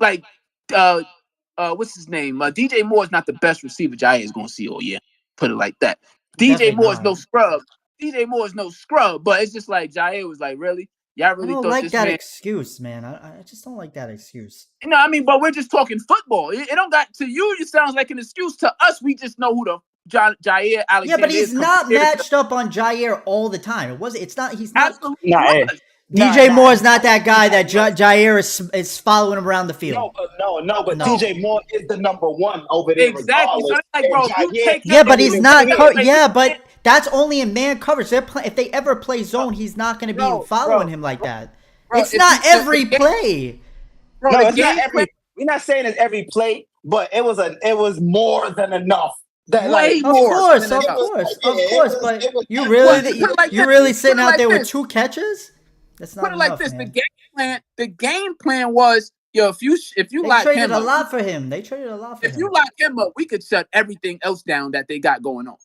S2: like what's his name? DJ Moore is not the best receiver Jair is going to see all year. Put it like that. DJ Moore is no scrub. DJ Moore is no scrub, but it's just like Jair was like, really? Y'all really
S1: don't like that excuse, man. I just don't like that excuse.
S2: You know, I mean, but we're just talking football. It don't got to you. It sounds like an excuse. To us, we just know who the Jair Alexander is.
S1: Yeah, but he's not matched up on Jair all the time. It's not. He's not.
S2: Absolutely.
S1: DJ Moore is not that guy that Jair is following him around the field.
S4: No, but DJ Moore is the number one over there.
S2: Exactly. So like, bro,
S1: but he's not. But that's only in man coverage. If they ever play zone, he's not going to be following him like that. It's not every play.
S2: Bro,
S4: No,
S2: the
S4: it's not
S2: game
S4: every. We're not saying it's every play, but it was more than enough. That
S2: way
S4: like
S1: Of
S2: more
S1: course,
S2: than
S1: of
S2: enough.
S1: course,
S4: yeah,
S1: of course. But
S4: it was
S1: you
S2: Well,
S1: really,
S2: put it like
S1: you
S2: this.
S1: really
S2: Put
S1: sitting
S2: it
S1: out
S2: like
S1: there with
S2: this.
S1: 2 catches? That's not
S2: Put it like
S1: enough,
S2: this.
S1: man.
S2: The game plan was, yo, if you
S1: They
S2: lock
S1: traded
S2: him
S1: a
S2: up,
S1: lot for him. They traded a lot for
S2: if
S1: him.
S2: you lock him up, we could shut everything else down that they got going on.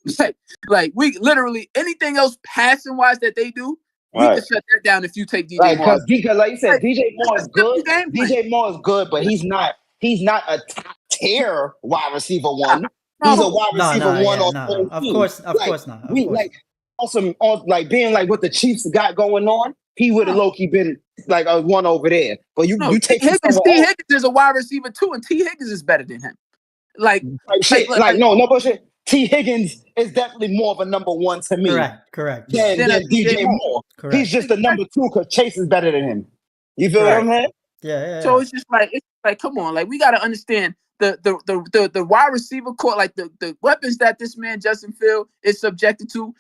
S2: like we literally anything else passing wise that they do, we could shut that down if you take DJ Moore.
S4: Because like you said, DJ Moore is good.
S2: Game plan.
S4: DJ Moore is good, but he's not a top tier wide receiver one.
S2: No.
S4: He's a wide receiver one on
S1: no. Of course not. Of course not.
S4: Like on like being like what the Chiefs got going on, he would have low-key been like a one over there. But you take
S2: Higgins.
S4: him
S2: T. Higgins is a wide receiver too, and T. Higgins is better than him. No
S4: bullshit. T. Higgins is definitely more of a number one to me.
S1: Correct.
S4: Than DJ Moore.
S1: Correct.
S4: He's just the number 2 because Chase is better than him. You feel what I'm saying?
S1: Yeah.
S2: So it's just like come on, like we got to understand the wide receiver court, like the weapons that this man Justin Fields is subjected to,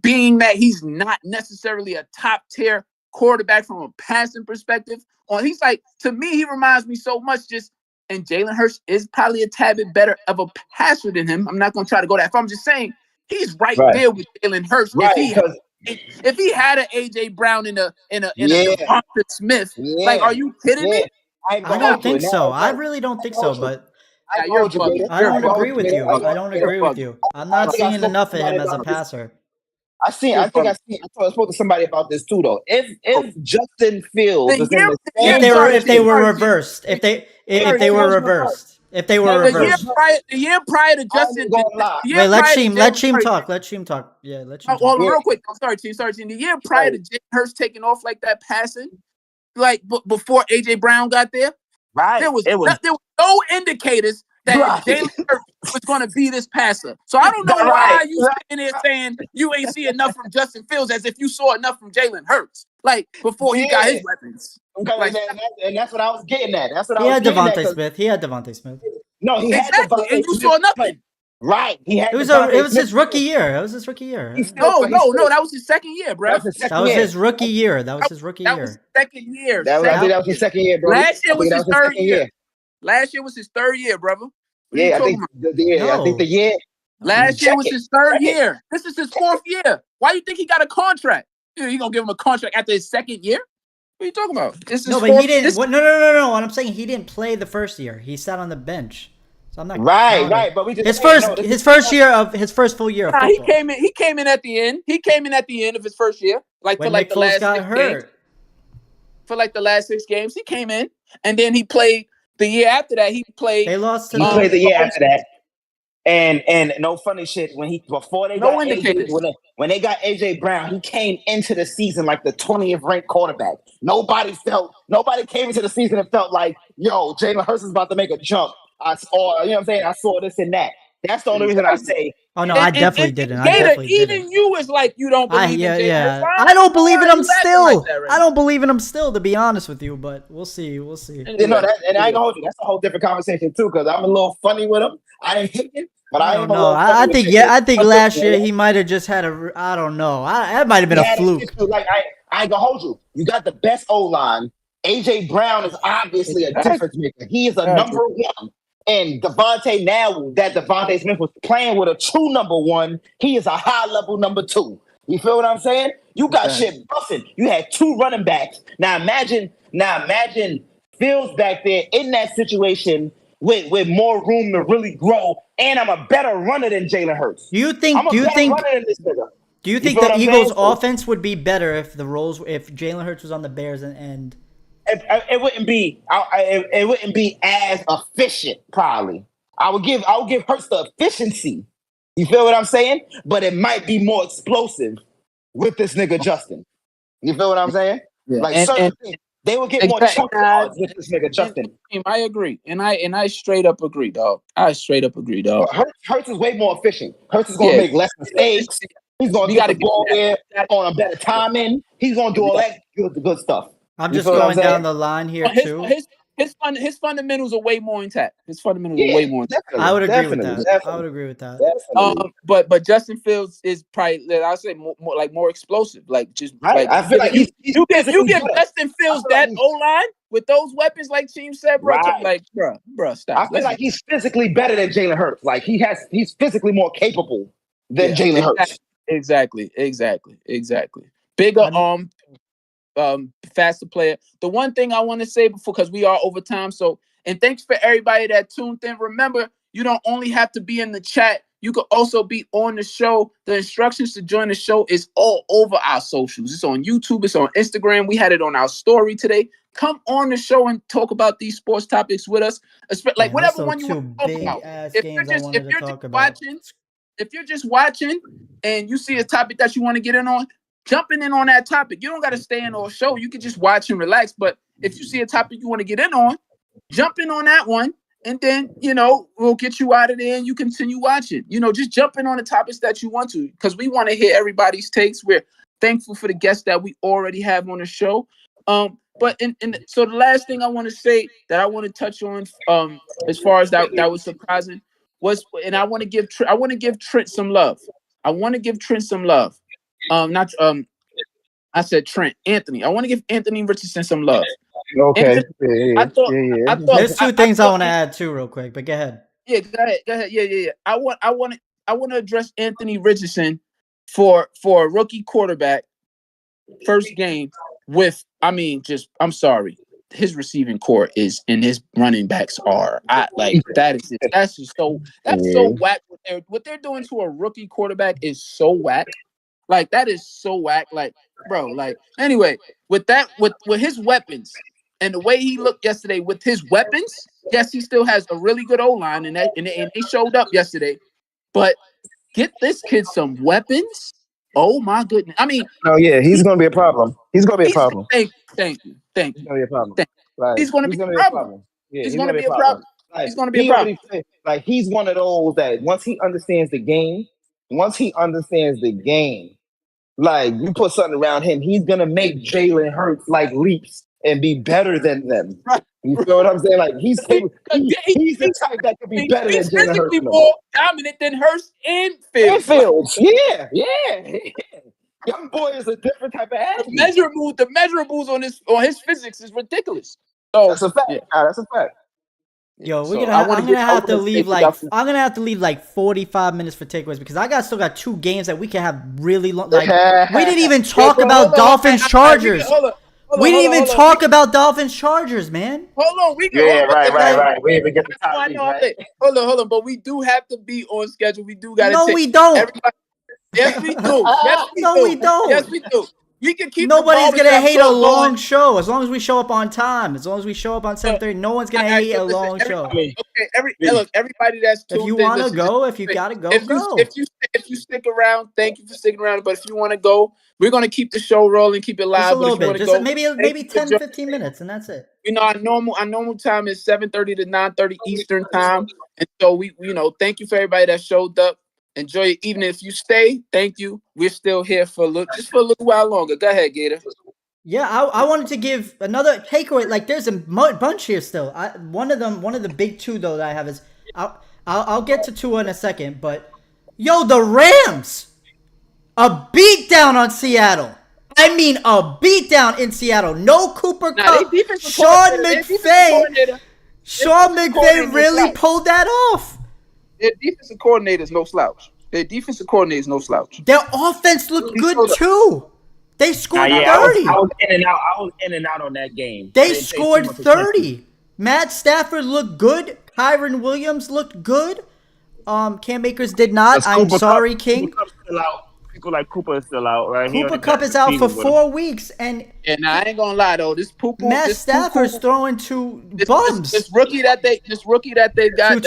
S2: being that he's not necessarily a top tier quarterback from a passing perspective. He's like, to me, he reminds me so much and Jalen Hurts is probably a tad bit better of a passer than him. I'm not going to try to go that far. I'm just saying he's right there with Jalen Hurts.
S4: Right,
S2: if he had an AJ Brown in a Devonta Smith, like, are you kidding me?
S1: I don't think so. I really don't think so, but I don't agree with you. I don't agree with you. I'm not seeing enough of him as a passer.
S4: I spoke to somebody about this too, though. If Justin Fields was in the same
S1: if they were reversed, if they were reversed.
S2: The year prior to Justin,
S1: wait, let Sheem talk. Yeah, let Sheem talk.
S2: Real quick. I'm sorry, Team. The year prior to Jalen Hurts taking off like that passing, like before AJ Brown got there, there was no indicators that Jalen Hurts was going to be this passer. So I don't know why you sitting there saying you ain't see enough from Justin Fields as if you saw enough from Jalen Hurts, like before he got his weapons.
S4: Like, and that's what I was getting at.
S1: He had Devontae Smith.
S4: No, he had Devontae,
S2: and you saw nothing.
S4: Right, he had.
S1: It was his rookie year. That was his rookie year.
S2: No, that was his second year, bro.
S1: That was his rookie year.
S2: That was his second year.
S4: I think that was his second year, bro.
S2: Last year was his third year. Last year was his third year, brother.
S4: I think the year.
S2: Last year was his third year. This is his fourth year. Why do you think he got a contract? You gonna give him a contract after his second year? What are you talking about?
S1: He didn't. No. What I'm saying, he didn't play the first year. He sat on the bench. So I'm not
S4: right. But we just
S1: his first full year of football.
S2: He came in at the end. He came in at the end of his first year,
S1: when the last got hurt.
S2: Games. For like the last 6 games, he came in, and then he played the year after that. He played.
S1: They lost.
S4: He played the year after that. And no funny shit when they got AJ Brown, he came into the season like the 20th ranked quarterback. Nobody came into the season and felt like, yo, Jalen Hurts is about to make a jump. You know what I'm saying? I saw this and that. That's the only reason I say.
S1: Oh no, I definitely didn't.
S2: Even you is like you don't believe in Jalen Hurts.
S1: I don't believe in him still. I don't believe in him still, to be honest with you. But we'll see.
S4: And I ain't gonna hold you. That's a whole different conversation too, because I'm a little funny with him. I ain't hating, but I don't know.
S1: I think last year he might have just had I don't know. That might have been a fluke.
S4: Like I ain't gonna hold you. You got the best O-line. AJ Brown is obviously a difference maker. He is a number one. And Devontae, now that Devontae Smith was playing with a true number one, he is a high-level number 2. You feel what I'm saying? You got shit buffing. You had 2 running backs. Now imagine Fields back there in that situation with more room to really grow, and I'm a better runner than Jalen Hurts.
S1: Do you think the Eagles' offense would be better if Jalen Hurts was on the Bears and
S4: it wouldn't be as efficient, probably. I would give Hurts the efficiency. You feel what I'm saying? But it might be more explosive with this nigga Justin. You feel what I'm saying? Yeah. Like certain things, they will get more chunk yards with this nigga Justin.
S2: I agree, and I straight up agree, dog. Hurts
S4: is way more efficient. Hurts is gonna make less mistakes. He's gonna get the ball there on a better timing. He's gonna do all that good stuff.
S1: I'm just going down the line here too.
S2: his fundamentals are way more intact. His fundamentals are way more intact.
S1: I would agree with that. I would agree with that.
S2: But Justin Fields is probably, I'll say, more explosive. Like, just
S4: right. I feel like
S2: you give Justin Fields that O-line with those weapons, like Team said, bro. Right. Like, bro, stop.
S4: I feel like he's physically better than Jalen Hurts. Like he's physically more capable than Jalen Hurts.
S2: Exactly. Bigger faster player. The one thing I want to say because we are over time, and thanks for everybody that tuned in. Remember, you don't only have to be in the chat, you can also be on the show. The instructions to join the show is all over our socials. It's on YouTube, it's on Instagram. We had it on our story today. Come on the show and talk about these sports topics with us. Like whatever one you want to talk about. If you're just watching and you see a topic that you want to get in on, jumping in on that topic. You don't got to stay in or show. You can just watch and relax. But if you see a topic you want to get in on, jump in on that one. And then, we'll get you out of there and you continue watching. Just jump in on the topics that you want to, because we want to hear everybody's takes. We're thankful for the guests that we already have on the show. So the last thing I want to say that I want to touch on, as far as that was surprising, was, and I want to give Trent some love. I said Trent, Anthony. I want to give Anthony Richardson some love.
S4: Okay.
S2: Anthony, I thought
S1: there's two things I want to add too, real quick. But go ahead.
S2: Yeah, go ahead. Yeah. I want to address Anthony Richardson for a rookie quarterback first game with. I'm sorry. His receiving core is, and his running backs are. That's so whack. What they're doing to a rookie quarterback is so whack. Like, that is so whack. Like, bro. Like, anyway, with his weapons and the way he looked yesterday with his weapons, yes, he still has a really good O-line, and they showed up yesterday. But get this kid some weapons. Oh my goodness!
S4: He's going to be a problem. He's going to be a problem.
S2: Thank you.
S4: He's going to be a problem.
S2: He's going to be a problem. Yeah, he's going to be a problem. He's going to be a problem.
S4: Like, he's one of those that once he understands the game, like, you put something around him, he's going to make Jalen Hurts like leaps and be better than them. Right. You feel what I'm saying? Like, he's the type that could be better than Jalen Hurts. He's physically more
S2: dominant than Hurts and Fields.
S4: Yeah. Young boy is a different type of athlete.
S2: The measurables on his physics is ridiculous. So
S4: that's a fact. Yeah. That's a fact.
S1: Yo, I'm gonna have to leave like 45 minutes for takeaways, because I still got two games that we can have really long. Like, we didn't even talk about Dolphins Chargers. We didn't even talk about Dolphins Chargers, man.
S2: Hold on, we can.
S4: Right. We even get the top. Right?
S2: Hold on, but we do have to be on schedule. We do got to.
S1: No, we don't.
S2: Yes, we do.
S1: We don't.
S2: Yes, we do. We can keep.
S1: Nobody's gonna hate a long show as long as we show up on time. As long as we show up on 7:30, no one's gonna hate a long show.
S2: Okay, everybody that's tuned in.
S1: If you want to go, if you gotta go, go.
S2: If you stick around, thank you for sticking around. But if you want to go, we're gonna keep the show rolling, keep it live.
S1: Just a little bit, just maybe 10, 15 minutes, and that's it.
S2: Our normal time is 7:30 to 9:30 Eastern time, and so we thank you for everybody that showed up. Enjoy your evening. If you stay, thank you. We're still here for a little while longer. Go ahead, Gator.
S1: Yeah, I wanted to give another takeaway. Like, there's a bunch here still. One of the big two though that I have is I'll get to two in a second. But yo, the Rams, a beatdown on Seattle. I mean, a beatdown in Seattle. No Cooper Kupp. Sean McVay really pulled that off.
S2: Their defensive coordinator is no slouch. Their
S1: offense looked good too. They scored 30.
S4: I was in and out on that game.
S1: They scored 30. Matt Stafford looked good. Kyron Williams looked good. Cam Akers did not. I'm sorry, King.
S4: People like Cooper is still out, right?
S1: Cooper Kupp is out for 4 weeks, and
S2: I ain't gonna lie though,
S1: Matt Stafford's throwing to bums.
S2: This rookie that they got,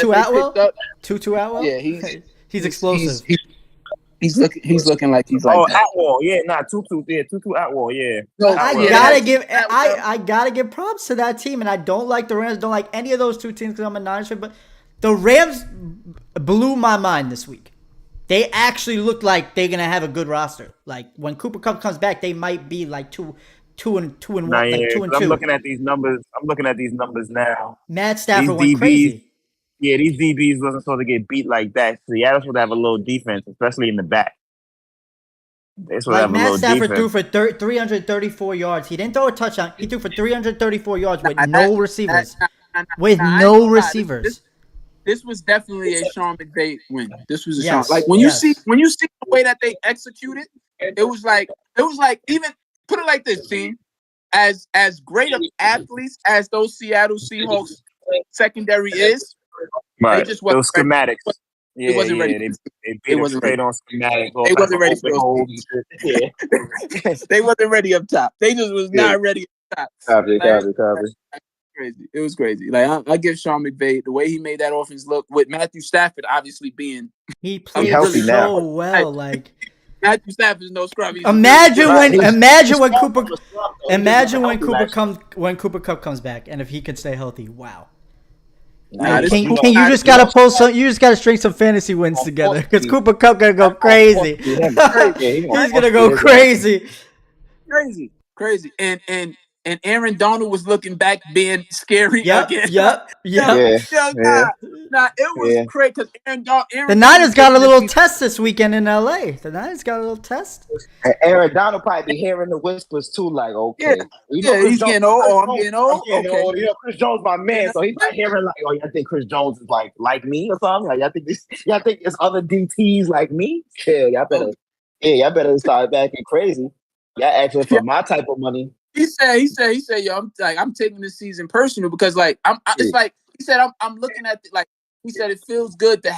S1: Tutu Atwell.
S2: Yeah,
S1: he's explosive.
S2: He's looking like he's like
S4: Atwell, Tutu Atwell, yeah.
S1: No, I gotta give props to that team, and I don't like the Rams. Don't like any of those two teams because I'm a Niners fan, but the Rams blew my mind this week. They actually look like they're going to have a good roster. Like, when Cooper Kupp comes back, they might be like two 2 and 1,
S4: Nah, yeah,
S1: like 2 and 2.
S4: I'm looking at these numbers. I'm looking at these numbers now.
S1: Matt Stafford went
S4: These DBs,
S1: crazy.
S4: yeah, these DBs wasn't supposed to get beat like that. Seattle's supposed to have a little defense, especially in the back. They're supposed to
S1: Like
S4: have a
S1: Matt
S4: little
S1: Stafford
S4: defense.
S1: threw for 334 yards. He didn't throw a touchdown. He threw for 334 yards with no receivers. With no receivers.
S2: This was definitely a Sean McVay win. This was a
S1: Yes,
S2: Sean. Like when you see
S1: yes.
S2: the way that they executed, it was like even put it like this, team. As great of athletes as those Seattle Seahawks secondary is,
S4: Right.
S2: they just wasn't
S4: those schematics.
S2: ready. They wasn't ready.
S4: They beat them straight on schematics.
S2: They wasn't ready for
S4: those. Yeah.
S2: They wasn't ready up top. They just was not ready up top.
S4: Copy.
S2: Crazy. It was crazy. Like I give Sean McVay the way he made that offense look with Matthew Stafford obviously being
S1: he played
S4: healthy
S1: so
S4: now.
S1: well. Like
S2: Matthew Stafford is no scrub.
S1: Imagine when Cooper Cup comes back and if he could stay healthy. Wow. King, you just gotta pull some. You just gotta string some fantasy wins together because Cooper Cup gonna go crazy. He's gonna go crazy.
S2: Crazy. And Aaron Donald was looking back being scary again.
S1: Yep.
S2: Nah, it was crazy because
S1: the Niners got a little test this weekend in LA. The Niners got a little test.
S4: And Aaron Donald probably be hearing the whispers too, like, okay.
S2: He's getting old. I'm getting old.
S4: Okay. You know, Chris Jones my man, so he's not hearing like, oh, y'all think Chris Jones is like me or something? Like, y'all think there's other DTs like me? Yeah, y'all better start acting crazy. Y'all asking for my type of money.
S2: He said, yo, I'm taking this season personal because like it's like he said I'm looking at like he said it feels good to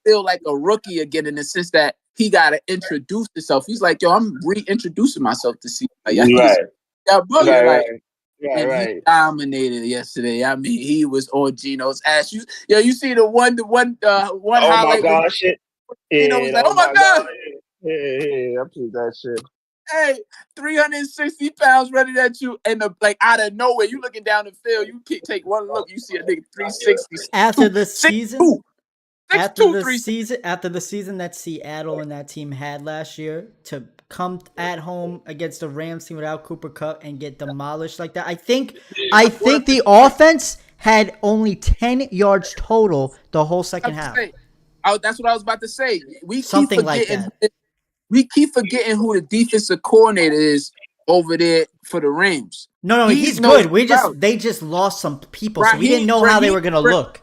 S2: feel like a rookie again in the sense that he got to introduce himself. He's like, yo, I'm reintroducing myself to see. Like, he dominated yesterday. I mean, he was on Gino's ass. You see the one highlight.
S4: My God, shit.
S2: Gino was like, oh my God.
S4: Yeah, I'm seeing that shit.
S2: Hey, 360 pounds running at you, and out of nowhere, you looking down the field. You take one look, you see a nigga 360.
S1: After the season that Seattle and that team had last year, to come at home against the Rams team without Cooper Kupp and get demolished like that, I think the offense had only 10 yards total the whole second half.
S2: That's what I was about to say.
S1: Something like that.
S2: We keep forgetting who the defensive coordinator is over there for the Rams.
S1: No, he's good. They just lost some people, so we didn't know how they were gonna look.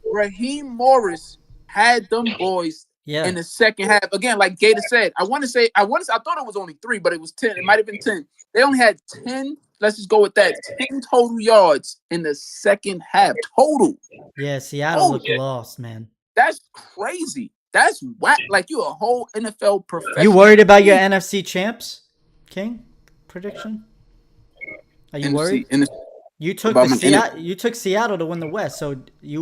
S2: Raheem Morris had them boys in the second half. Again, like Gator said, I thought it was only 3, but it was 10. It might have been 10. They only had 10. Let's just go with that. 10 total yards in the second half. Total.
S1: Yeah, Seattle looked lost, man.
S2: That's crazy. That's whack. Like you a whole NFL professional.
S1: You worried about your NFC champs, King? Prediction? Are you worried? You took Seattle to win the West, so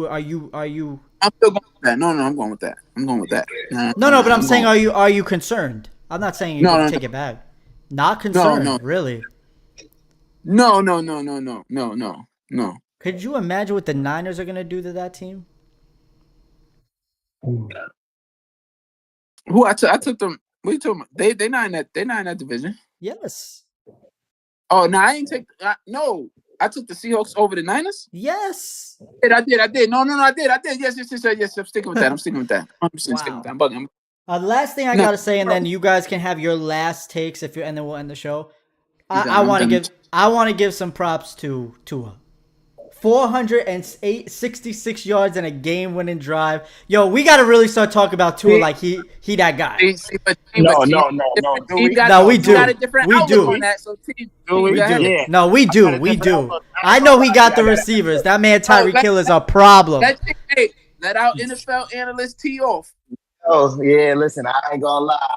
S1: are you?
S2: I'm still going with that. No, I'm going with that.
S1: No, but I'm saying, are you concerned? I'm not saying you're going to take it back. Not concerned, really.
S2: No.
S1: Could you imagine what the Niners are going to do to that team?
S2: Who I took them? What are you talking about? They not in that division.
S1: Yes.
S2: Oh no, I ain't take. No, I took the Seahawks over the Niners.
S1: Yes.
S2: I did. No, I did. Yes. I'm sticking with that. I'm sticking with that. I'm bugging.
S1: The last thing I gotta say, and then you guys can have your last takes and then we'll end the show. I want to give some props to Tua. 466 yards in a game-winning drive. Yo, we got to really start talking about Tua like he that guy.
S4: No.
S1: We do. No, we do. I know he got the receivers. That man Tyreek Hill is a problem.
S2: Let our NFL analyst tee off.
S4: Oh, yeah, listen, I ain't gonna lie.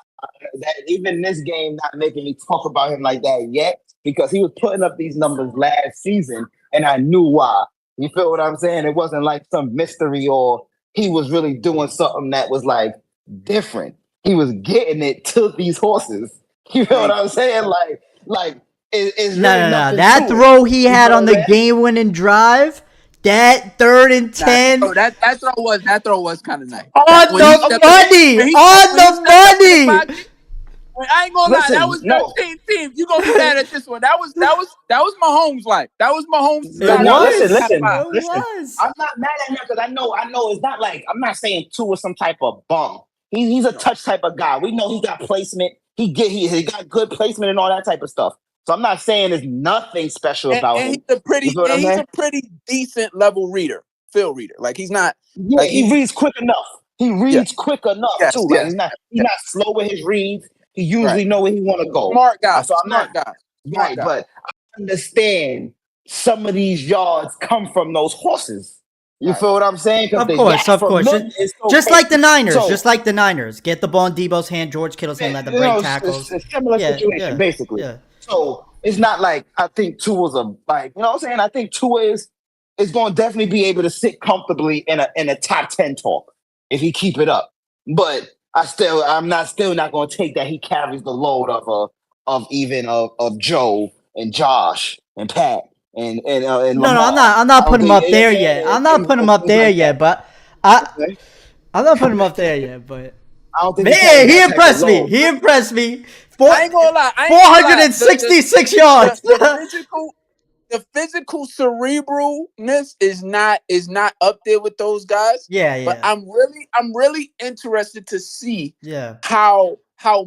S4: Even this game not making me talk about him like that yet because he was putting up these numbers last season. And I knew why. You feel what I'm saying? It wasn't like some mystery or he was really doing something that was like different. He was getting it to these horses. You know what I'm saying? Like it's
S1: no. That throw he had on the game-winning drive, that 3rd and 10.
S2: That throw was kind of nice.
S1: On the money.
S2: I ain't gonna lie. That was 13 teams. You gonna be mad at this one? That was Mahomes' life. That was Mahomes.
S4: Listen. I'm not mad at him because I know it's not like I'm not saying Tua is some type of bum. He's a touch type of guy. We know he got placement. He got good placement and all that type of stuff. So I'm not saying there's nothing special about him.
S2: He's a pretty decent level reader, field reader. Like he's not.
S4: Yeah, like he reads quick enough. He reads quick enough too. Like he's not slow with his reads. He usually know where he want to go.
S2: Smart guy. So smart guy.
S4: Right, but I understand some of these yards come from those horses. You feel what I'm saying?
S1: Of course. Just like the Niners. Get the ball in Debo's hand, George Kittle's hand, let the break tackles.
S4: It's a similar situation, basically. Yeah. So it's not like I think Tua's you know what I'm saying? I think Tua is going to definitely be able to sit comfortably in a top 10 talk if he keep it up. But I'm still not going to take that he carries the load of Joe and Josh and Pat and Lamar.
S1: I'm not putting him up there yet. I'm not putting him up there yet, but I'm not putting him up there yet, but
S4: I don't think
S1: he impressed me. He impressed me.
S2: I ain't gonna lie.
S1: 466 yards.
S2: The physical cerebralness is not up there with those guys.
S1: Yeah.
S2: But I'm really interested to see how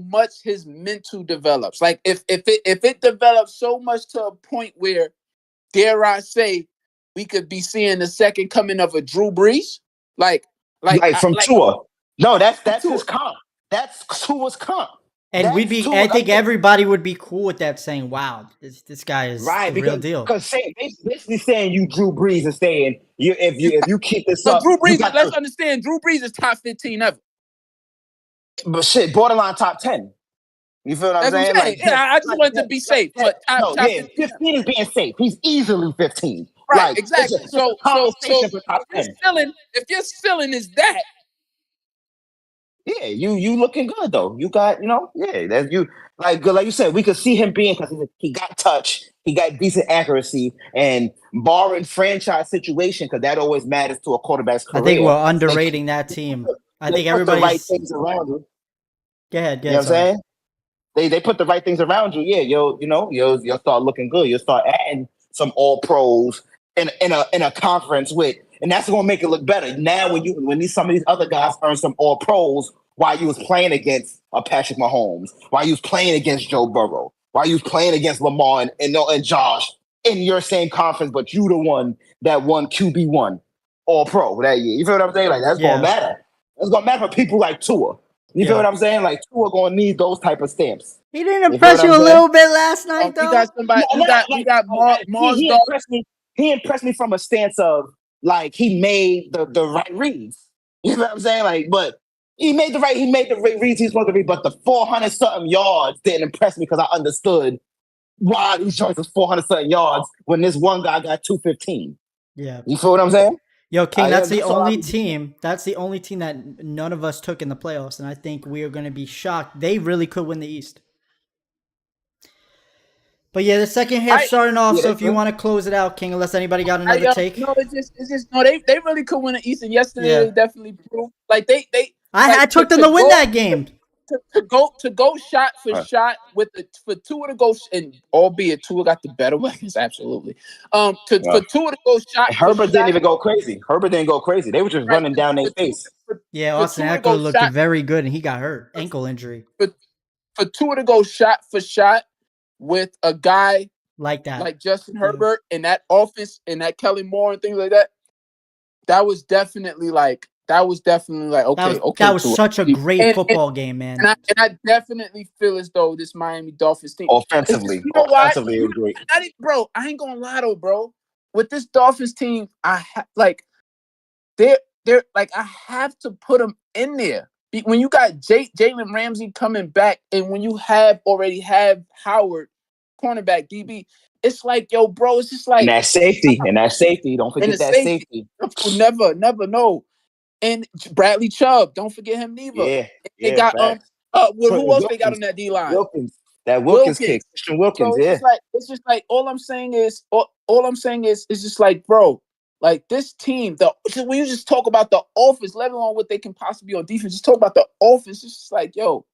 S2: much his mental develops. Like if it develops so much to a point where, dare I say, we could be seeing the second coming of a Drew Brees,
S4: from Tua. No, that's his comp. That's Tua's comp.
S1: And I think everybody would be cool with that, saying, "Wow, this guy is the real deal."
S4: Because basically saying you Drew Brees and saying if you keep this up,
S2: Drew Brees. Let's understand, Drew Brees is top 15 ever.
S4: But shit, borderline top 10. You feel what I'm saying?
S2: I just wanted to be safe. But top 15
S4: is being safe. He's easily 15.
S2: Right, exactly. So if your ceiling is that.
S4: Yeah, you looking good though. You got, that's you like you said, we could see him being because he got touch, he got decent accuracy, and barring franchise situation, because that always matters to a quarterback's career.
S1: I think we're underrating that team. I think everybody's
S4: the right things around you.
S1: Go ahead.
S4: You know what I'm saying? They put the right things around you. Yeah, you'll start looking good. You'll start adding some all pros in a conference with. And that's gonna make it look better. Now when some of these other guys earn some all pros while you was playing against Patrick Mahomes, while you was playing against Joe Burrow, while you was playing against Lamar and Josh in your same conference, but you the one that won QB1 all pro that year. You feel what I'm saying? Like that's gonna matter. That's gonna matter for people like Tua. You feel what I'm saying? Like Tua gonna need those type of stamps.
S1: He didn't impress you a little bit last night, though.
S2: You got somebody. You got Mars.
S4: He impressed me from a stance of like he made the right reads. You know what I'm saying? Like, but he made the right reads he's supposed to read. But the 400 something yards didn't impress me because I understood why these choices 400 something yards when this one guy got 215.
S1: Yeah,
S4: you feel what I'm saying?
S1: Yo, King, that's the only team. That's the only team that none of us took in the playoffs, and I think we are going to be shocked. They really could win the East. But yeah, the second half starting off. So if you want to close it out, King, unless anybody got another take.
S2: No, it's just they really could win the East, and yesterday they definitely proved like they.
S1: I took them to win that game.
S2: To go shot for shot for Tua to go, and albeit Tua got the better weapons, absolutely. For Tua to go shot.
S4: And Herbert didn't even go crazy. Herbert didn't go crazy. They were just running down their face.
S1: Yeah, Austin Eckler looked very good, and he got hurt, ankle injury.
S2: For Tua to go shot for shot with a guy
S1: like that,
S2: like Justin Herbert, and that offense, and that Kellen Moore and things like that, that was definitely like okay.
S1: That was such a great football game, man.
S2: And I definitely feel as though this Miami Dolphins team
S4: offensively,
S2: is great. Bro, I ain't gonna lie though, bro. With this Dolphins team, they're like I have to put them in there. When you got Jalen Ramsey coming back, and when you already have Howard, cornerback DB, it's like, yo, bro, it's just like
S4: and that safety. Don't forget that safety.
S2: Never know. And Bradley Chubb, don't forget him neither.
S4: Yeah,
S2: they got who else they got on that D line?
S4: Wilkins kick, Christian Wilkins.
S2: So it's just like all I'm saying is it's just like, bro, like this team. When you just talk about the offense, let alone what they can possibly be on defense, just talk about the offense. It's just like, yo,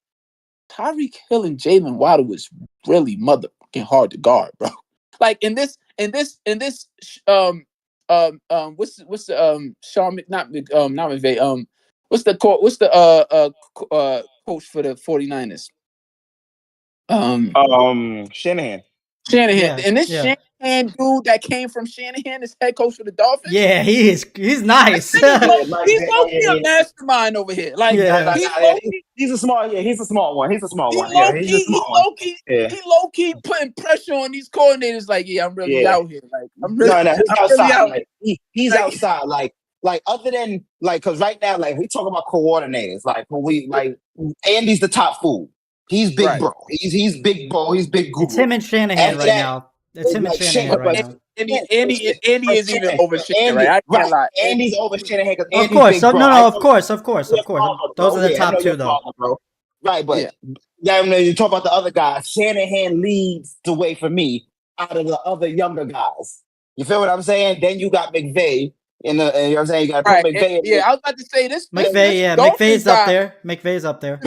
S2: Tyreek Hill and Jalen Waddle was really motherfucking hard to guard, bro. Like in this what's the Sean not McVay, what's the coach for the 49ers?
S4: Shanahan.
S2: Shanahan. And this Shanahan dude that came from Shanahan is head coach for the Dolphins.
S1: Yeah, he's nice.
S2: He's low-key a mastermind over here. Like
S4: he's a smart one. He's a smart one.
S2: He low-key putting pressure on these coordinators. Like, I'm really out here. Like,
S4: he's outside. Really he's outside. Like other than because right now, we talk about coordinators. Andy's the top fool. He's big bro. He's big bro. He's big guru.
S1: It's him and Shanahan right now. It's him and Shanahan right now.
S2: Andy is even over Shanahan, right? I can't lie.
S4: Andy's over Shanahan because
S1: of course. Of course. Those are the top two, though.
S4: Right, but when you talk about the other guys, Shanahan leads the way for me out of the other younger guys. You feel what I'm saying? Then you got McVay. You know what I'm saying? You got to put McVay.
S2: I was about to say this.
S1: McVay, McVay's up there. McVay's up there.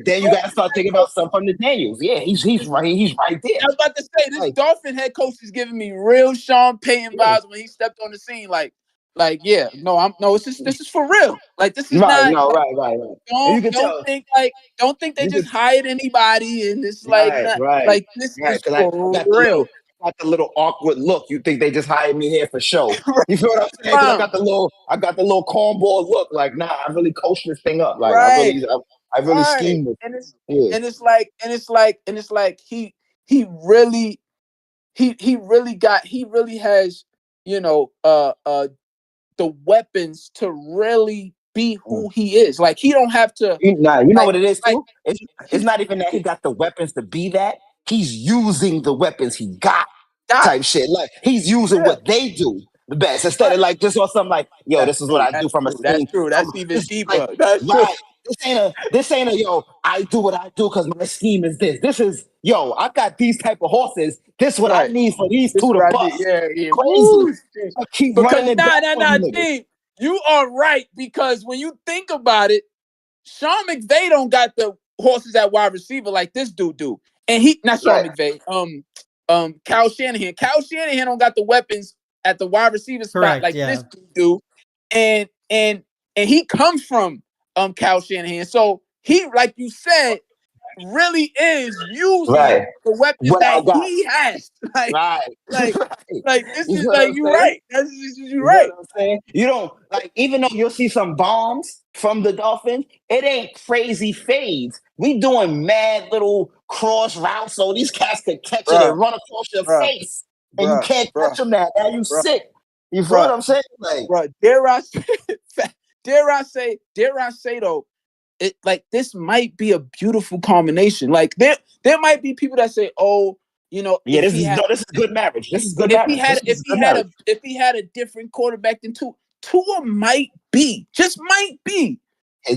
S4: Then you got to start thinking about stuff from Daniels. Yeah, he's right. He's right there.
S2: I was about to say this Dolphin head coach is giving me real Sean Payton vibes when he stepped on the scene. This is for real. Like this is
S4: right.
S2: Don't think they just hired anybody and it's like this is for real.
S4: Got the little awkward look. You think they just hired me here for show? You feel what I'm saying? I got the little cornball look. Like, nah, I really coached this thing up. Like, I really schemed it.
S2: And it's like he really has the weapons to really be who he is. Like he don't have to.
S4: You know what it is too. It's not even that he got the weapons to be that. He's using the weapons he got. Type shit. Like he's using what they do the best instead of just on something like, this is what I do from a scheme.
S2: That's true. That's even deeper. That's true.
S4: This ain't a I do what I do because my scheme is this. This is I got these type of horses. This is what I need for these two to bust.
S2: Yeah.
S4: Crazy. I keep running
S2: Team, you are right because when you think about it, Sean McVay don't got the horses at wide receiver like this dude do. And not Sean McVay. Kyle Shanahan. Kyle Shanahan don't got the weapons at the wide receiver spot this dude do. And he comes from Kyle Shanahan. So he, like you said, really is using the weapons that he has. This is you're right. You're right.
S4: What I'm saying? You don't even though you'll see some bombs from the Dolphins, it ain't crazy fades. We doing mad little cross routes so these cats can catch it and run across your face. And you can't catch them now. Now you sick. You feel what I'm saying?
S2: Dare I say though, this might be a beautiful combination. Like there might be people that say, this is good marriage. This is good marriage. If he had a different quarterback than Tua might be
S4: his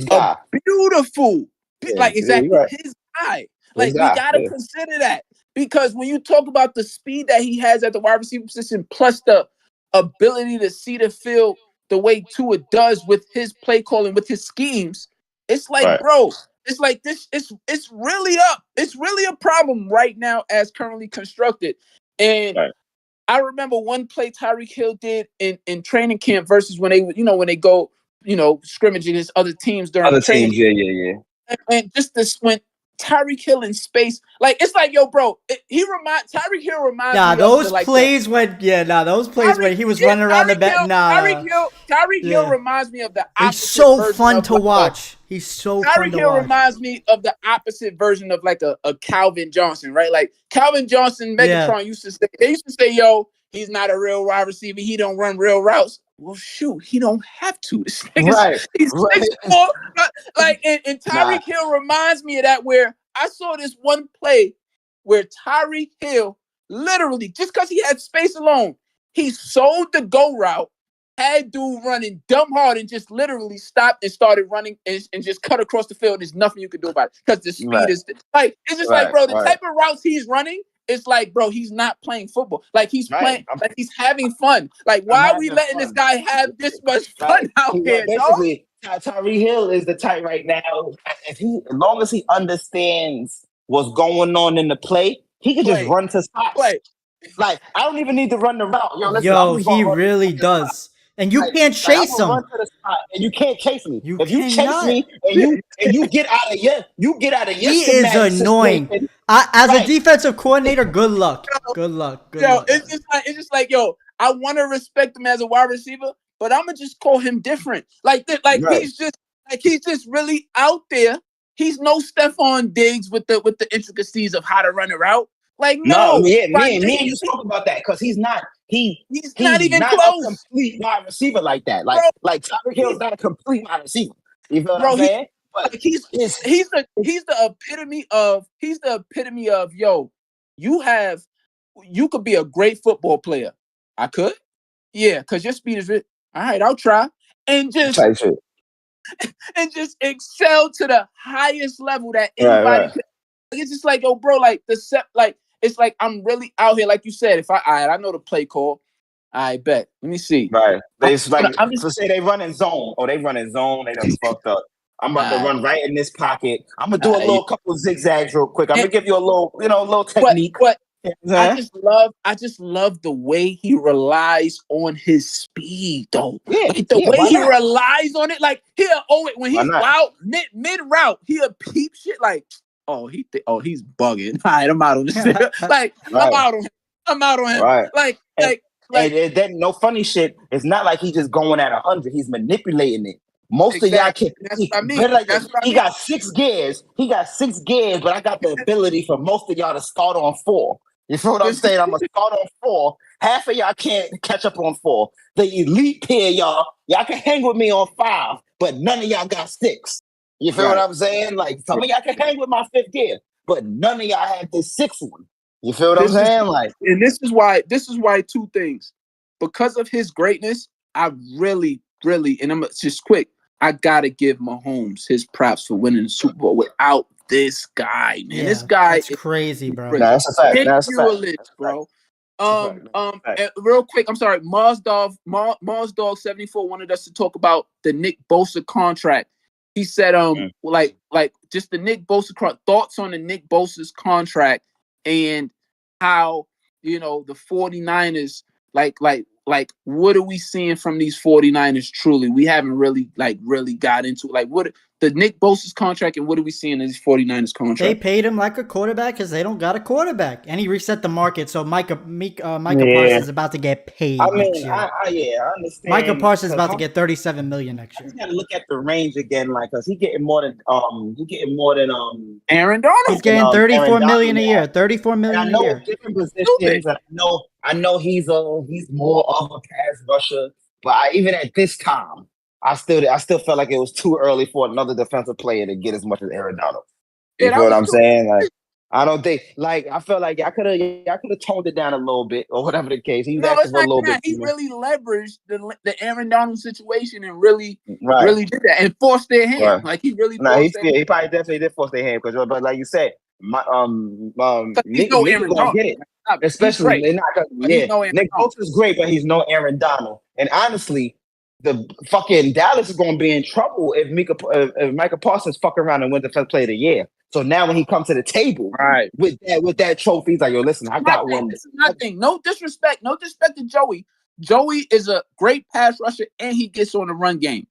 S4: guy.
S2: Beautiful. His guy. We gotta consider that. Because when you talk about the speed that he has at the wide receiver position, plus the ability to see the field the way Tua does with his play calling, with his schemes, it's like, bro, it's like this. It's really a problem right now as currently constructed. And I remember one play Tyreek Hill did in training camp versus when they go scrimmage against other teams during training.
S4: Yeah.
S2: And just this when Tyreek Hill in space, it's like, bro, Tyreek Hill reminds me of
S1: those plays when he was running around the back.
S2: Tyreek Hill reminds me of the opposite.
S1: He's so fun to watch. He's so fun to watch.
S2: Tyreek Hill reminds me of the opposite version of a Calvin Johnson, right? Like Calvin Johnson, Megatron used to say, he's not a real wide receiver. He don't run real routes. Well, shoot, he don't have to. This nigga's, he's 6'4". And Tyreek Hill reminds me of that, where I saw this one play where Tyreek Hill literally, just because he had space alone, he sold the go route, had dude running dumb hard, and just literally stopped and started running and just cut across the field. There's nothing you can do about it because the speed is it's just bro, the type of routes he's running. It's like, bro, he's not playing football. Like he's playing, he's having fun. Like, why are we letting this guy have this much fun out here?
S4: Basically, Tyreek Hill is the type right now. As long as he understands what's going on in the play, he can just run to spots. Like, I don't even need to run the route. Yo, listen, I'm just
S1: he
S4: run
S1: really does. And you can't
S4: I'm
S1: chase
S4: gonna
S1: him.
S4: run to the spot, and you can't chase me.
S1: You
S4: if you chase
S1: cannot.
S4: me and you get out of your
S1: He is annoying. As a defensive coordinator, good luck. Good luck. Good luck.
S2: It's just like, yo, I want to respect him as a wide receiver, but I'm gonna just call him different. He's just really out there. He's no Stephon Diggs with the intricacies of how to run a route. Like, no,
S4: me and you talk about that because he's not
S2: not even
S4: not
S2: close.
S4: A complete wide receiver like that. Like Tyreek Hill's not a complete wide receiver. You feel what I'm saying? But
S2: he's the epitome of yo. You could be a great football player. I could, yeah, because your speed is all right. I'll try and just excel to the highest level that anybody could. It's just like, yo, bro, it's like I'm really out here, like you said. If I know the play call, I bet. Let me see.
S4: Right. Say they run in zone. Oh, they run in zone. They done fucked up. I'm about to run right in this pocket. I'm gonna do a little couple of zigzags real quick. I'm gonna give you a little technique.
S2: But I just love the way he relies on his speed, though.
S4: Yeah,
S2: the way he relies on it, like when he's wild mid route, he'll peep shit like, he's bugging. All right, I'm out on this. I'm out on him.
S4: Right. And then no funny shit. It's not like he's just going at 100. He's manipulating it. Most of y'all can't. He got 6 gears. He got 6 gears, but I got the ability for most of y'all to start on 4. You feel what I'm saying? I'm gonna start on 4. Half of y'all can't catch up on 4. The elite pair, y'all can hang with me on 5, but none of y'all got 6. You feel what I'm saying? Like some of y'all can hang with my 5th gear, but none of y'all have this 6th one. You feel what I'm saying?
S2: And this is why 2 things. Because of his greatness, I really, and I'm just quick. I gotta give Mahomes his props for winning the Super Bowl without this guy, man. This guy
S1: is crazy, bro.
S4: No, that's a fact.
S2: Ridiculous, bro. Real quick, I'm sorry. Mars Dog 74 wanted us to talk about the Nick Bosa contract. He said, just the Nick Bosa thoughts on the Nick Bosa's contract and how the 49ers what are we seeing from these 49ers truly? We haven't really got into what the Nick Bosa's contract and what are we seeing in these 49ers contract?
S1: They paid him like a quarterback because they don't got a quarterback. And he reset the market. So Micah Parsons is about to get paid next year.
S4: I understand.
S1: Micah Parsons is about to get $37 million next year.
S4: You got to look at the range again, because he's getting more than
S2: Aaron Donald.
S1: He's getting $34 million a year. $34 million a year.
S4: Different positions. I know he's more of a pass rusher, but even at this time, I still felt like it was too early for another defensive player to get as much as Aaron Donald. You feel what I'm saying? Like, I don't think I felt like I could have toned it down a little bit or whatever the case. He was asking for a little bit.
S2: He really leveraged the Aaron Donald situation and really did that and forced their hand. Right. Like he really.
S4: He probably definitely did force their hand but like you said, Nick gonna get it. Especially Nick Bosa is great, but he's no Aaron Donald. And honestly, the fucking Dallas is gonna be in trouble if Micah Parsons fuck around and win the first play of the year. So now when he comes to the table, with that trophy, he's like, yo, listen, I got one.
S2: This is nothing. No disrespect to Joey. Joey is a great pass rusher and he gets on the run game.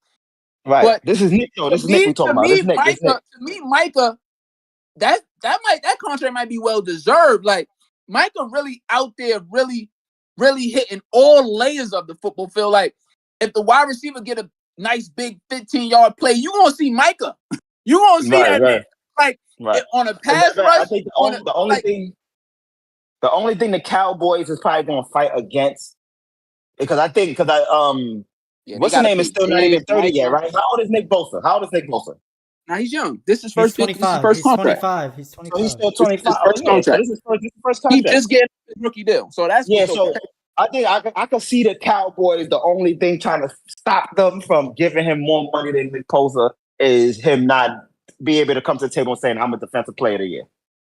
S4: Right. But this is Nick though. This is Nick we talking about.
S2: To me, Micah, that contract might be well deserved. Like Micah really out there, really hitting all layers of the football field. Like if the wide receiver get a nice big 15-yard play, you gonna see Micah. You gonna see that man. Like on a pass rush. I think
S4: the only thing the Cowboys is probably gonna fight against what's the name is still not even 30 yet, right? How old is Nick Bosa?
S2: Now he's young. This is first. This is first contract.
S1: He's 25.
S4: So he's still 25.
S2: This is first contract. He just getting his rookie deal. So that's
S4: So I think I can see the Cowboys. The only thing trying to stop them from giving him more money than Nick Bosa is him not be able to come to the table and saying I'm a defensive player of the year.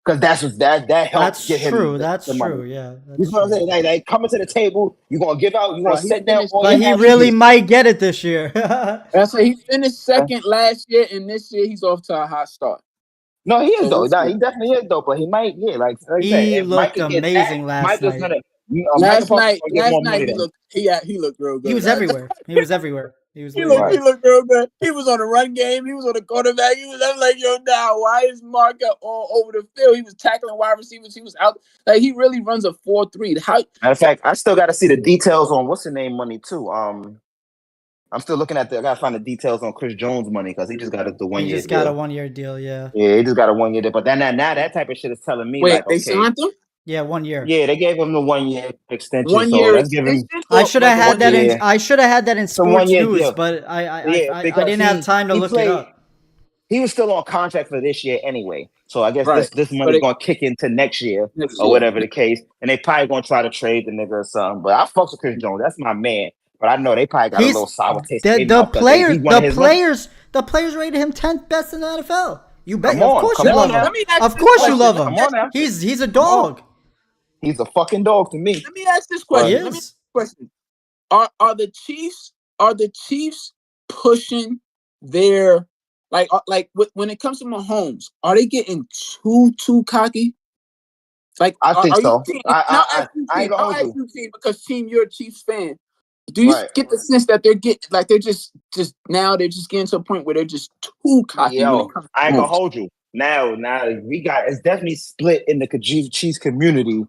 S4: because that helps get him
S1: true.
S4: the
S1: That's
S4: money.
S1: true. Yeah,
S4: You
S1: that's
S4: know what I'm
S1: true.
S4: saying? Like coming to the table, you're gonna give out, you're gonna sit down.
S1: But he really might get it this year.
S2: That's why he finished second last year, and this year he's off to a hot start.
S4: No, he is though. Nah, he definitely is though. But he might, like I said,
S1: he
S4: if
S1: looked
S4: Mike gets
S1: amazing
S4: that,
S1: last
S4: Mike is
S1: night.
S4: gonna.
S2: Last night he looked real good.
S1: He was everywhere. He was everywhere. He
S2: looked real good. He was on the run game. He was on the quarterback. I'm like, yo, now why is Mark all over the field? He was tackling wide receivers. He was out. Like he really runs a 4-3.
S4: Matter of fact, I still got to see the details on what's the name money too. I'm still looking at I gotta find the details on Chris Jones' money because he just got the 1 year.
S1: He just got a 1 year deal. Yeah.
S4: Yeah, he just got a 1 year deal. But then now that type of shit is telling me like,
S2: they
S4: okay,
S2: signed him?
S1: Yeah, 1 year.
S4: Yeah, they gave him the 1 year extension.
S2: 1 year extension.
S1: I should have had that. I should have had that in sports news, deal. But I didn't have time to look it up.
S4: He was still on contract for this year anyway, so I guess this money's gonna kick into next year or whatever the case, and they probably gonna try to trade the nigga or something. But I fucks with Chris Jones. That's my man. But I know they probably got a little sour taste.
S1: The players rated him 10th best in the NFL. You bet. Of course you love him. Of course you love him. He's a dog.
S4: He's a fucking dog to me.
S2: Let me ask this question. Are the Chiefs pushing their like when it comes to Mahomes, are they getting too cocky? Like
S4: I think so.
S2: I'll ask you, team, because team, you're a Chiefs fan. Do you get the sense that they're getting to a point where they're just too cocky?
S4: Yo, I ain't gonna hold you. Now it's definitely split in the Chiefs community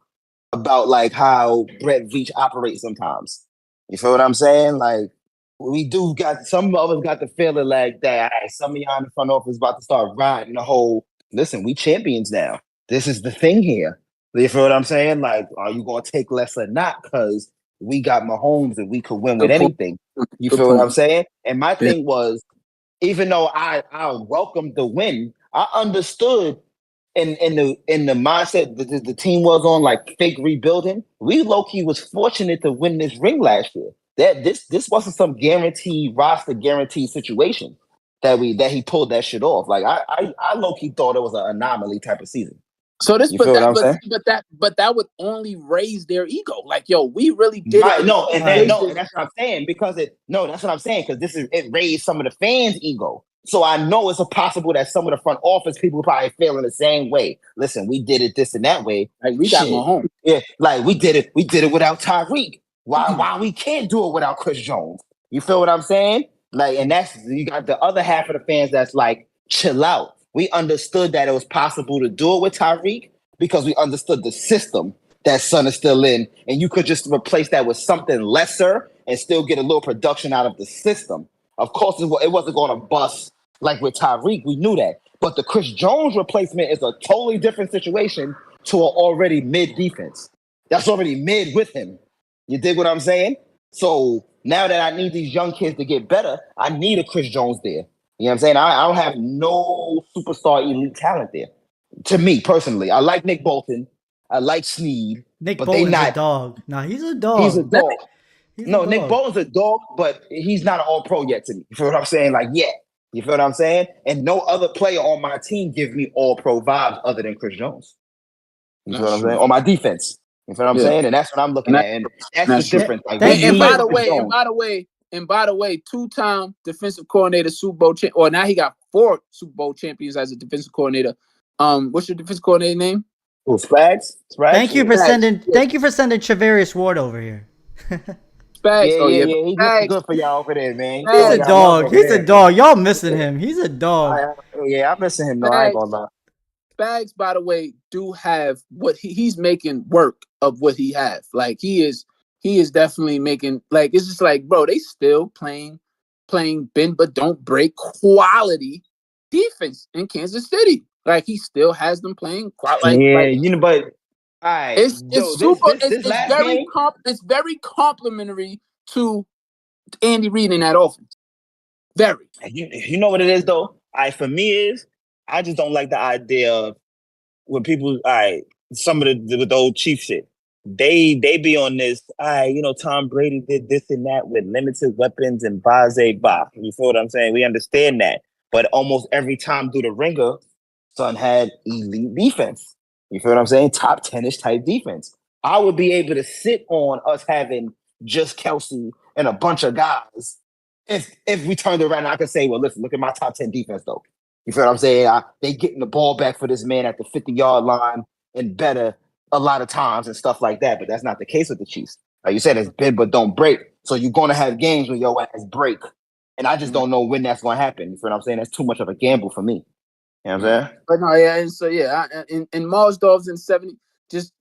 S4: about like how Brett Veach operates sometimes. You feel what I'm saying? Like we do got some of us got the feeling like that. Some of y'all in the front office about to start riding the whole. Listen, we champions now. This is the thing here. You feel what I'm saying? Like, are you gonna take less or not? Because we got Mahomes and we could win with anything. You feel what I'm saying? And my thing was, even though I welcomed the win, I understood in the mindset that the team was on, like fake rebuilding. We low-key was fortunate to win this ring last year. That this wasn't some guaranteed roster guaranteed situation that he pulled that shit off. Like I low-key thought it was an anomaly type of season.
S2: So but that would only raise their ego. Like, yo, we really did it.
S4: No, and that's what I'm saying because that's what I'm saying because it raised some of the fans' ego. So I know it's possible that some of the front office people probably feeling the same way. Listen, we did it this and that way.
S2: Like we got Mahomes.
S4: Yeah, like we did it without Tyreek. Why we can't do it without Chris Jones? You feel what I'm saying? Like, and that's you got the other half of the fans that's like, chill out. We understood that it was possible to do it with Tyreek because we understood the system that Son is still in, and you could just replace that with something lesser and still get a little production out of the system. Of course, it wasn't going to bust like with Tyreek. We knew that. But the Chris Jones replacement is a totally different situation to an already mid defense. That's already mid with him. You dig what I'm saying? So now that I need these young kids to get better, I need a Chris Jones there. You know what I'm saying? I don't have no superstar elite talent there. To me, personally. I like Nick Bolton. I like Snead.
S1: Nick Bolton's a dog. Nah, he's a dog.
S4: He's a dog. Nick Bolton's a dog, but he's not an all-pro yet to me. You feel what I'm saying? Like, yeah. You feel what I'm saying? And no other player on my team gives me all-pro vibes other than Chris Jones. You feel what I'm saying? On my defense. You feel what I'm saying? And that's what I'm looking at. And that's the difference. Like,
S2: and by the way, two-time defensive coordinator, Super Bowl champ. Or now he got 4 Super Bowl champions as a defensive coordinator. What's your defensive coordinator name?
S4: Oh, Spags.
S1: Thank you for sending Travarius Ward over here.
S4: Spags. Yeah. He's looking good for y'all over there, man.
S1: He's a dog. He's a dog. Y'all missing him. He's a dog.
S4: I'm missing him. No, I ain't gonna lie.
S2: Spags, by the way, do have what he's making work of what he has. Like he is definitely making, like, it's just like, bro, they still playing bend but don't break quality defense in Kansas City. Like he still has them playing quality.
S4: But right.
S2: It's very complimentary to Andy Reid in that offense. Very.
S4: You know what it is though? For me is I just don't like the idea of when people some of the old Chief shit. They be on this, Tom Brady did this and that with limited weapons and blah. You feel what I'm saying? We understand that. But almost every time through the ringer, Son had elite defense. You feel what I'm saying? Top 10-ish type defense. I would be able to sit on us having just Kelsey and a bunch of guys. If we turned around, I could say, well, listen, look at my top 10 defense, though. You feel what I'm saying? They getting the ball back for this man at the 50-yard line and better a lot of times and stuff like that. But that's not the case with the Chiefs. Like you said, it's bend but don't break. So you're going to have games when your ass break. And I just don't know when that's going to happen. You feel what I'm saying? That's too much of a gamble for me. You know what I'm saying?
S2: But no, yeah, and so yeah, and Mars Dobbs in 70. Just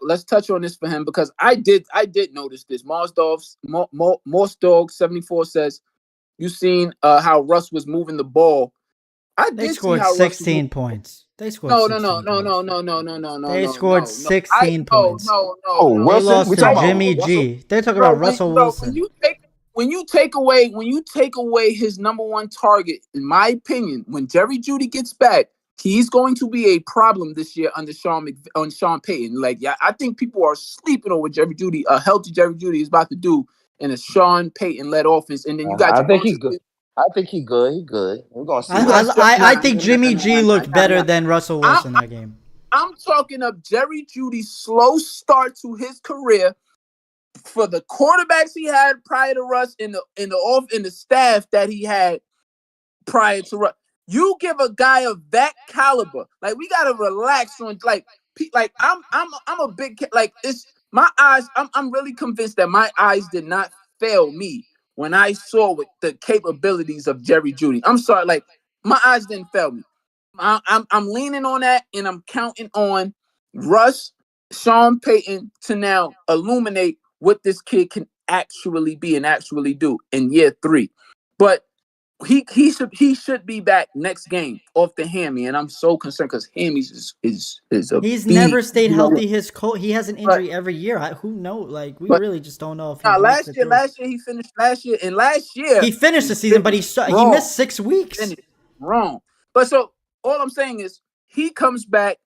S2: let's touch on this for him because I did notice this. Mars Dobbs 74 says you seen how Russ was moving the ball.
S1: They scored 16 points. They scored
S2: no.
S1: They scored 16 points.
S2: No.
S1: They lost to Jimmy G. They're talking about Russell Wilson.
S2: When you take away his number one target, in my opinion, when Jerry Jeudy gets back, he's going to be a problem this year under Sean Payton. Like, yeah, I think people are sleeping on what Jerry Jeudy, a healthy Jerry Jeudy, is about to do in a Sean Payton-led offense. And then you got.
S4: I think he's good. I think he's good. He's good. We're gonna see.
S1: I think Jimmy G looked better than Russell Wilson that game.
S2: I'm talking of Jerry Jeudy's slow start to his career for the quarterbacks he had prior to Russ in the staff that he had prior to Russ. You give a guy of that caliber, like we gotta relax on like I'm a big like it's my eyes. I'm really convinced that my eyes did not fail me when I saw what the capabilities of Jerry Jeudy. I'm sorry, like my eyes didn't fail me. I'm leaning on that, and I'm counting on Russ, Sean Payton to now illuminate what this kid can actually be and actually do in year 3. But he should be back next game off the hammy, and I'm so concerned because hammies is a
S1: he's never stayed healthy. He has an injury every year. Who knows? Like we really just don't know if he
S2: last year he finished
S1: he finished the season, but he missed 6 weeks.
S2: Wrong. But so all I'm saying is he comes back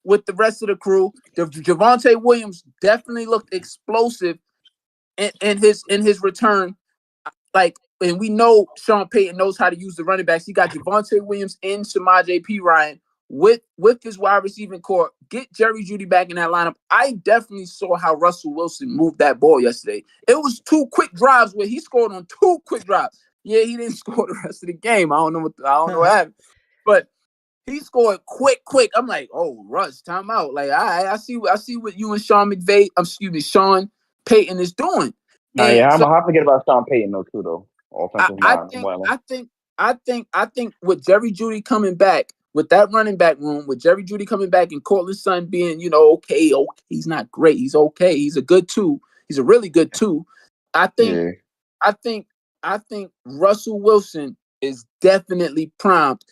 S2: with the rest of the crew. Javonte Williams definitely looked explosive in his return. Like, and we know Sean Payton knows how to use the running backs. He got Javonte Williams and Samaje Perine with his wide receiving core. Get Jerry Jeudy back in that lineup. I definitely saw how Russell Wilson moved that ball yesterday. It was 2 quick drives where he scored on 2 quick drives. Yeah, he didn't score the rest of the game. I don't know what happened, but he scored quick. I'm like, oh, Russ, time out. Like, I see what you and Sean Payton is doing.
S4: I'm gonna forget about Sean Payton though too though.
S2: I think with Jerry Jeudy coming back, with that running back room, with Jerry Jeudy coming back and Cortland Sutton being, okay, he's not great. He's okay. He's a good 2. He's a really good 2. I think Russell Wilson is definitely primed.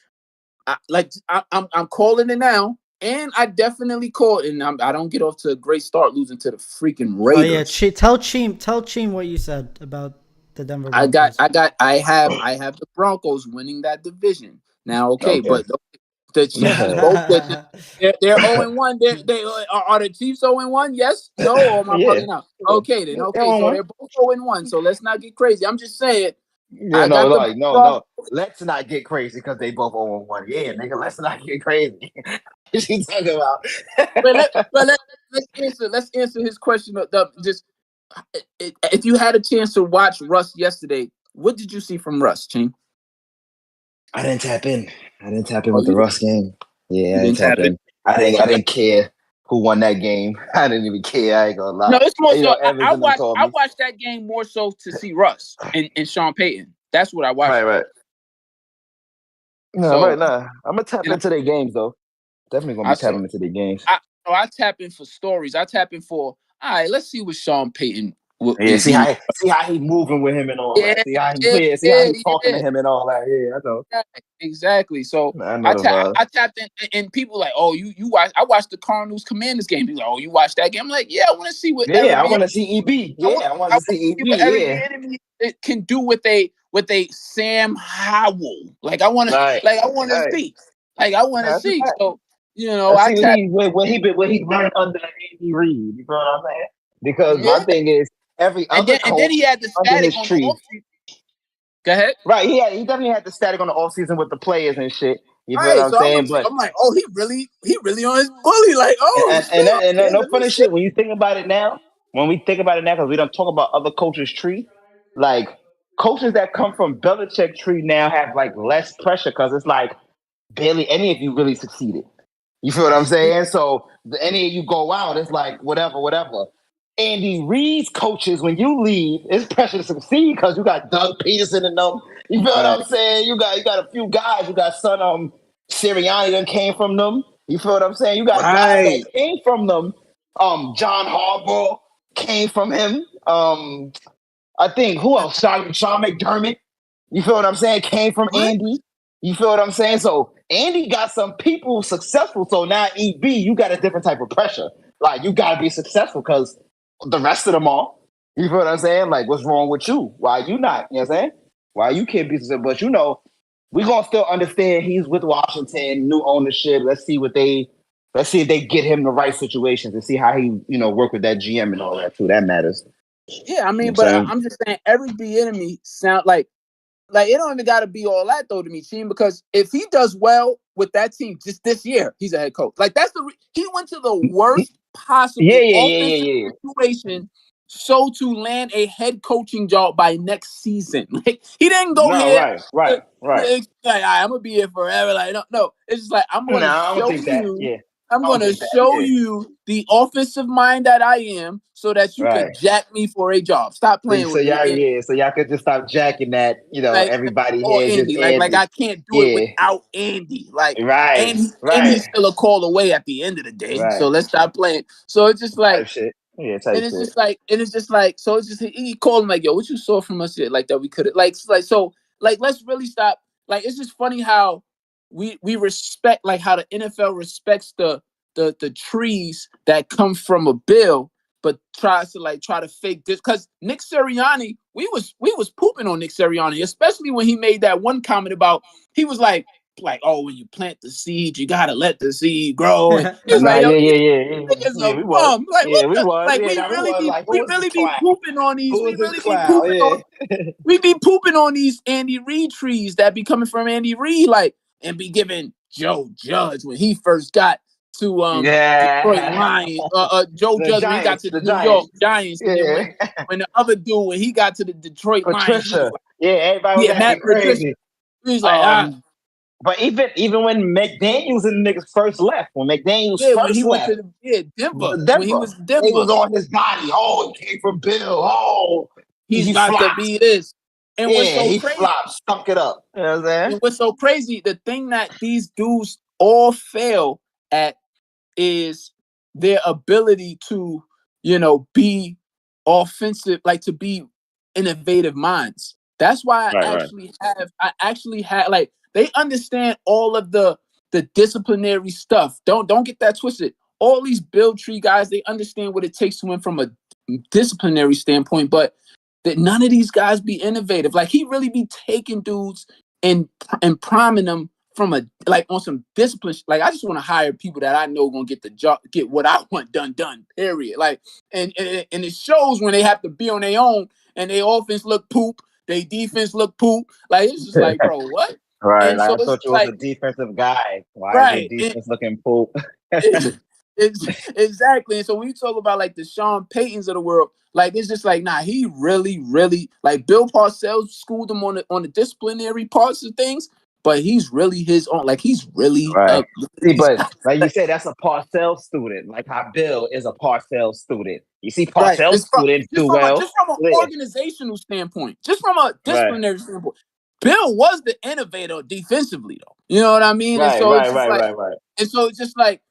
S2: I'm calling it now, and I definitely called, and I don't get off to a great start losing to the freaking Raiders.
S1: Oh yeah, tell Cheem what you said about the Denver Broncos.
S2: I have the Broncos winning that division now. Okay. But the Chiefs both they're 0-1. They are the Chiefs 0-1? Yes, no, or am I bugging out? Okay, then so they're both 0-1. So let's not get crazy. I'm just saying.
S4: No. Let's not get crazy because they both 0-1. Yeah, nigga, let's not get crazy. What you talking about?
S2: let's answer his question. Just if you had a chance to watch Russ yesterday, what did you see from Russ, Ching?
S4: I didn't tap in with the Russ game. Yeah, I didn't tap in. I didn't care who won that game. I didn't even care. I ain't gonna lie.
S2: No, it's more so. I watched that game more so to see Russ and Sean Payton. That's what I watched.
S4: Right. No, right now. I'm gonna tap into their games though. Definitely gonna be tapping into their games.
S2: I tap in for stories. I tap in for. All right, let's see what Sean Payton.
S4: See how he moving with him and all that. See how he talking to him and all that. Yeah, I know.
S2: Exactly. So I tapped in, and people like, oh, you watch. I watched the Cardinals Commanders game. He's like, oh, you watched that game? I'm like, yeah, I want to see what.
S4: Yeah, I want to see EB. Yeah, I want to see EB. Yeah,
S2: it can do with a Sam Howell. Like I want to see. Like I want to see. So
S4: I see where he learned under Andy Reid. You know what I'm saying? Because my thing is. And
S2: then he had the static on the offseason. Go ahead.
S4: Right, he definitely had the static on the offseason with the players and shit. You feel what I'm saying?
S2: I'm like, oh, he really on his bully. Like, oh,
S4: and no funny shit. When you think about it now, because we don't talk about other coaches' tree, like coaches that come from Belichick tree now have like less pressure because it's like barely any of you really succeeded. You feel what I'm saying? So any of you go out, it's like whatever. Andy Reid's coaches, when you leave, it's pressure to succeed because you got Doug Peterson and them. You feel what I'm saying? You got a few guys. You got son Sirianni that came from them. You feel what I'm saying? You got guys that came from them. John Harbaugh came from him. I think who else? Sean McDermott. You feel what I'm saying? Came from Andy. You feel what I'm saying? So Andy got some people successful. So now EB, you got a different type of pressure. Like you got to be successful because the rest of them are. You feel what I'm saying? Like what's wrong with you? Why you not? You know what I'm saying? Why you can't be successful? But we're gonna still understand he's with Washington, new ownership. Let's see if they get him the right situations and see how he, work with that GM and all that too. That matters.
S2: Yeah, I mean, but I'm just saying every enemy sound like it don't even got to be all that though to me, team. Because if he does well with that team just this year, he's a head coach. Like that's he went to the worst possible offensive situation so to land a head coaching job by next season. Like he didn't go here.
S4: Right.
S2: Like, I'm gonna be here forever. Like no. It's just like I'm gonna show you. Yeah. I'm going to show you the offensive mind that I am so that you could jack me for a job. Stop playing with me.
S4: So y'all could just stop jacking that, everybody here.
S2: Andy. Like I can't do it without Andy. Like, and he's still a call away at the end of the day. So let's stop playing. So it's just like, just like, so it's just, he called him like, yo, what you saw from us here? Like that we could have, so let's really stop. Like, it's just funny how we respect, like how the NFL respects the trees that come from a bill, but tries to fake this. Because Nick Sirianni, we was pooping on Nick Sirianni, especially when he made that one comment about, he was like, oh, when you plant the seed, you gotta let the seed grow. And he's like, yo,
S4: we was.
S2: We really be pooping on these. We be pooping on these Andy Reid trees that be coming from Andy Reid, and be giving Joe Judge when he first got to Detroit Lions. Joe Judge when he got to the New York Giants, and then when the other dude when he got to the Detroit Lions,
S4: everybody was
S2: Matt
S4: crazy.
S2: He's like,
S4: But even when McDaniels and the niggas first left, when McDaniels
S2: when he went to Denver, when he was Denver,
S4: he was on his body. Oh, it came from Bill. Oh,
S2: he's got to be this. And what's so crazy,
S4: flopped, stunk it up. You know what I'm saying?
S2: And what's so crazy, the thing that these dudes all fail at is their ability to, be offensive, like to be innovative minds. That's why I actually have like, they understand all of the disciplinary stuff. Don't get that twisted. All these Bill Tree guys, they understand what it takes to win from a disciplinary standpoint, but that none of these guys be innovative. Like he really be taking dudes and priming them from on some discipline. Like I just want to hire people that I know gonna get the job, get what I want done. Period. Like and it shows when they have to be on their own and their offense look poop, their defense look poop. Like it's just like, bro, what?
S4: Right. And so I thought you was a defensive guy. Why is your defense looking poop?
S2: Exactly. And so when you talk about like the Sean Paytons of the world, like it's just like, nah, he really, like Bill Parcells schooled him on the disciplinary parts of things, but he's really his own. Like he's really
S4: right. See, but like you said, that's a Parcells student. Like how Bill is a Parcells student. You see, Parcells students do well.
S2: Just from an organizational standpoint, just from a disciplinary standpoint. Bill was the innovator defensively, though. You know what I mean?
S4: Right,
S2: and so
S4: right.
S2: And so it's just like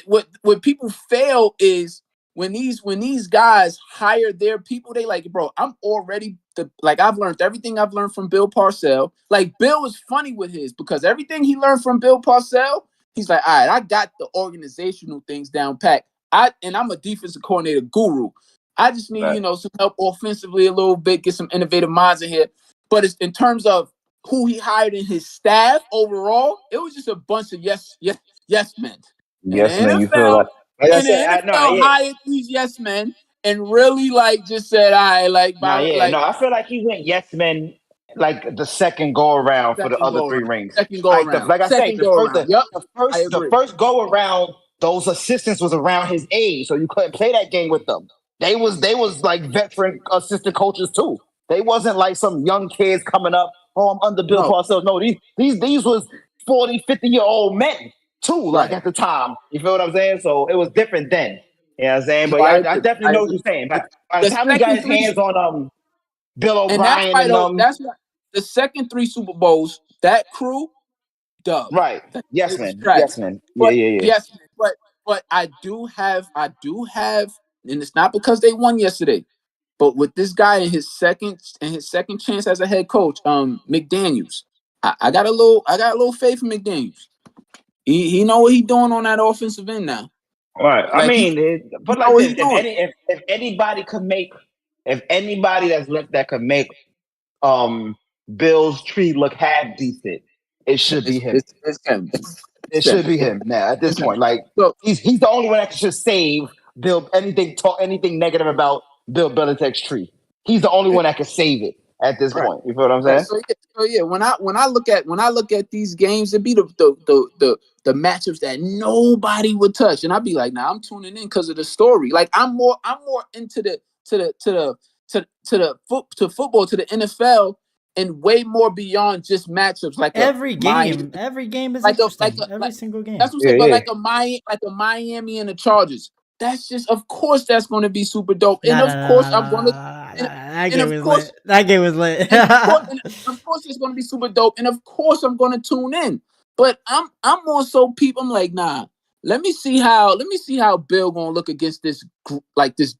S2: what people fail is when these guys hire their people, they like, bro, I'm already I've learned everything I've learned from Bill Parcells. Like Bill was funny with his because everything he learned from Bill Parcells, he's like, all right, I got the organizational things down pat. I'm a defensive coordinator guru. I just need, some help offensively a little bit, get some innovative minds in here. But it's in terms of who he hired in his staff overall, it was just a bunch of yes men.
S4: Yes, man. You feel like
S2: I said, NFL hired these yes men and really just said, I feel like
S4: he went yes men like the second go around for the other three rings.
S2: Second go around.
S4: Like I say, the first go around, those assistants was around his age, so you couldn't play that game with them. They was like veteran assistant coaches too. They wasn't like some young kids coming up. Oh, I'm under Bill Parcells. No, these was 40, 50-year-old men too, like at the time. You feel what I'm saying? So it was different then. You know what I'm saying? But I definitely know what you're saying. By the time he got his hands on Bill O'Brien and
S2: that's why the second 3 Super Bowls, that crew, dub.
S4: Right. Yes, man. Yes, man.
S2: But,
S4: Yeah.
S2: Yes, but I do have, and it's not because they won yesterday, but with this guy in his second chance as a head coach, McDaniels, I got a little faith in McDaniels. He know what he's doing on that offensive end now.
S4: Right. Like, I mean, but like this, if anybody could make, if anybody that's left that could make Bill's tree look half decent, it should be him.
S2: It's him.
S4: It should be him now at this point. Like he's the only one that can just save Bill anything negative about Bill Belichick's tree. He's the only one that can save it at this point. You feel what I'm saying?
S2: So yeah, when I look at these games, it be the matchups that nobody would touch, and I'd be like, nah, I'm tuning in because of the story. Like I'm more into football, to the NFL, and way more beyond just matchups. Like
S1: every game is like interesting. Every single game.
S2: That's what I'm saying. But like a Miami and the Chargers. That's just, of course, that's going to be super dope. And of course, I'm going to.
S1: That game was lit.
S2: Of course, it's going to be super dope. And of course, I'm going to tune in. But I'm more so people. I'm like, nah. Let me see how Bill going to look against this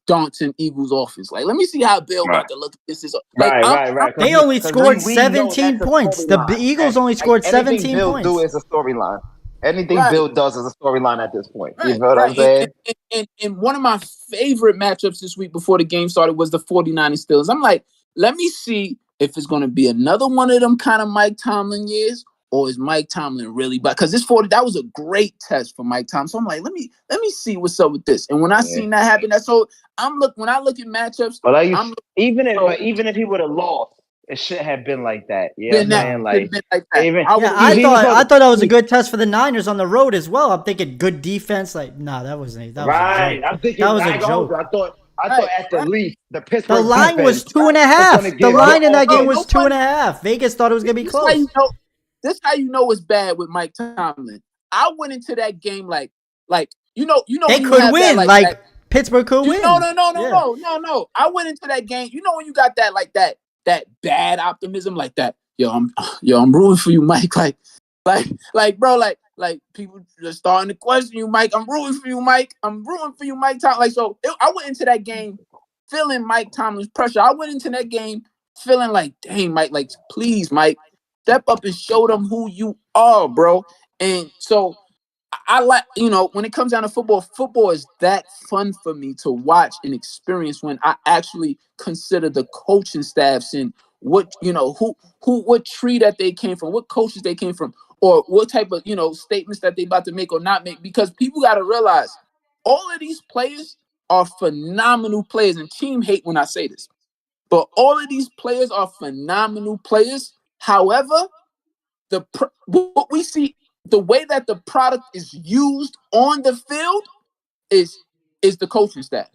S2: daunting Eagles offense. Like, let me see how Bill about to look against this. Like,
S4: right.
S1: They only scored 17 points. The Eagles only scored 17
S4: Bill
S1: points.
S4: Do is a storyline. Anything Bill does is a storyline at this point. You know what I'm saying?
S2: And one of my favorite matchups this week before the game started was the 49ers Steelers. I'm like, let me see if it's going to be another one of them kind of Mike Tomlin years, or is Mike Tomlin really? Because that was a great test for Mike Tomlin. So I'm like, let me see what's up with this. And when I seen that happen, when I look at matchups,
S4: even if he would have lost, it shouldn't have been like that. Yeah, man. I
S1: thought that was a good test for the Niners on the road as well. I'm thinking good defense. Like, nah, that wasn't. That was right.
S4: I'm thinking that was a joke. I thought at the least the Pittsburgh.
S1: The line was 2.5. The line in that game was 2.5. Vegas thought it was gonna be close.
S2: This is how you know it's bad with Mike Tomlin. I went into that game like you know
S1: they could win. That, Pittsburgh could win.
S2: No. I went into that game. You know when you got that bad optimism like that. Yo, I'm rooting for you, Mike. Like people just starting to question you, Mike. I'm rooting for you, Mike. Tomlin. I went into that game feeling Mike Tomlin's pressure. I went into that game feeling like, dang, Mike, like, please, Mike, step up and show them who you are, bro. And so I like, when it comes down to football is that fun for me to watch and experience when I actually consider the coaching staffs and what tree that they came from, what coaches they came from, or what type of, statements that they about to make or not make. Because people got to realize all of these players are phenomenal players, and team hate when I say this, but all of these players are phenomenal players. However, what we see, the way that the product is used on the field is the coaching staff.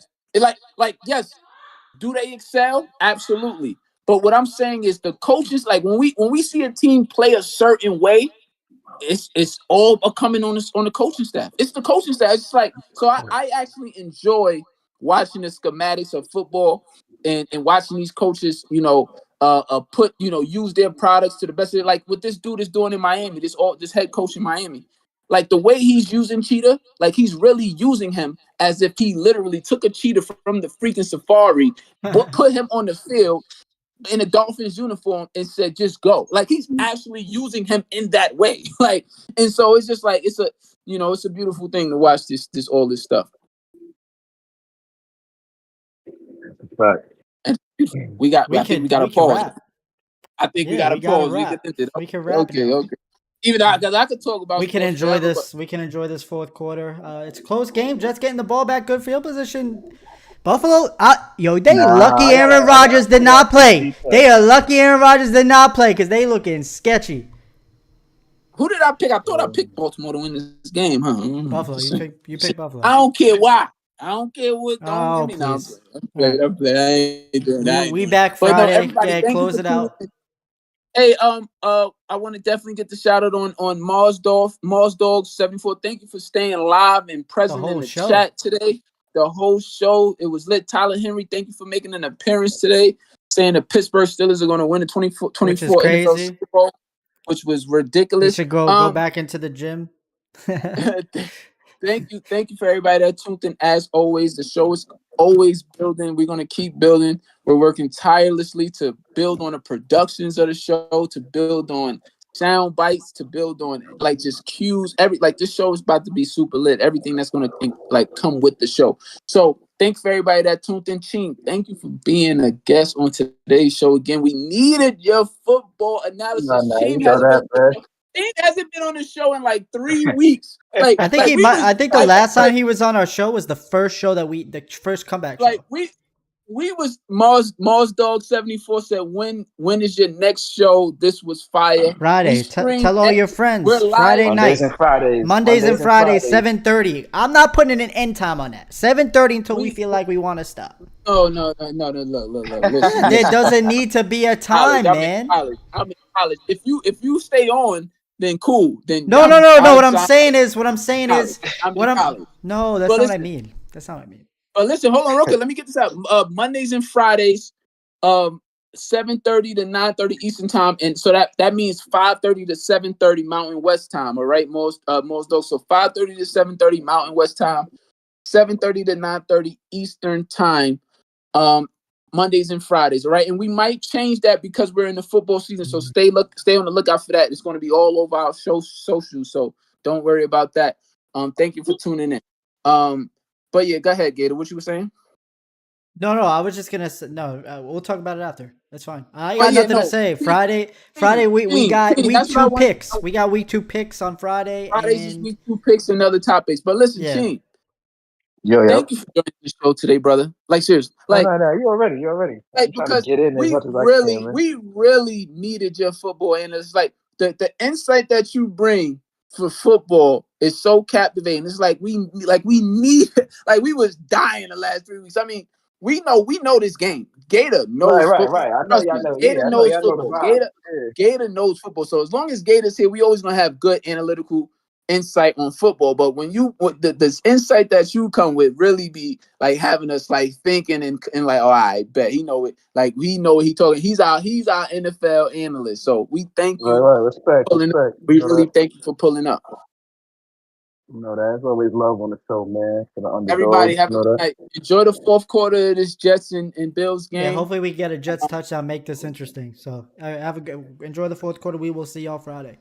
S2: Yes, do they excel? Absolutely. But what I'm saying is the coaches, like when we see a team play a certain way, it's all coming on the coaching staff. It's the coaching staff. It's like, so I actually enjoy watching the schematics of football and watching these coaches, use their products to the best of it. Like what this dude is doing in Miami, this head coach in Miami, like the way he's using Cheetah, like he's really using him as if he literally took a cheetah from the freaking safari, put him on the field in a Dolphins uniform and said, just go. Like he's actually using him in that way. Like, and so it's just like, it's a beautiful thing to watch all this stuff.
S4: Right.
S2: And we got to pause. I think we got to pause.
S1: We can wrap.
S2: Okay. Even because I could talk about.
S1: We can enjoy this. We can enjoy this fourth quarter. It's a close game. Jets getting the ball back. Good field position. Buffalo, lucky Aaron Rodgers did not play. They are lucky Aaron Rodgers did not play because they looking sketchy.
S2: Who did I pick? I thought I picked Baltimore to win this game, huh?
S1: Buffalo, you picked Buffalo.
S2: I don't care why. I don't care what. Don't
S1: Oh,
S2: give me now.
S1: please.
S2: I ain't doing that.
S1: We back Friday.
S2: But no, everybody,
S1: close it out.
S2: Hey, I want to definitely get the shout out on Mars Dog 74. Thank you for staying live and present in the chat today. The whole show, it was lit. Tyler Henry, thank you for making an appearance today, saying the Pittsburgh Steelers are going to win the 24 NFL Super Bowl, which was ridiculous.
S1: You should go back into the gym.
S2: Thank you for everybody that tuned in. As always, the show is always building. We're going to keep building. We're working tirelessly to build on the productions of the show, to build on sound bites, to build on like just cues. This show is about to be super lit. Everything that's going to come with the show. So thanks for everybody that tuned in. Ching, thank you for being a guest on today's show again. We needed your football analysis. Ching hasn't been on the show in like 3 weeks. I
S1: think the last time he was on our show was the first show the first comeback show.
S2: We was Mars Dog 74 said, when is your next show? This was fire.
S1: Friday. Tell all your friends.
S2: We're live
S1: Friday night.
S4: Mondays and Fridays.
S1: 7:30. I'm not putting an end time on that. 7:30 until we feel like we want to stop.
S2: Oh no. Look.
S1: There doesn't need to be a time, man.
S2: I'm in college. If you stay on, then cool. Then
S1: no. What I'm saying is that's not what I mean. That's not what I mean.
S2: But listen, hold on real quick. Let me get this out. Mondays and Fridays, 7:30 to 9:30 Eastern time, and so that means 5:30 to 7:30 Mountain West time. All right, most those. So 5:30 to 7:30 Mountain West time, 7:30 to 9:30 Eastern time. Mondays and Fridays. All right, and we might change that because we're in the football season. So stay on the lookout for that. It's going to be all over our socials. So don't worry about that. Thank you for tuning in. But yeah, go ahead, Gator. What you were saying?
S1: No, I was just gonna say we'll talk about it after. That's fine. I got nothing to say. Friday, we got week 2 picks. We got week 2 picks on Friday.
S2: Fridays is week 2 picks and other topics. But listen, Ching.
S4: Yo.
S2: Thank you for joining the show today, brother. Like seriously. Like
S4: no, you're already.
S2: Because we really needed your football analyst. Like the insight that you bring for football is so captivating. It's like we need we was dying the last 3 weeks. I mean, we know this game. Gator knows football.
S4: Right. I know.
S2: Gator knows football. Gator knows football. So as long as Gator's here, we always gonna have good analytical insight on football. But when this insight that you come with really be like having us like thinking and like, oh, I bet he know it. Like we know what he talking. He's our NFL analyst. So we thank you.
S4: Right. Respect.
S2: We really thank you for pulling up.
S4: That's always love on the show, man. For the underdogs.
S2: Everybody have a good night. Enjoy the fourth quarter of this Jets and Bills game.
S1: Yeah, hopefully we get a Jets touchdown, make this interesting. So enjoy the fourth quarter. We will see y'all Friday.